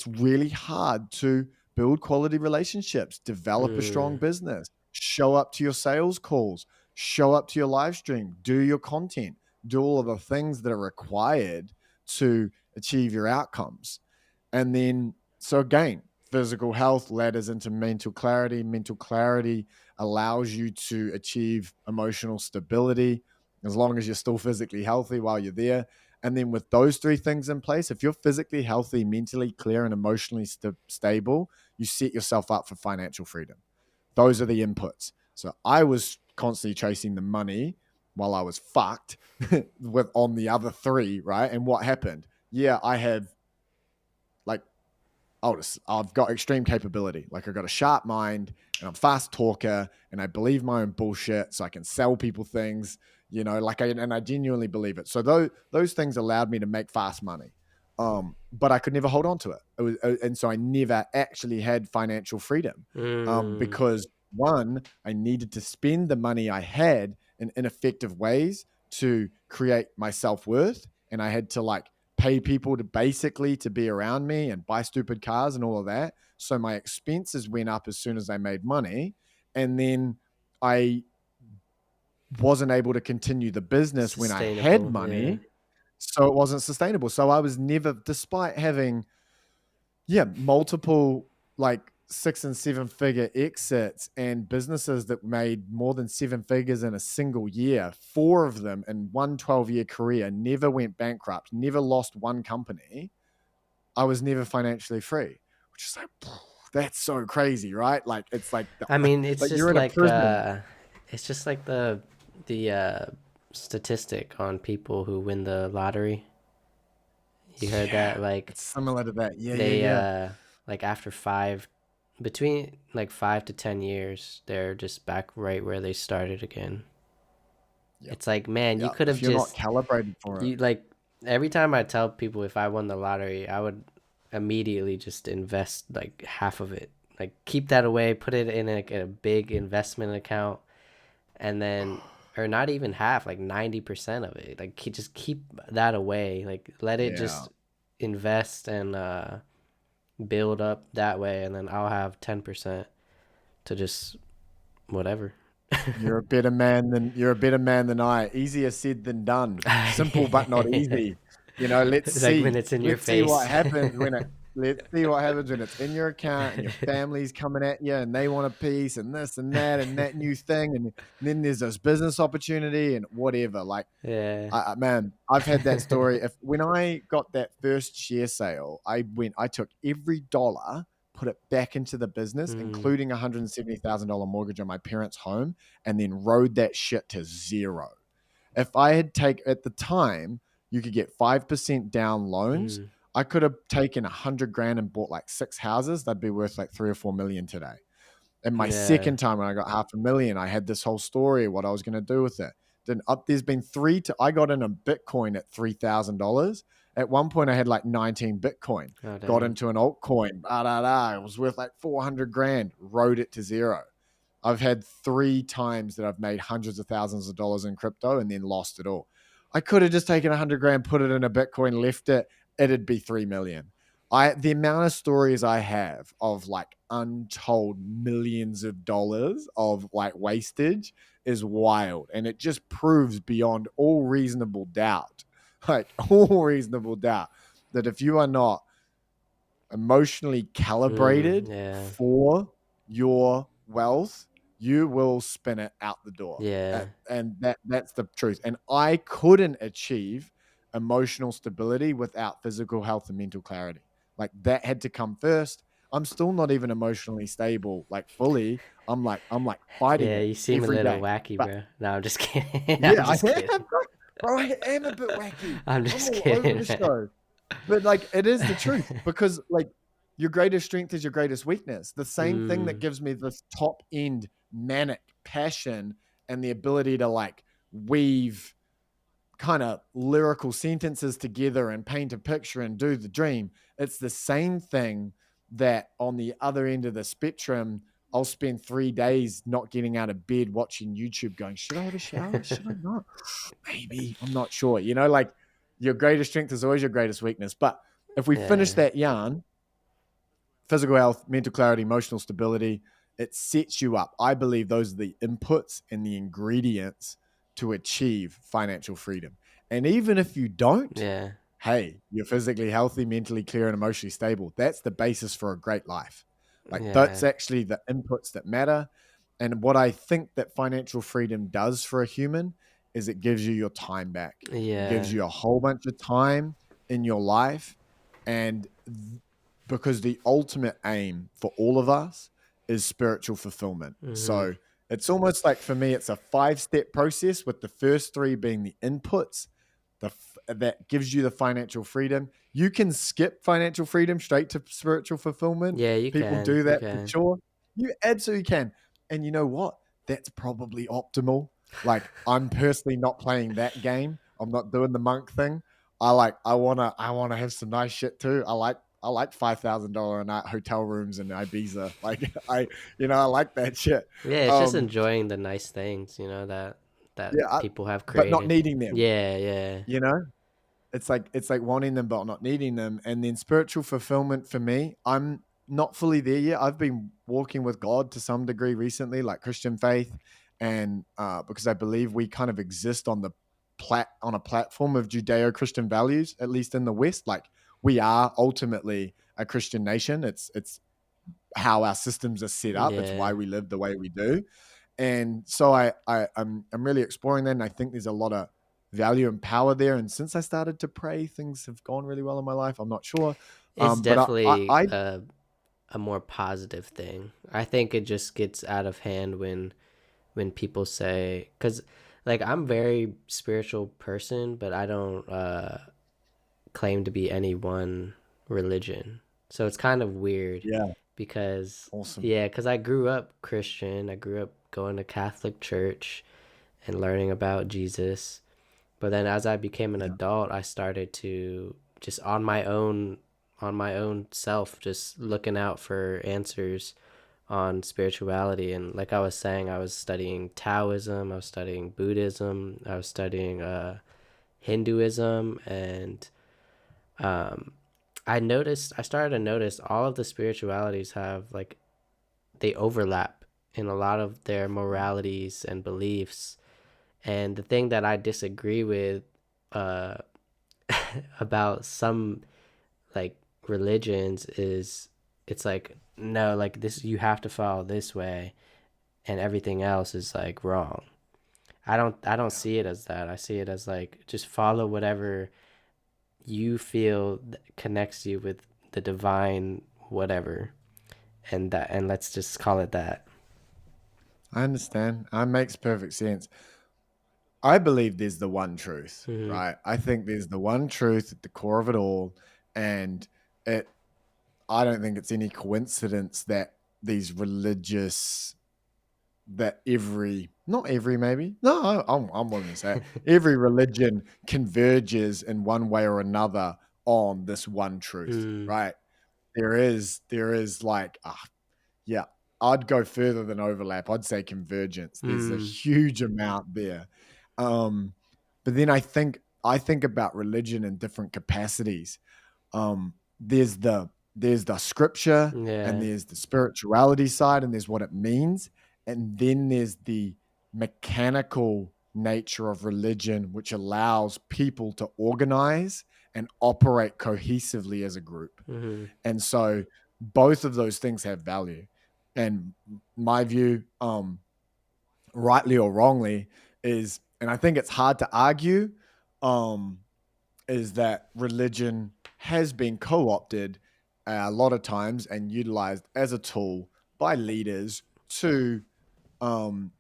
really hard to build quality relationships, develop a strong Mm. business, show up to your sales calls, show up to your live stream, do your content, do all of the things that are required to achieve your outcomes. And then, so again, physical health ladders into mental clarity. Mental clarity allows you to achieve emotional stability as long as you're still physically healthy while you're there. And then with those three things in place, if you're physically healthy, mentally clear, and emotionally stable, you set yourself up for financial freedom. Those are the inputs. So I was constantly chasing the money while I was fucked with on the other three, right? And what happened? Yeah, I have like I've got extreme capability. Like I've got a sharp mind and I'm a fast talker and I believe my own bullshit, so I can sell people things, and I genuinely believe it. So those things allowed me to make fast money. But I could never hold on to it. And so I never actually had financial freedom. Mm. Because one, I needed to spend the money I had in ineffective ways to create my self-worth. And I had to pay people to be around me and buy stupid cars and all of that. So my expenses went up as soon as I made money. And then I wasn't able to continue the business when I had Sustainable, yeah. money. So it wasn't sustainable. So I was never, despite having, multiple 6 and 7 figure exits and businesses that made more than 7 figures in a single year, 4 of them in one 12-year career, never went bankrupt, never lost one company. I was never financially free, which is like, that's so crazy, right? Like, it's like, I mean, it's you're just in a like prison. the statistic on people who win the lottery. You heard Yeah, that? Like it's similar to that. Yeah, yeah, they yeah. like after between like 5 to 10 years, they're just back right where they started again. Yep. It's like, man, you Yep. could have If you're not just calibrated for it. you like every time I tell people if I won the lottery, I would immediately just invest like half of it. Like keep that away, put it in a big investment account, and then or not even half, like 90% of it. Like just keep that away. Like let it Yeah. just invest and build up that way, and then I'll have 10% to just whatever. You're a better man than I. Easier said than done. Simple but not easy. Let's Like when see. it's in your Let's see what face. happens when it let's see what happens when it's in your account and your family's coming at you and they want a piece and this and that new thing, and then there's this business opportunity and whatever. Like, Yeah. man, I've had that story. If when I got that first share sale, I took every dollar, put it back into the business, Mm, including $170,000 mortgage on my parents' home, and then rode that shit to zero. If I had at the time, you could get 5% down loans. mm, I could have taken 100 grand and bought like 6 houses. That'd be worth like 3 or 4 million today. And my yeah. second time when I got 500,000, I had this whole story of what I was going to do with it. Then there's been I got in a Bitcoin at $3,000. At one point, I had like 19 Bitcoin. Oh Got dang. into an altcoin. It was worth like 400 grand. Rode it to zero. I've had 3 times that I've made hundreds of thousands of dollars in crypto and then lost it all. I could have just taken 100 grand, put it in a Bitcoin, left it. It'd be 3 million. The amount of stories I have of like untold millions of dollars of like wastage is wild. And it just proves beyond all reasonable doubt, like all reasonable doubt, that if you are not emotionally calibrated Yeah. for your wealth, you will spin it out the door. Yeah. And that's the truth. And I couldn't achieve emotional stability without physical health and mental clarity. Like that had to come first. I'm still not even emotionally stable, like fully. I'm like fighting Yeah, it you seem a every little day. wacky, But bro. No, I'm just kidding. I'm yeah, I just am, kidding. bro. I am a bit wacky. I'm I'm just all over kidding, the man. show. But like it is the truth because like your greatest strength is your greatest weakness. The same thing that Mm, gives me this top end manic passion and the ability to like weave kind of lyrical sentences together and paint a picture and do the dream. It's the same thing that on the other end of the spectrum, I'll spend 3 days not getting out of bed watching YouTube going, should I have a shower? Should I not? Maybe. I'm not sure. Like your greatest strength is always your greatest weakness. But if we finish yeah. that yarn, physical health, mental clarity, emotional stability, it sets you up. I believe those are the inputs and the ingredients to achieve financial freedom. And even if you don't, Yeah. hey, you're physically healthy, mentally clear, and emotionally stable. That's the basis for a great life. Like that's Yeah. actually the inputs that matter. And what I think that financial freedom does for a human is it gives you your time back. It gives Yeah. you a whole bunch of time in your life. And because the ultimate aim for all of us is spiritual fulfillment. Mm-hmm. So it's almost like for me, it's a 5-step process with the first 3 being the inputs that gives you the financial freedom. You can skip financial freedom straight to spiritual fulfillment. Yeah, you People can. do You that for can. sure. You absolutely can. And you know what? That's probably optimal. Like I'm personally not playing that game. I'm not doing the monk thing. I wanna have some nice shit too. I like $5,000 a night hotel rooms in Ibiza. Like I like that shit. Yeah, it's just Um, enjoying the nice things, that yeah, people have but not created. needing them. Yeah, yeah. You know, it's like wanting them but not needing them. And then spiritual fulfillment for me, I'm not fully there yet. I've been walking with God to some degree recently, like Christian faith, and because I believe we kind of exist on a platform of Judeo-Christian values, at least in the West. Like we are ultimately a Christian nation. It's how our systems are set up. It's why Yeah. we live the way we do. And so I'm really exploring that, and I think there's a lot of value and power there. And since I started to pray, things have gone really well in my life. I'm not sure, It's but definitely I a more positive thing. I think it just gets out of hand when people say, cuz like I'm very spiritual person, but I don't claim to be any one religion. So it's kind of weird yeah, because awesome, yeah, cuz I grew up Christian. I grew up going to Catholic church and learning about Jesus. But then as I became an yeah, adult, I started to just on my own self just looking out for answers on spirituality. And like I was saying, I was studying Taoism, I was studying Buddhism, I was studying Hinduism, and um I started to notice all of the spiritualities have like they overlap in a lot of their moralities and beliefs. And the thing that I disagree with uh about some like religions is it's like no, like this you have to follow this way and everything else is like wrong. I don't yeah. see it as that. I see it as like just follow whatever you feel connects you with the divine whatever, and let's just call it that. I understand. That makes perfect sense. I believe there's the one truth, Mm-hmm. right? I think there's the one truth at the core of it all, and it. I don't think it's any coincidence that these religious that every not every maybe no I'm willing to say it, every religion converges in one way or another on this one truth, Mm, right? There is like yeah, I'd go further than overlap. I'd say convergence. There's a mm, huge amount there. um but then I think about religion in different capacities. um there's the scripture, and Yeah. there's the spirituality side, and there's what it means, and then there's the mechanical nature of religion, which allows people to organize and operate cohesively as a group. Mm-hmm. And so both of those things have value. And my view, rightly or wrongly, is, and I think it's hard to argue, um, is that religion has been co-opted a lot of times and utilized as a tool by leaders to um,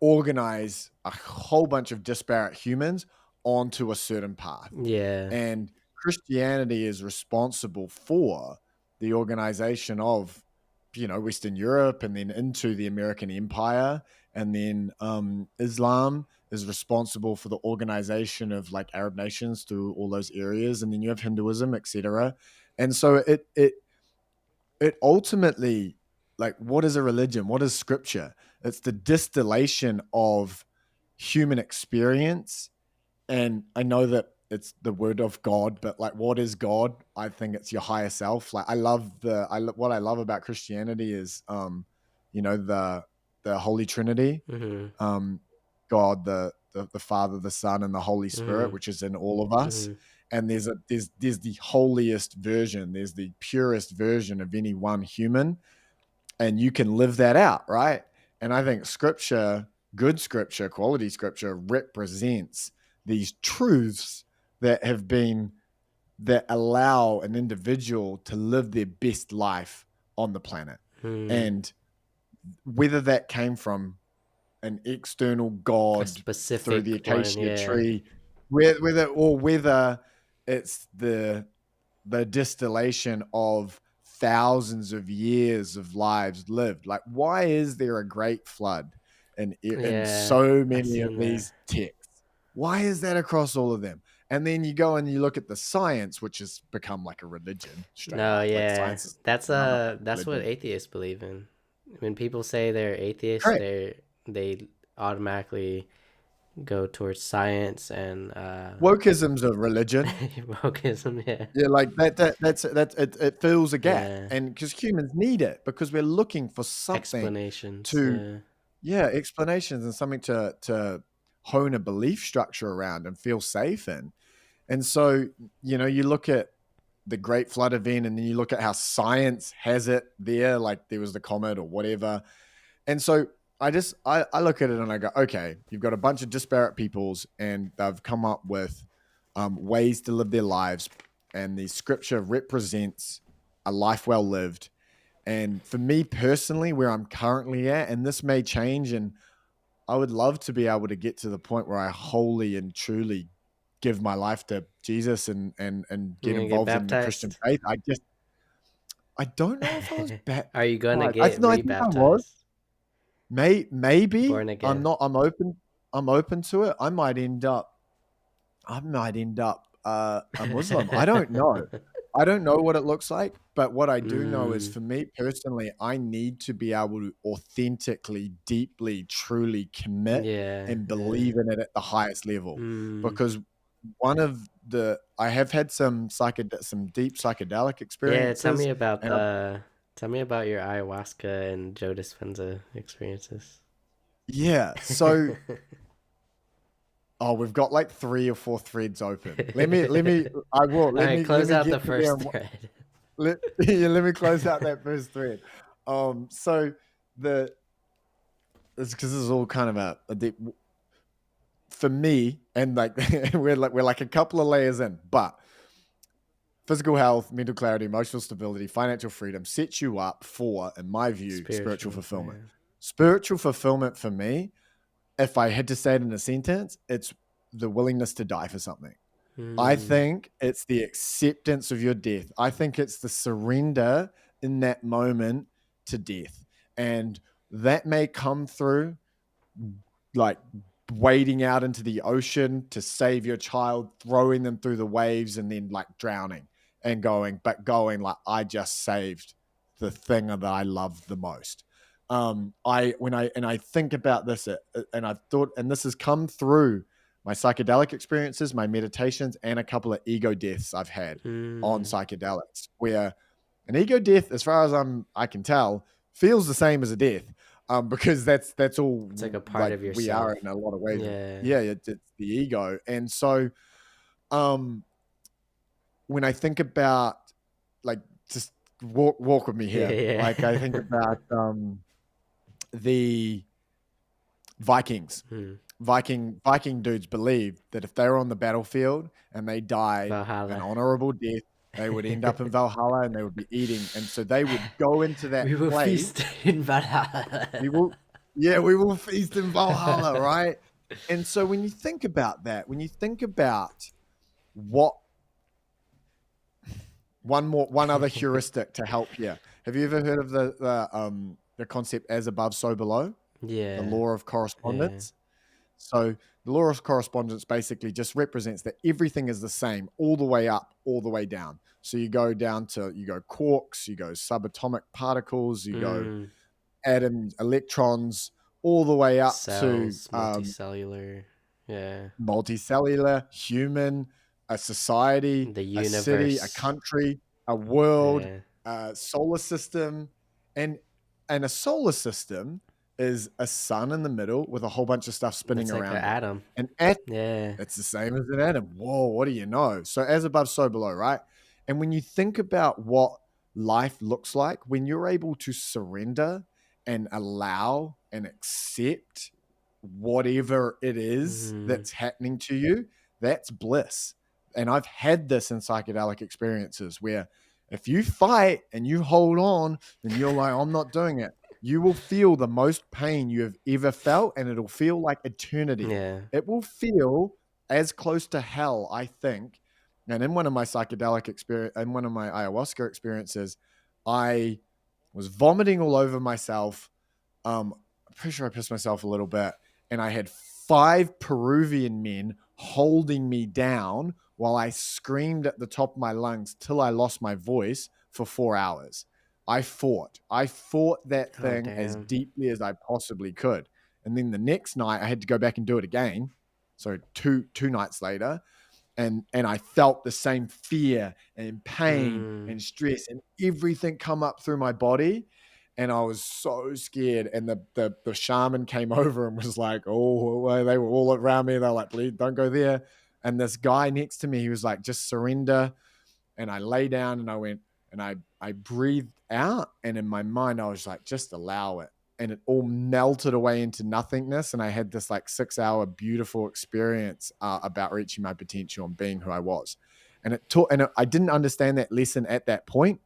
organize a whole bunch of disparate humans onto a certain path. Yeah. And Christianity is responsible for the organization of, Western Europe, and then into the American Empire. And then Islam is responsible for the organization of like Arab nations through all those areas. And then you have Hinduism, etc. And so it ultimately, like, what is a religion? What is scripture? It's the distillation of human experience. And I know that it's the word of God, but like, what is God? I think it's your higher self. Like, what I love about Christianity is, the Holy Trinity, Mm-hmm. um, God, the Father, the Son, and the Holy Spirit, Mm-hmm. which is in all of us. Mm-hmm. And there's the holiest version, there's the purest version of any one human, and you can live that out, right? And I think scripture, good scripture, quality scripture, represents these truths that allow an individual to live their best life on the planet. Mm-hmm. And whether that came from an external A god through the specific one, acacia yeah. tree, whether it's the distillation of thousands of years of lives lived. Like, why is there a great flood in Yeah. so I many of seen that. these texts? Why is that across all of them? And then you go and you look at the science, which has become like a religion straight No, up. Like, yeah. science is That's another that's what religion. atheists believe in. When people say they're atheists, Correct. they automatically go towards science and Wokeism's a religion. wokeism, yeah. Yeah, like it fills a gap, Yeah. and because humans need it, because we're looking for something Explanations, to, yeah. yeah, explanations, and something to hone a belief structure around and feel safe in. And so, you look at the Great Flood event, and then you look at how science has it there, like there was the comet or whatever. And so I look at it and I go, okay, you've got a bunch of disparate peoples, and they've come up with ways to live their lives, and the scripture represents a life well lived. And for me personally, where I'm currently at, and this may change, and I would love to be able to get to the point where I wholly and truly give my life to Jesus, and You get gonna get involved in the Christian baptized? faith. I don't know if I was Are you gonna baptized. get No, I think I was. rebaptized? Maybe Born I'm again? not. I'm open. I'm open to it. I might end up a Muslim. I don't know. I don't know what it looks like, but what I do know is, Mm, for me personally, I need to be able to authentically, deeply, truly commit yeah, and yeah. believe in it at the highest level. Mm. Because I have had some deep psychedelic Yeah, experiences, and tell me about your ayahuasca and Joe Dispenza experiences. yeah. So, oh, we've got like 3 or 4 threads open. I will. All right, Let close me out get the to there. first thread. Yeah, let me close out that first thread. So the it's because this is all kind of a deep for me, and like we're like a couple of layers in, but physical health, mental clarity, emotional stability, financial freedom sets you up for, in my view, spiritual Spiritual, fulfillment. yeah. Spiritual fulfillment for me, if I had to say it in a sentence, it's the willingness to die for something. I Mm, think it's the acceptance of your death. I think it's the surrender in that moment to death. And that may come through like wading out into the ocean to save your child, throwing them through the waves, and then like drowning and going like, I just saved the thing that I love the most. I think about this, and I've thought, and this has come through my psychedelic experiences, my meditations, and a couple of ego deaths I've had on Mm. psychedelics, where an ego death, as far as I can tell, feels the same as a death, because that's all It's like a part like of we are yourself. in a lot of ways. Yeah. Yeah, it's the ego, and so um, when I think about like just walk with me Yeah, here, like I think yeah. about the Vikings. Hmm. Viking dudes believed that if they were on the battlefield and they died an Valhalla. honorable death, they would end up in Valhalla and they would be eating. And so they would go into that We will place. feast in Valhalla. We will, yeah, we will feast in Valhalla, right? And so when you think about that, when you think about what one other heuristic to help here, have you ever heard of the concept as above, so below, the Yeah. law of Yeah. correspondence? So the law of correspondence basically just represents that everything is the same all the way up, all the way down. So you go quarks, you go subatomic particles, you go Mm. atoms, electrons, all the way up to Cells, multicellular. Yeah. multicellular, human, a society, The a city, a universe. country, a world, Yeah. a solar system, and a solar system is a sun in the middle with a whole bunch of stuff spinning It's like an around it. atom. And Yeah. it's the same as an atom. Whoa, what do you know? So as above, so below, right? And when you think about what life looks like, when you're able to surrender and allow and accept whatever it is Mm. that's happening to you, that's bliss. And I've had this in psychedelic experiences where if you fight and you hold on and you're like, I'm not doing it, you will feel the most pain you have ever felt, and it'll feel like eternity. Yeah. It will feel as close to hell, I think. And in one of my psychedelic experience, in one of my ayahuasca experiences, I was vomiting all over myself. I'm pretty sure I pissed myself a little bit, and I had 5 Peruvian men holding me down while I screamed at the top of my lungs till I lost my voice for 4 hours. I fought that Oh, thing as damn. deeply as I possibly could. And then the next night I had to go back and do it again. So two nights later, and I felt the same fear and pain Mm. and stress and everything come up through my body. And I was so scared. And the shaman came over and was like, oh, they were all around me. They're like, please don't go there. And this guy next to me, he was like, just surrender. And I lay down and I went and I breathed out. And in my mind, I was like, just allow it. And it all melted away into nothingness. And I had this like 6 hour beautiful experience about reaching my potential and being who I was. And I didn't understand that lesson at that point,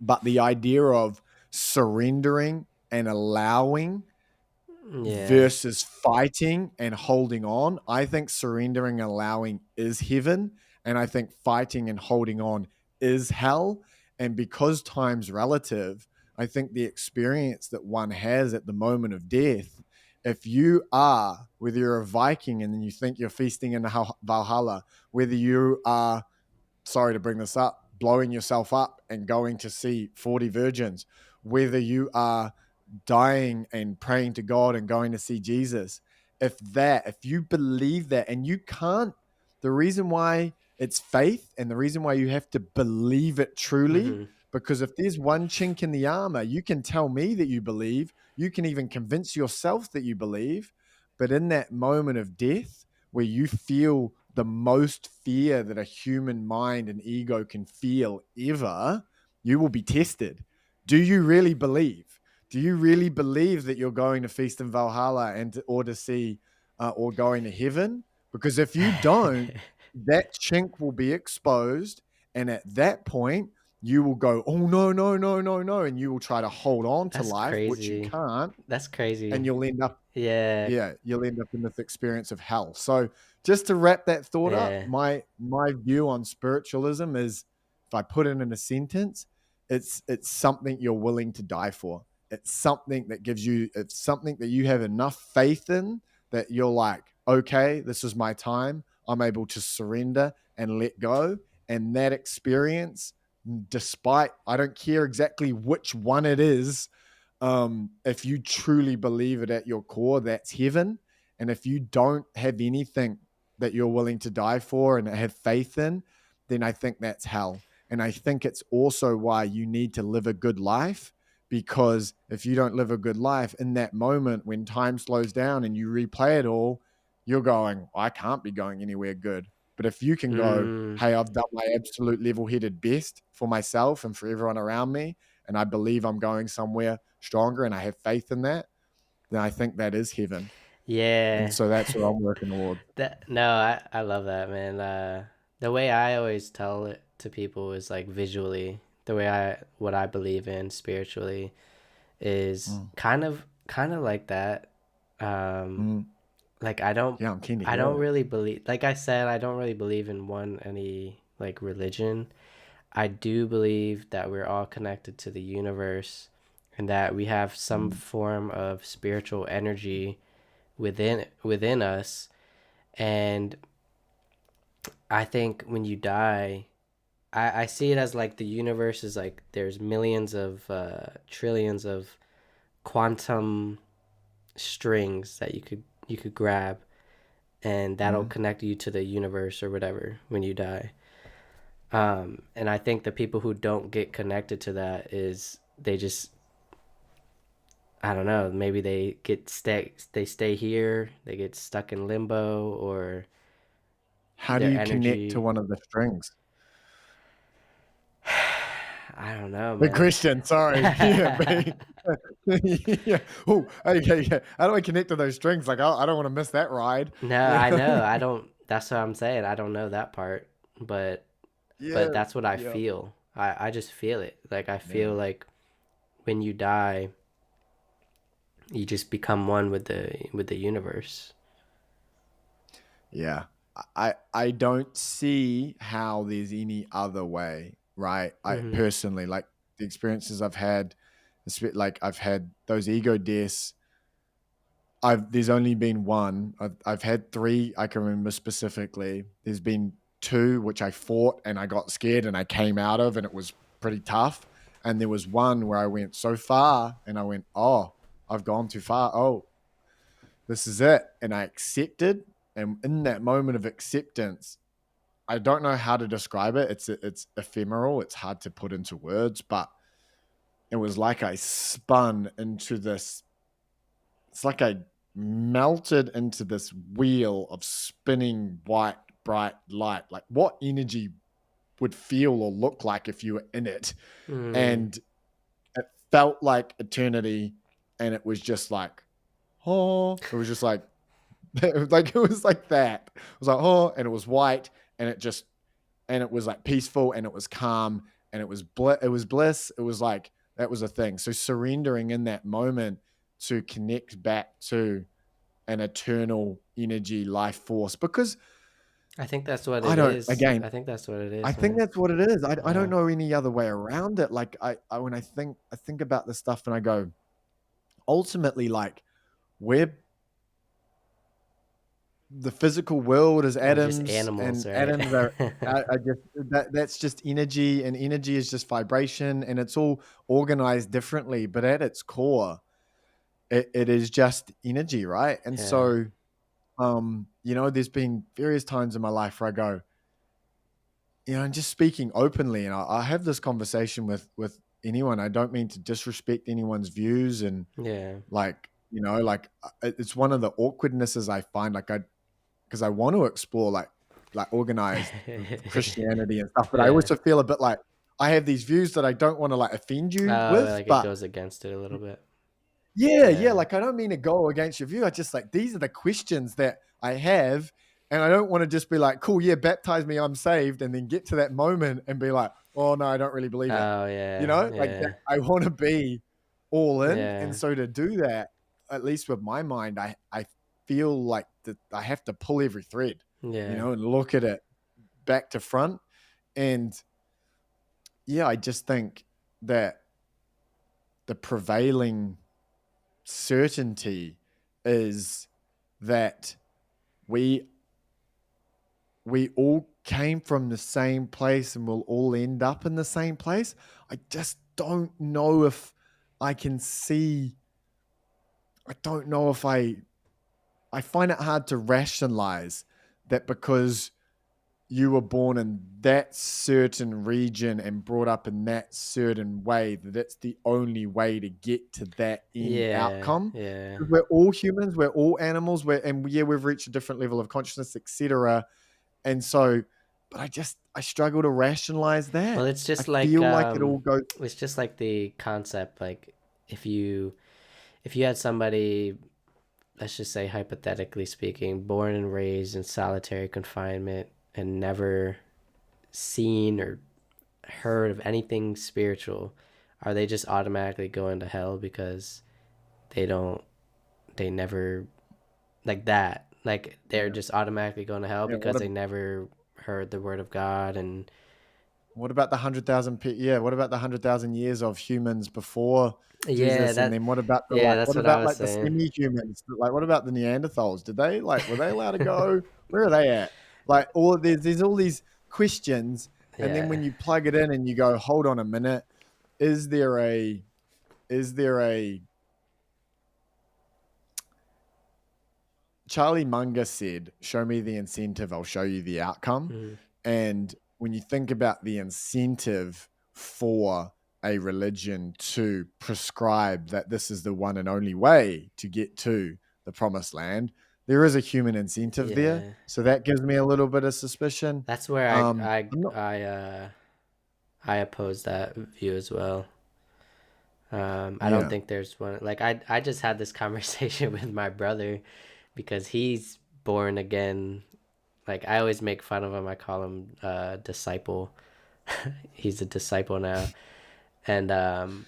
but the idea of surrendering and allowing Yeah. versus fighting and holding on. I think surrendering and allowing is heaven. And I think fighting and holding on is hell. And because time's relative, I think the experience that one has at the moment of death, if you are, whether you're a Viking and then you think you're feasting in Valhalla, whether you are, sorry to bring this up, blowing yourself up and going to see 40 virgins, whether you are dying and praying to God and going to see Jesus, if you believe that, and you can't, the reason why it's faith and the reason why you have to believe it truly, Mm-hmm. because if there's one chink in the armor, you can tell me that you believe, you can even convince yourself that you believe, but in that moment of death where you feel the most fear that a human mind and ego can feel ever, you will be tested. Do you really believe? Do you really believe that you're going to feast in Valhalla or to see or going to heaven? Because if you don't, that chink will be exposed, and at that point, you will go, "Oh no, no, no, no, no," and you will try to hold on to That's life, which you crazy. can't, That's crazy. and you'll end up Yeah. yeah, you'll end up in this experience of hell. So just to wrap that thought up, Yeah. my view on spiritualism is, if I put it in a sentence, it's something you're willing to die for. It's something that you have enough faith in that you're like, okay, this is my time. I'm able to surrender and let go. And that experience, despite I don't care exactly which one it is, if you truly believe it at your core, that's heaven. And if you don't have anything that you're willing to die for and have faith in, then I think that's hell. And I think it's also why you need to live a good life, because if you don't live a good life in that moment when time slows down and you replay it all, you're going, I can't be going anywhere good. But if you can go, Mm, hey, I've done my absolute level headed best for myself and for everyone around me, and I believe I'm going somewhere stronger and I have faith in that, then I think that is heaven. And yeah. so that's what I'm working towards. I love that, man. The way I always tell it to people is like visually. The way what I believe in spiritually is Mm, kind of like that. Um, mm. like Yeah, I'm keen to I hear don't it. really believe, like I said, I don't really believe in any like religion. I do believe that we're all connected to the universe and that we have some Mm. form of spiritual energy within us. And I think when you die, I see it as like the universe is like there's millions of trillions of quantum strings that you could grab, and that'll Mm. connect you to the universe or whatever when you die. And I think the people who don't get connected to that is they just, I don't know, maybe they stay here, they get stuck in limbo, or How do their you connect to energy. one of the strings? I don't know, The man. question, sorry. Yeah, yeah. Oh, okay, yeah. How do I connect to those strings? Like, I don't want to miss that ride. No, You I know? know. I don't. That's what I'm saying. I don't know that part, but Yeah, that's what I yeah. feel. I just feel it. Like I feel Man. like when you die, you just become one with the universe. Yeah. I don't see how there's any other way, right? I Hmm. personally, like, the experiences I've had, like I've had those ego deaths. There's only been one. I've had three I can remember specifically. There's been two which I fought and I got scared and I came out of, and it was pretty tough. And there was one where I went so far and I went, oh, I've gone too far. Oh, this is it. And I accepted. And in that moment of acceptance, I don't know how to describe it. It's ephemeral. It's hard to put into words, but it was like I spun into this. It's like I melted into this wheel of spinning white, bright light. Like, what energy would feel or look like if you were in it? Mm. And it felt like eternity. And it was just like, oh, it was just like, like it was like that. It was like, oh, and it was white, and it was like peaceful, and it was calm, and it was bliss. It was like that was a thing. So surrendering in that moment to connect back to an eternal energy life force, because I think that's what I it don't, is. again, I think that's what it I is, think man. that's what it is. I don't Yeah. know any other way around it. Like I when I think about this stuff and I go, ultimately, like, we're the physical world is We're just atoms, animals, and right? atoms are, I just, that's just energy, and energy is just vibration, and it's all organized differently, but at its core, it is just energy, right? And Yeah. so, there's been various times in my life where I go, and just speaking openly, and I have this conversation with anyone. I don't mean to disrespect anyone's views, and Yeah. like, like, it's one of the awkwardnesses I find, like, because I want to explore, like organized Christianity and stuff, but I Yeah. also feel a bit like I have these views that I don't want to, like, offend you Oh, with, like it but goes against it a little bit. yeah, yeah, Yeah. like, I don't mean to go against your view. I just, like, these are the questions that I have, and I don't want to just be like, cool, yeah, baptize me, I'm saved, and then get to that moment and be like, oh no, I don't really believe it. Oh, yeah. Like that, Yeah. I want to be all in, and Yeah. so to do that, at least with my mind, I feel like that I have to pull every thread, Yeah. and look at it back to front. And yeah, I just think that the prevailing certainty is that we we all came from the same place and we'll all end up in the same place. I just don't know if I can see. I don't know if I I find it hard to rationalize that because you were born in that certain region and brought up in that certain way, that it's the only way to get to that end Yeah, outcome. yeah. We're all humans, we're all animals, we've reached a different level of consciousness, etc. And so, but I struggle to rationalize Well, that. I feel like it all goes. it's just like the concept, like if you if you had somebody, let's just say hypothetically speaking, born and raised in solitary confinement and never seen or heard of anything spiritual, are they just automatically going to hell because they don't they never like that? Like they're Yeah, just automatically going to hell yeah. because they never heard the word of God and What about the 100,000? Yeah, what about the 100,000 years of humans before yeah, Jesus? And that then what about the yeah, like? that's What what I about was like the saying. semi-humans? Like, what about the Neanderthals? Did they like? Were they allowed to go? Where are they at? Like, all there's all these questions, and then Yeah. when you plug it in and you go, hold on a minute, is there a is there a Charlie Munger said, "Show me the incentive, I'll show you the outcome." Mm. And when you think about the incentive for a religion to prescribe that this is the one and only way to get to the promised land, there is a human incentive there. Yeah. So that gives me a little bit of suspicion. That's where I'm not, I oppose that view as well. I don't yeah, think there's one like I just had this conversation with my brother because he's born again. Like I always make fun of him. I call him disciple. He's a disciple now. And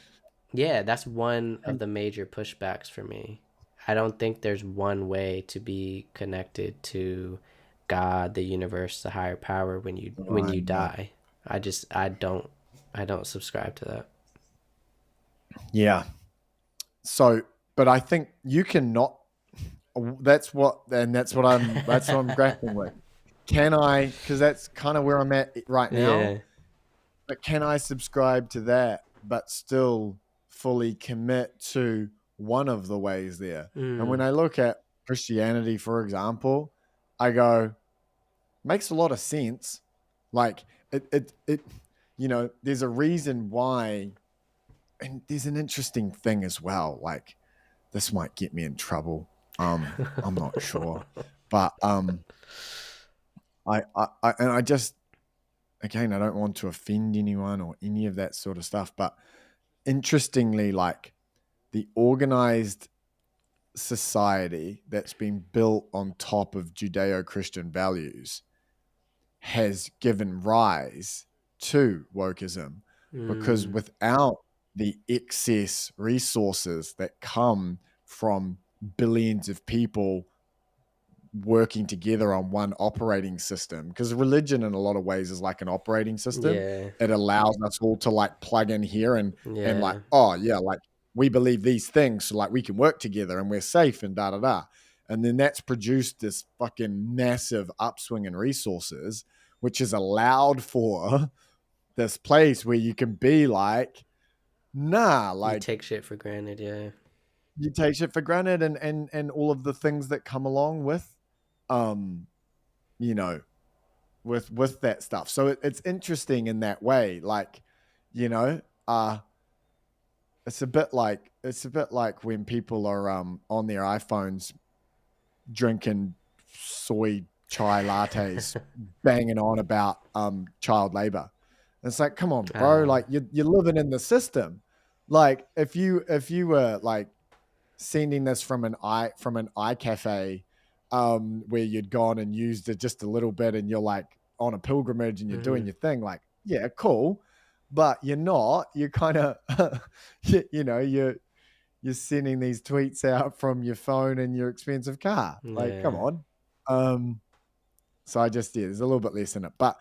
yeah, that's one of and the major pushbacks for me. I don't think there's one way to be connected to God, the universe, the higher power when right, you yeah, die. I don't subscribe to that. yeah. So, but I think you cannot. That's what I'm grappling with. Can I? Because that's kind of where I'm at right now. Yeah. But can I subscribe to that, but still fully commit to one of the ways there? And when Mm. I look at Christianity, for example, I go, makes a lot of sense. Like it, there's a reason why, and there's an interesting thing as well. Like this might get me in trouble. I'm not sure, but and I just, again, I don't want to offend anyone or any of that sort of stuff, but interestingly, like the organized society that's been built on top of Judeo-Christian values has given rise to wokeism, because Mm. without the excess resources that come from billions of people working together on one operating system, because religion in a lot of ways is like an operating system. Yeah. It allows us all to like plug in here and like, Yeah. oh yeah, like we believe these things, so like we can work together and we're safe and da da da. And then that's produced this fucking massive upswing in resources, which has allowed for this place where you can be like, nah, You like take shit for granted, yeah. you take shit for granted, and all of the things that come along with um you know with that stuff. So it's interesting in that way. Like, you know, it's a bit like when people are on their iPhones drinking soy chai lattes, banging on about child labor. It's like, come on, bro. Uh, Like you're living in the system. Like if you were like sending this from an iCafe, where you'd gone and used it just a little bit, and you're like on a pilgrimage and you're doing mm-hmm. your thing. Like, yeah, cool, but you're not. You're kind of, you're sending these tweets out from your phone in your expensive car. Like, come Yeah. on. Um, so there's a little bit less in it, but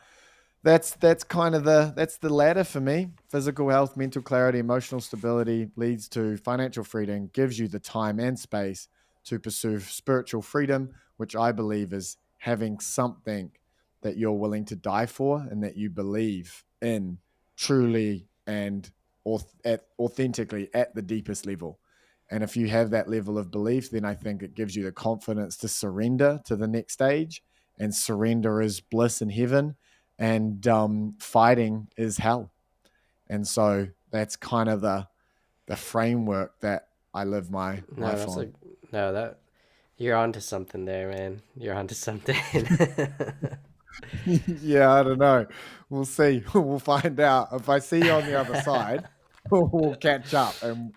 that's kind of that's the ladder for me. Physical health, mental clarity, emotional stability leads to financial freedom, gives you the time and space to pursue spiritual freedom, which I believe is having something that you're willing to die for and that you believe in truly and authentically at the deepest level. And if you have that level of belief, then I think it gives you the confidence to surrender to the next stage. And surrender is bliss in heaven, and fighting is hell. And so that's kind of the framework that I live my No, life that's a on. no that you're onto something there, man. You're onto something. Yeah, I don't know. We'll see. We'll find out. If I see you on the other side, we'll catch up and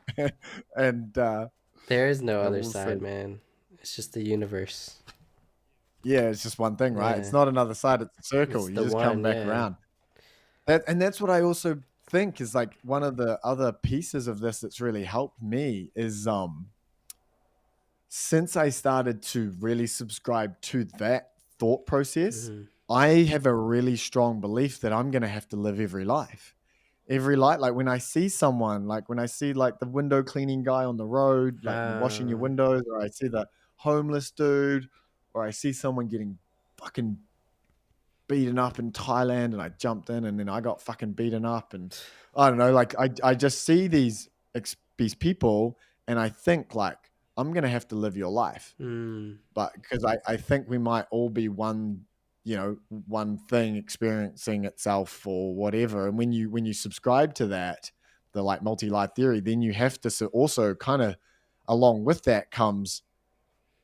There is no other we'll side, see. man. It's just the universe. Yeah, it's just one thing, right? It's Yeah, not another side, it's a it's circle. You the just come one. back Yeah. around. And that's what I also think is like one of the other pieces of this that's really helped me is since I started to really subscribe to that thought process, Hmm. I have a really strong belief that I'm going to have to live every life. Every light, like when I see someone, like when I see like the window cleaning guy on the road, like washing your Uh, windows, or I see the homeless dude, or I see someone getting fucking beaten up in Thailand and I jumped in and then I got fucking beaten up and I don't know, like I just see these people and I think like I'm gonna have to live your life, mm, but because I think we might all be one, you know, one thing experiencing itself or whatever. And when you subscribe to that, the like multi-life theory, then you have to also kind of along with that comes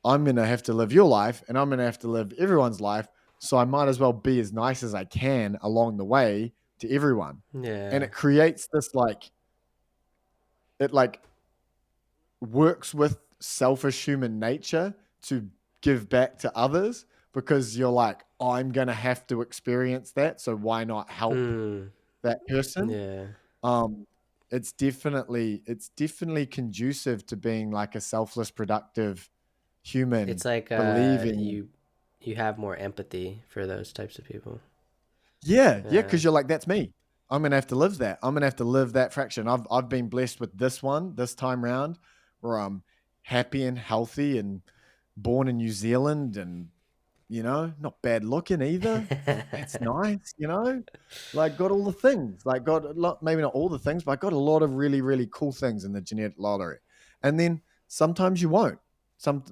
I'm going to have to live your life and I'm going to have to live everyone's life. So I might as well be as nice as I can along the way to everyone. And yeah. it creates this like, it like works with selfish human nature to give back to others because you're like, I'm going to have to experience that. So why not help Mm, that person? yeah. Um, it's definitely conducive to being like a selfless, productive human, It's like believing. you have more empathy for those types of people. Yeah, yeah, Yeah. because you're like, that's me. I'm gonna have to live that. I'm gonna have to live that fraction. I've been blessed with this one this time round, where I'm happy and healthy and born in New Zealand and not bad looking either. That's nice, like got all the things, like got a lot, maybe not all the things, but I got a lot of really, really cool things in the genetic lottery. And then sometimes you won't. Some,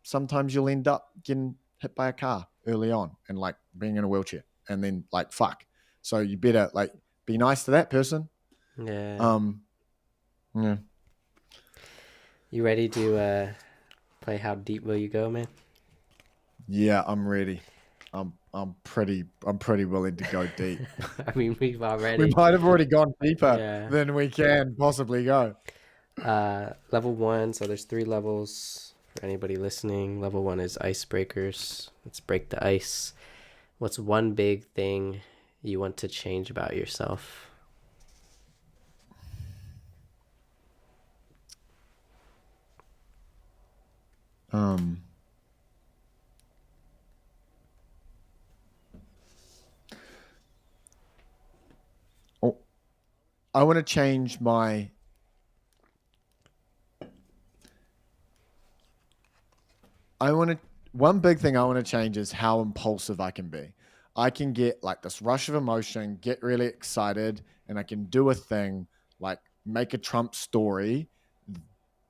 sometimes you'll end up getting hit by a car early on and like being in a wheelchair and then like, fuck. So you better like be nice to that person. Yeah. Um, yeah, You ready to play How Deep Will You Go, man? yeah, I'm ready. I'm pretty willing to go deep. I mean, we've We already. might have already gone deeper Yeah. than we can possibly go. Level one. So there's three levels for anybody listening. Level one is icebreakers. Let's break the ice. What's one big thing you want to change about yourself? Um, oh, I want to change my. I want to. One big thing I want to change is how impulsive I can be. I can get like this rush of emotion, get really excited, and I can do a thing like make a Trump story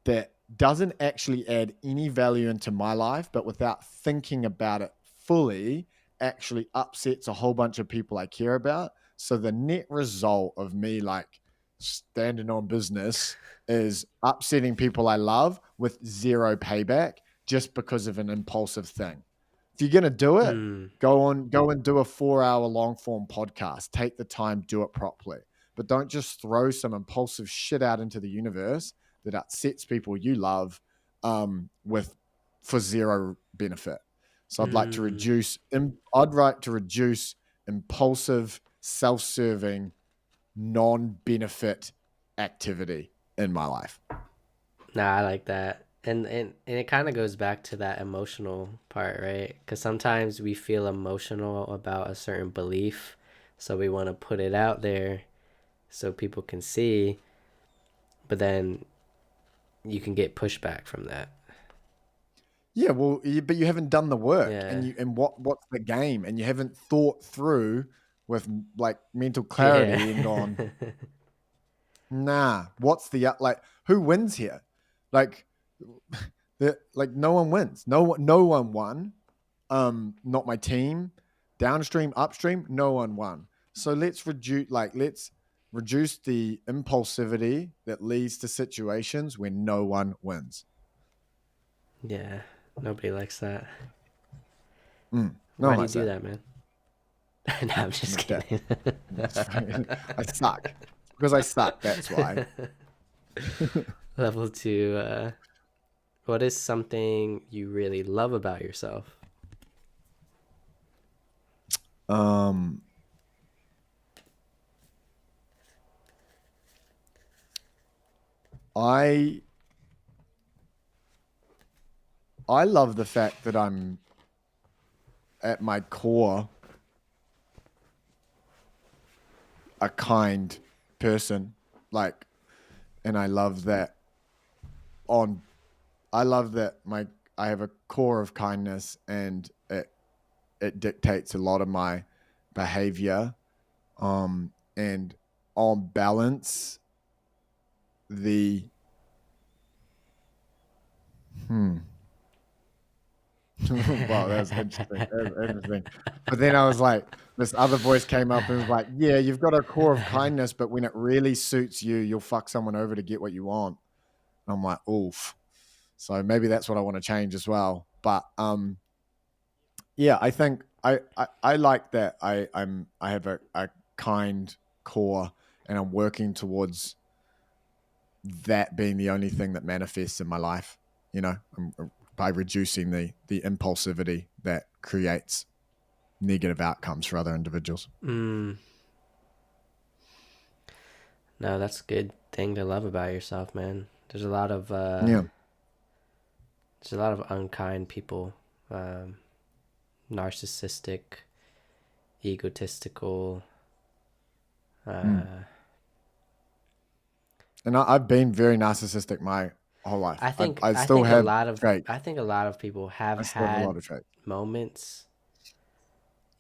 that doesn't actually add any value into my life, but without thinking about it fully, actually upsets a whole bunch of people I care about. So the net result of me like standing on business is upsetting people I love with zero payback just because of an impulsive thing. If you're gonna do it, Hmm. go and do a 4 hour long form podcast. Take the time, do it properly. But don't just throw some impulsive shit out into the universe that upsets people you love with for zero benefit. So Hmm. I'd like to reduce impulsive, self-serving, non-benefit activity in my life. Nah, I like that. And it kind of goes back to that emotional part, right? Because sometimes we feel emotional about a certain belief, so we want to put it out there so people can see, but then you can get pushback from that. Yeah, well, but you haven't done the work, and Yeah. what's the game, and you haven't thought through with like mental Yeah. clarity and gone, nah, what's the like? Who wins here? Like, like no one wins. No one won. Not my team. Downstream, upstream, no one won. So let's reduce the impulsivity that leads to situations where no one wins. Yeah, nobody likes that. No Why one do you likes do that. that, man? No, I'm just Not that. kidding. I suck. Because I suck, that's why. Level two, what is something you really love about yourself? Um I I love the fact that I'm at my core a kind person. Like, and on I love that I have a core of kindness, and it dictates a lot of my behavior. And on balance, the hmm. Wow, that was interesting. That was interesting. But then I was like, this other voice came up and was like, "Yeah, you've got a core of kindness, but when it really suits you, you'll fuck someone over to get what you want." And I'm like, "Oof." So maybe that's what I want to change as well. But yeah, I think I like that. I have a kind core, and I'm working towards that being the only thing that manifests in my life. You know, by reducing the impulsivity that creates negative outcomes for other individuals. Mm, no, that's a good thing to love about yourself, man. Yeah, There's a lot of unkind people, um, narcissistic, egotistical. mm. Uh, And I've been very narcissistic my whole life. I still have traits. I think a lot of people have I still have a lot had of traits. moments.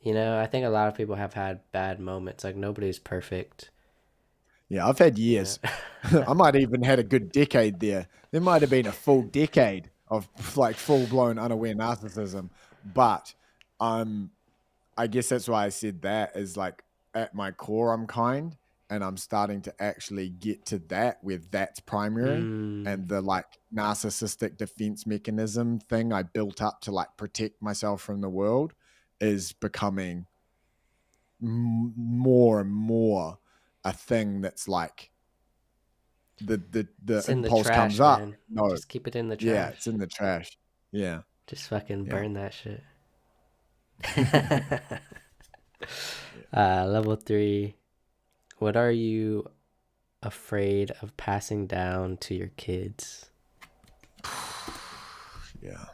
You know, I think a lot of people have had bad moments. Like nobody's perfect. Yeah, I've had You know. years. I might even had a good decade there. There might have been a full decade of like full blown unaware narcissism. But um I guess that's why I said that is like at my core I'm kind, and I'm starting to actually get to that where that's primary, Mm, and the like narcissistic defense mechanism thing I built up to like protect myself from the world is becoming more and more a thing that's like the it's in the impulse comes trash, up. man. No, Just keep it in the yeah, it's trash. in the trash. Yeah, Just fucking yeah. burn that shit. Yeah. Level three. What are you afraid of passing down to your kids? Yeah.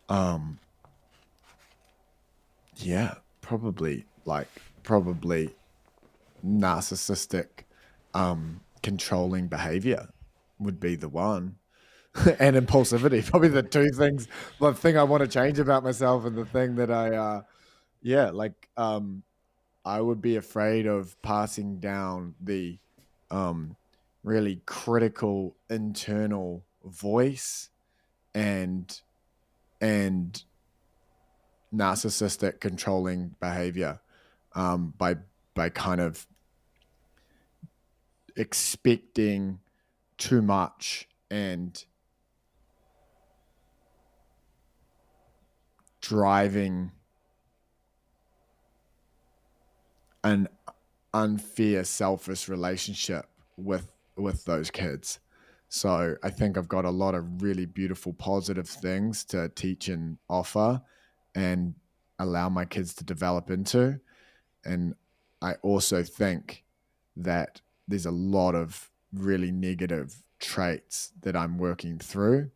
Um, yeah, probably narcissistic, controlling behavior would be the one. And impulsivity, probably the two things. The thing I want to change about myself, and the thing that yeah, like, I would be afraid of passing down the, um, really critical internal voice and and narcissistic controlling behavior, by kind of expecting too much and driving an unfair, selfish relationship with those kids. So I think I've got a lot of really beautiful, positive things to teach and offer, and allow my kids to develop into. And I also think that there's a lot of really negative traits that I'm working through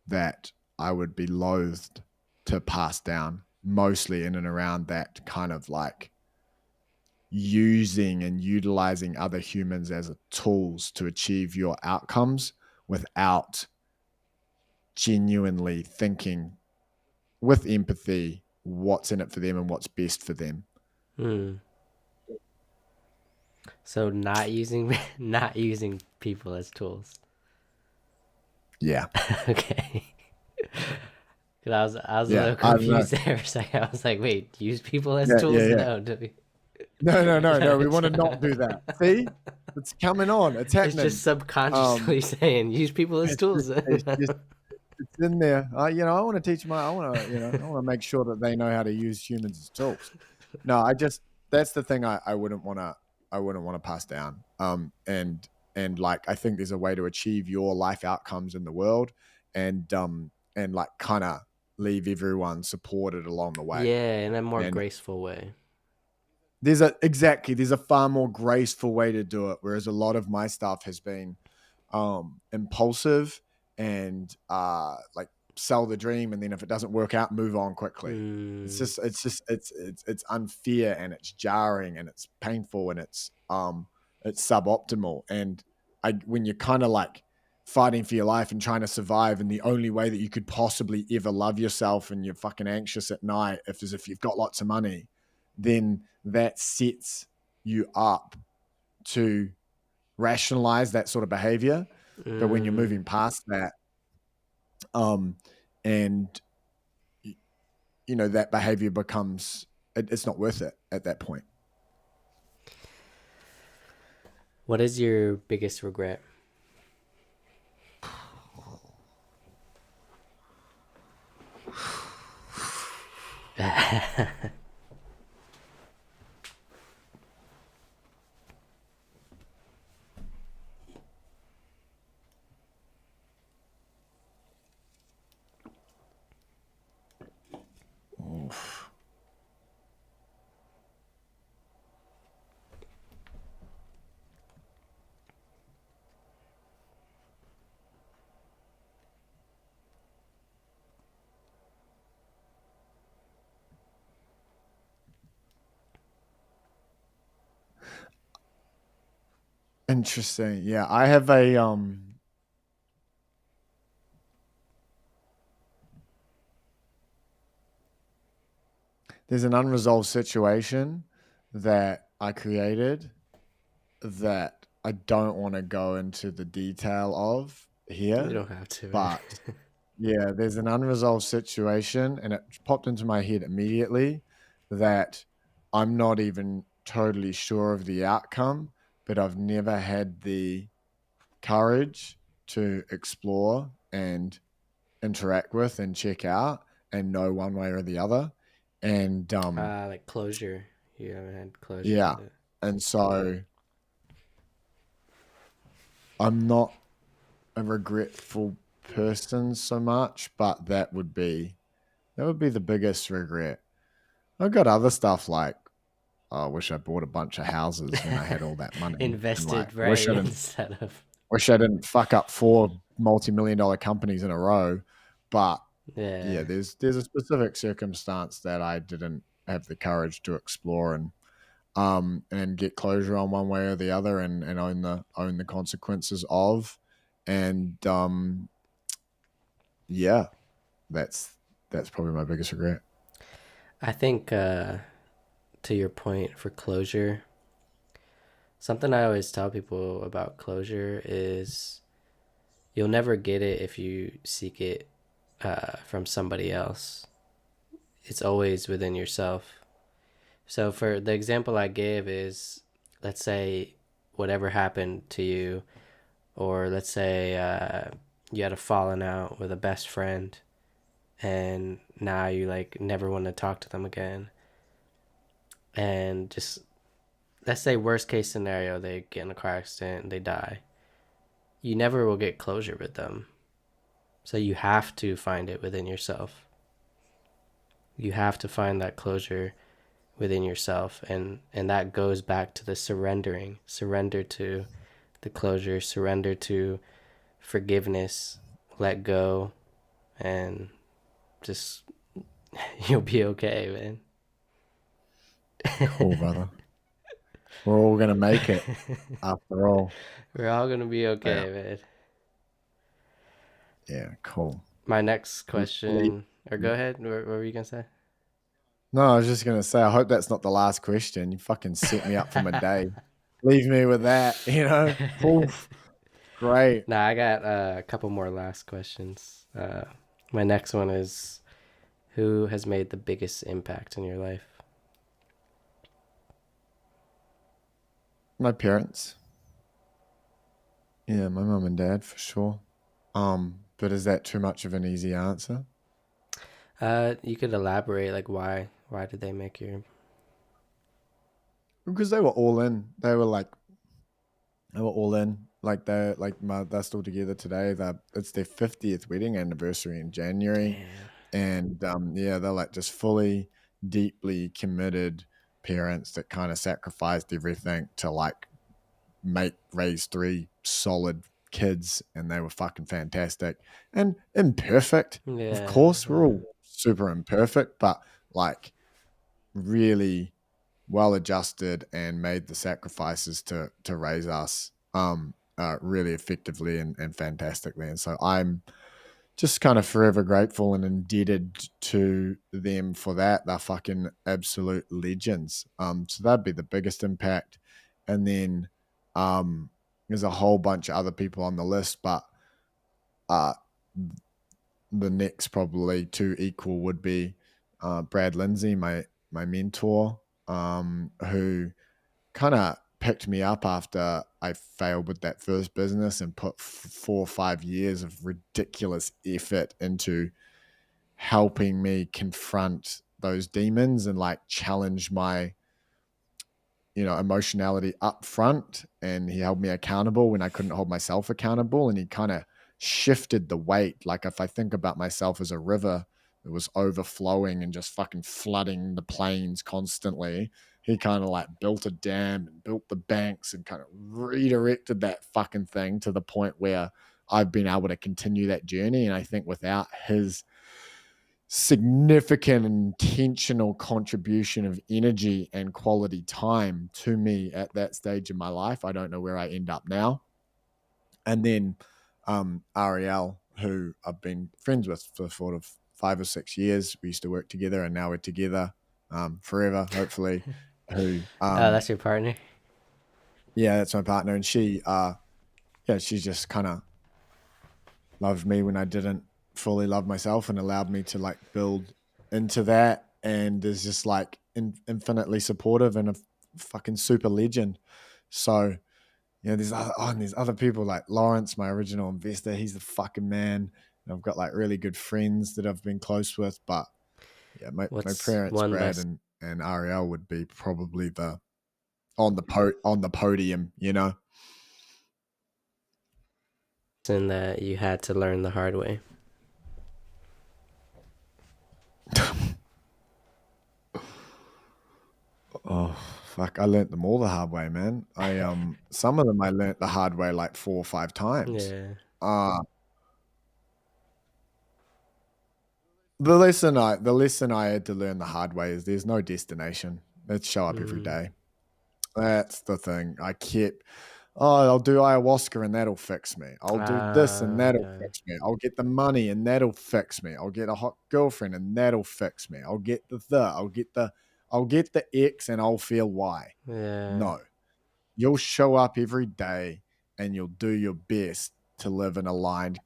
that I would be loathed to pass down, mostly in and around that kind of like using and utilizing other humans as tools to achieve your outcomes without genuinely thinking with empathy what's in it for them and what's best for them. Hmm. So not using not using people as tools. Yeah. Okay. Cause I was a Yeah. little I don't know. confused there for a second. I was like, wait, use people as Yeah. Yeah. tools? Yeah. No. No, no, no, no. We want to not do that. See, it's coming on. It's It's just happening. subconsciously saying use people as tools. It's just it's in there. I want to teach I want to, I want to make sure that they know how to use humans as tools. No, that's the thing I wouldn't want to pass down. And like I think there's a way to achieve your life outcomes in the world, and like kind of leave everyone supported along the way. Yeah, in a more And graceful way. there's a far more graceful way to do it, whereas a lot of my stuff has been impulsive and like sell the dream, and then if it doesn't work out, move on quickly. Mm, It's unfair, and it's jarring, and it's painful, and it's suboptimal. And when you're kind of like fighting for your life and trying to survive, and the only way that you could possibly ever love yourself, and you're fucking anxious at night if you've got lots of money, then that sets you up to rationalize that sort of behavior. But when you're mm. moving past that, um, and that behavior becomes it's not worth it at that point. What is your biggest regret? Oof. Interesting. Yeah, I have there's an unresolved situation that I created that I don't want to go into the detail of You here, don't have to, man. but yeah, there's an unresolved situation, and it popped into my head immediately that I'm not even totally sure of the outcome, but I've never had the courage to explore and interact with and check out and know one way or the other. And Like closure. You haven't had closure yeah, with it. and so I'm not a regretful person so much, but that would be the biggest regret. I've got other stuff like, oh, I wish I bought a bunch of houses when I had all that money, and like Invested right instead of wish I didn't fuck up 4 multi-million-dollar companies in a row. But yeah, yeah. there's a specific circumstance that I didn't have the courage to explore and get closure on one way or the other, and own the consequences of. And yeah, that's probably my biggest regret. I think to your point for closure, something I always tell people about closure is you'll never get it if you seek it from somebody else. It's always within yourself. So for the example I gave is, let's say whatever happened to you, or let's say you had a falling out with a best friend, and now you like never want to talk to them again, and just let's say worst case scenario, they get in a car accident and they die. You never will get closure with them. So you have to find it within yourself. You have to find that closure within yourself, and that goes back to the surrender to the closure, surrender to forgiveness, let go, and just you'll be okay, man. Cool, brother. We're all gonna make it after all. We're all gonna be Yeah, okay, man. yeah, cool. My next question, or go ahead. What were you gonna say? No, I was just gonna say, I hope that's not the last question. You fucking set me up for my day. leave me with that, you know? Oof, great. Now I got a couple more last questions. My next one is, who has made the biggest impact in your life? My parents. Yeah, my mum and dad for sure. But is that too much of an easy answer? You could elaborate, like why? Why did they make your? Because they were all in. They were all in. They're still together today. It's their 50th wedding anniversary in January. Damn. And yeah, they're like just fully, deeply committed parents that kind of sacrificed everything to like raise three solid kids, and they were fucking fantastic and imperfect. Of Yeah, course, we're yeah. all super imperfect, but like really well adjusted and made the sacrifices to raise us really effectively and fantastically. And so I'm just kind of forever grateful and indebted to them for that. They're fucking absolute legends. So that'd be the biggest impact. And then there's a whole bunch of other people on the list, but uh, the next probably two equal would be Brad Lindsay, my mentor, who kind of picked me up after I failed with that first business and put 4 or 5 years of ridiculous effort into helping me confront those demons and like challenge my emotionality up front. And he held me accountable when I couldn't hold myself accountable, and he kind of shifted the weight. Like if I think about myself as a river that was overflowing and just fucking flooding the plains constantly, he kind of like built a dam and built the banks and kind of redirected that fucking thing to the point where I've been able to continue that journey. And I think without his significant intentional contribution of energy and quality time to me at that stage in my life, I don't know where I end up now. And then Ariel, who I've been friends with for sort of 5 or 6 years, we used to work together, and now we're together forever, hopefully. Who, Oh, that's your partner. yeah, that's my partner, and yeah, she just kind of loved me when I didn't fully love myself and allowed me to like build into that, and is just like infinitely supportive and a fucking super legend. So and there's other people like Lawrence, my original investor. He's the fucking man. And I've got like really good friends that I've been close with, but yeah, my What's parents, one Brad lesson and Ariel, would be probably the on the podium, you know. that you had to learn the hard way? Oh fuck! I learnt them all the hard way, man. I some of them I learnt the hard way like 4 or 5 times. Yeah. Uh the lesson I had to learn the hard way is there's no destination. Let's show up every Mm. day. That's the thing. I'll do ayahuasca and that'll fix me. I'll do this and that'll Okay. fix me. I'll get the money and that'll fix me. I'll get a hot girlfriend and that'll fix me. I'll get the X and I'll feel Y. Yeah. No. You'll show up every day and you'll do your best to live an aligned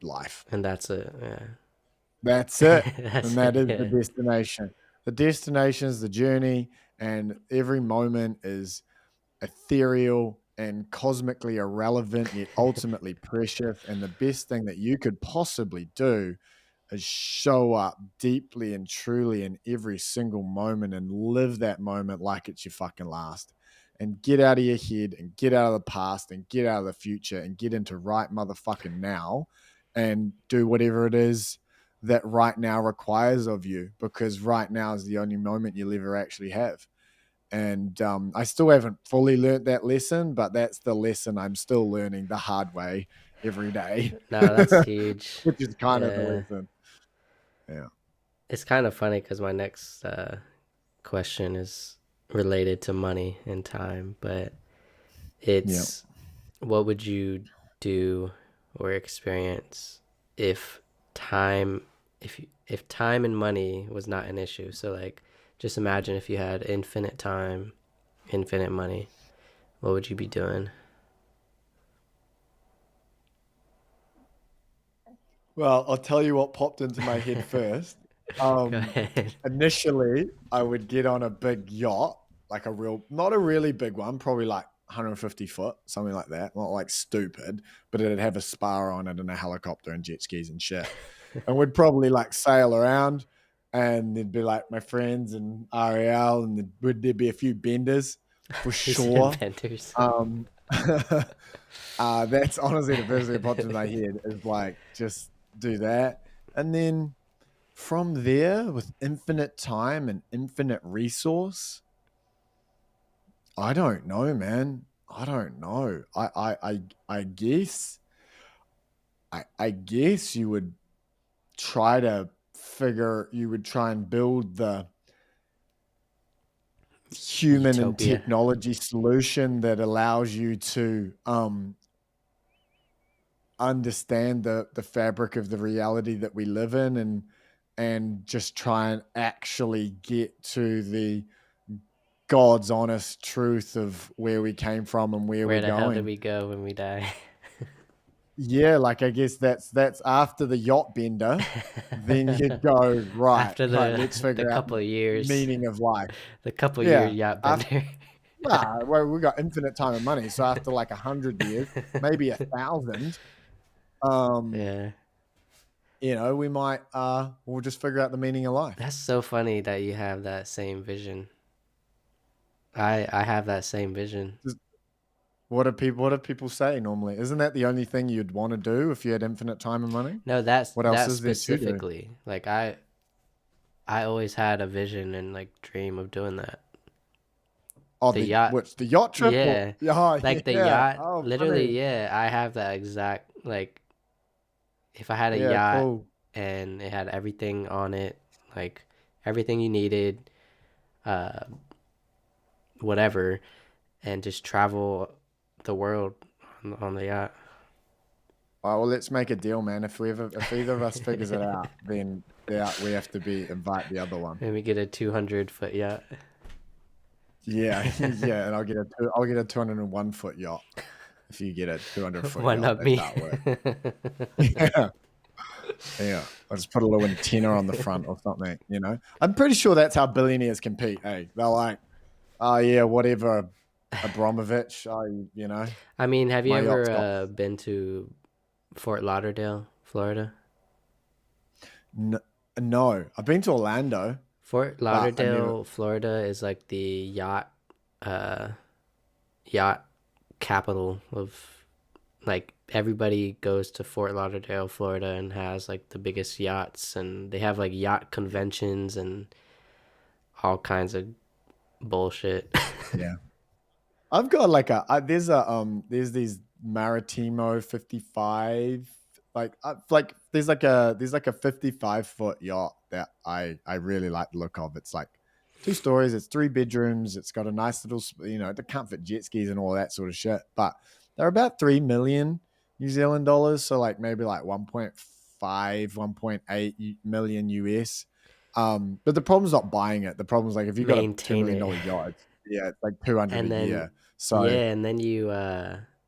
life. And that's it. That's it. Yeah. And That's that it. is the Yeah. destination. The destination is the journey, and every moment is ethereal and cosmically irrelevant, yet ultimately precious. And the best thing that you could possibly do is show up deeply and truly in every single moment and live that moment like it's your fucking last. And get out of your head and get out of the past and get out of the future and get into right motherfucking now and do whatever it is that right now requires of you, because right now is the only moment you'll ever actually have. And I still haven't fully learnt that lesson, but that's the lesson I'm still learning the hard way every day, No, that's huge. which is kind of the Yeah. lesson. Yeah. It's kind of funny because my next question is related to money and time, but Yeah. it's, what would you do or experience if time if time and money was not an issue? So like, just imagine if you had infinite time, infinite money. what would you be doing? Well, I'll tell you what popped into my head first. Go Um, ahead. Initially, I would get on a big yacht, like not a really big one, probably like 150 foot, something like that. Not like stupid, but it'd have a spar on it and a helicopter and jet skis and shit. And we'd probably like sail around, and there'd be like my friends and Ariel, and there'd be a few benders for He said sure. Benders. Um, that's honestly the first thing that popped into my head is like just do that. And then from there, with infinite time and infinite resource, I don't know, man. I don't know. I guess I guess you would try and build the human and Utopia. technology solution that allows you to understand the fabric of the reality that we live in, and just try and actually get to the God's honest truth of where we came from and where Where we're the hell did going. we go when we die? Yeah, like I guess that's after the yacht bender. Then you go right, After right. the Let's the figure out couple of years, meaning of life. the couple year Yeah, yacht after bender. well, we got infinite time and money. So after like 100 years, maybe 1,000, um, Yeah. we might we'll just figure out the meaning of life. That's so funny that you have that same vision. I have that same vision. What do people say normally? Isn't that the only thing you'd want to do if you had infinite time and money? No, that's What else that is there to do? specifically. Like I always had a vision and like dream of doing that. Oh, The yacht. the yacht trip? Or, Yeah. oh, Like the yeah. yacht, Oh, literally, funny. yeah, I have that exact like if I had a Yeah, yacht cool. and it had everything on it, like everything you needed, uh whatever, and just travel the world on the yacht. All right, well, let's make a deal, man. If either of us figures it out, then we have to invite the other one. And we get a 200-foot yacht. Yeah, yeah, and I'll get a 201-foot yacht if you get a 200-foot One yacht. up That's me. how it works. Yeah, yeah. I'll just put a little antenna on the front or something. I'm pretty sure that's how billionaires compete. Hey, they're like, oh yeah, whatever, Abramovich. I mean, have you My yacht's got ever been to Fort Lauderdale, Florida? no, no. I've been to Orlando, Fort but I never. Lauderdale, Florida is like the uh yacht capital of like everybody goes to Fort Lauderdale, Florida and has like the biggest yachts and they have like yacht conventions and all kinds of bullshit. Yeah, I've got like there's these Maritimo 55, like there's like a 55-foot yacht that I really like the look of. It's like 2 stories, it's 3 bedrooms, it's got a nice little the comfort jet skis and all that sort of shit. But they're about 3 million New Zealand dollars, so like maybe like 1.5, 1.8 million US. But the problem's not buying it. The problem's like if you got a two Maintain million it. dollar yacht, it's like 200 a And then year. So yeah, and then you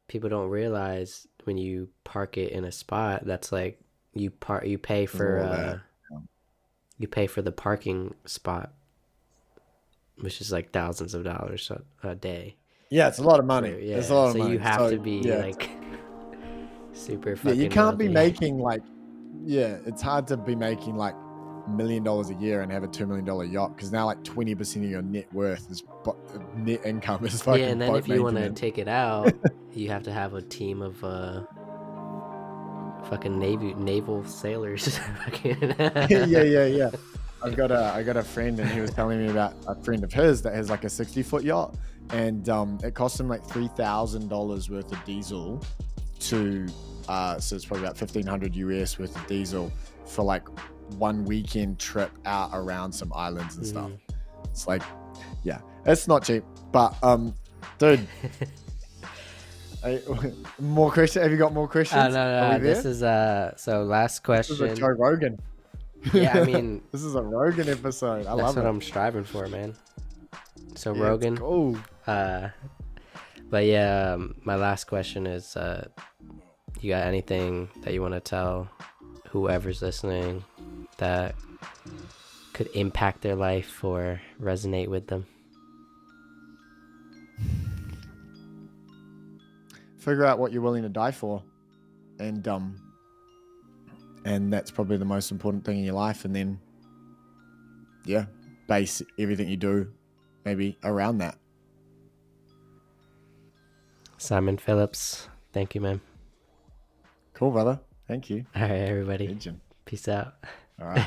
people don't realize when you park it in a spot that's like you pay there's for all of that. you pay for the parking spot, which is like thousands of dollars a day. Yeah, it's a lot of So money. It's a yeah, lot so of you money. have So to be yeah, like super yeah, you fucking can't be wealthy. making like it's hard to be making like $1 million a year and have a $2 million yacht because now like 20% of your net worth is net income is Yeah, fucking and then boat if you want to maintenance. take it out, you have to have a team of fucking naval sailors. Yeah, yeah, yeah. I got a friend, and he was telling me about a friend of his that has like a 60-foot yacht, and it cost him like $3,000 worth of diesel to so it's probably about 1,500 US worth of diesel for like one weekend trip out around some islands and stuff. It's like, yeah, it's not cheap, but dude. More questions? Have you got more questions? No, Are we there? this is so last This is a question. Joe Rogan. Yeah, I mean, this is a Rogan episode. I love that's what it. I'm striving for, man. So Yeah, Rogan, it's cool. but But yeah, my last question is, you got anything that you want to tell whoever's listening that could impact their life or resonate with them? Figure out what you're willing to die for, and that's probably the most important thing in your life. And then, yeah, base everything you do maybe around that. Simon Phillips, thank you, man. Cool, brother. Thank you. All right, everybody. Legend. Peace out. All right.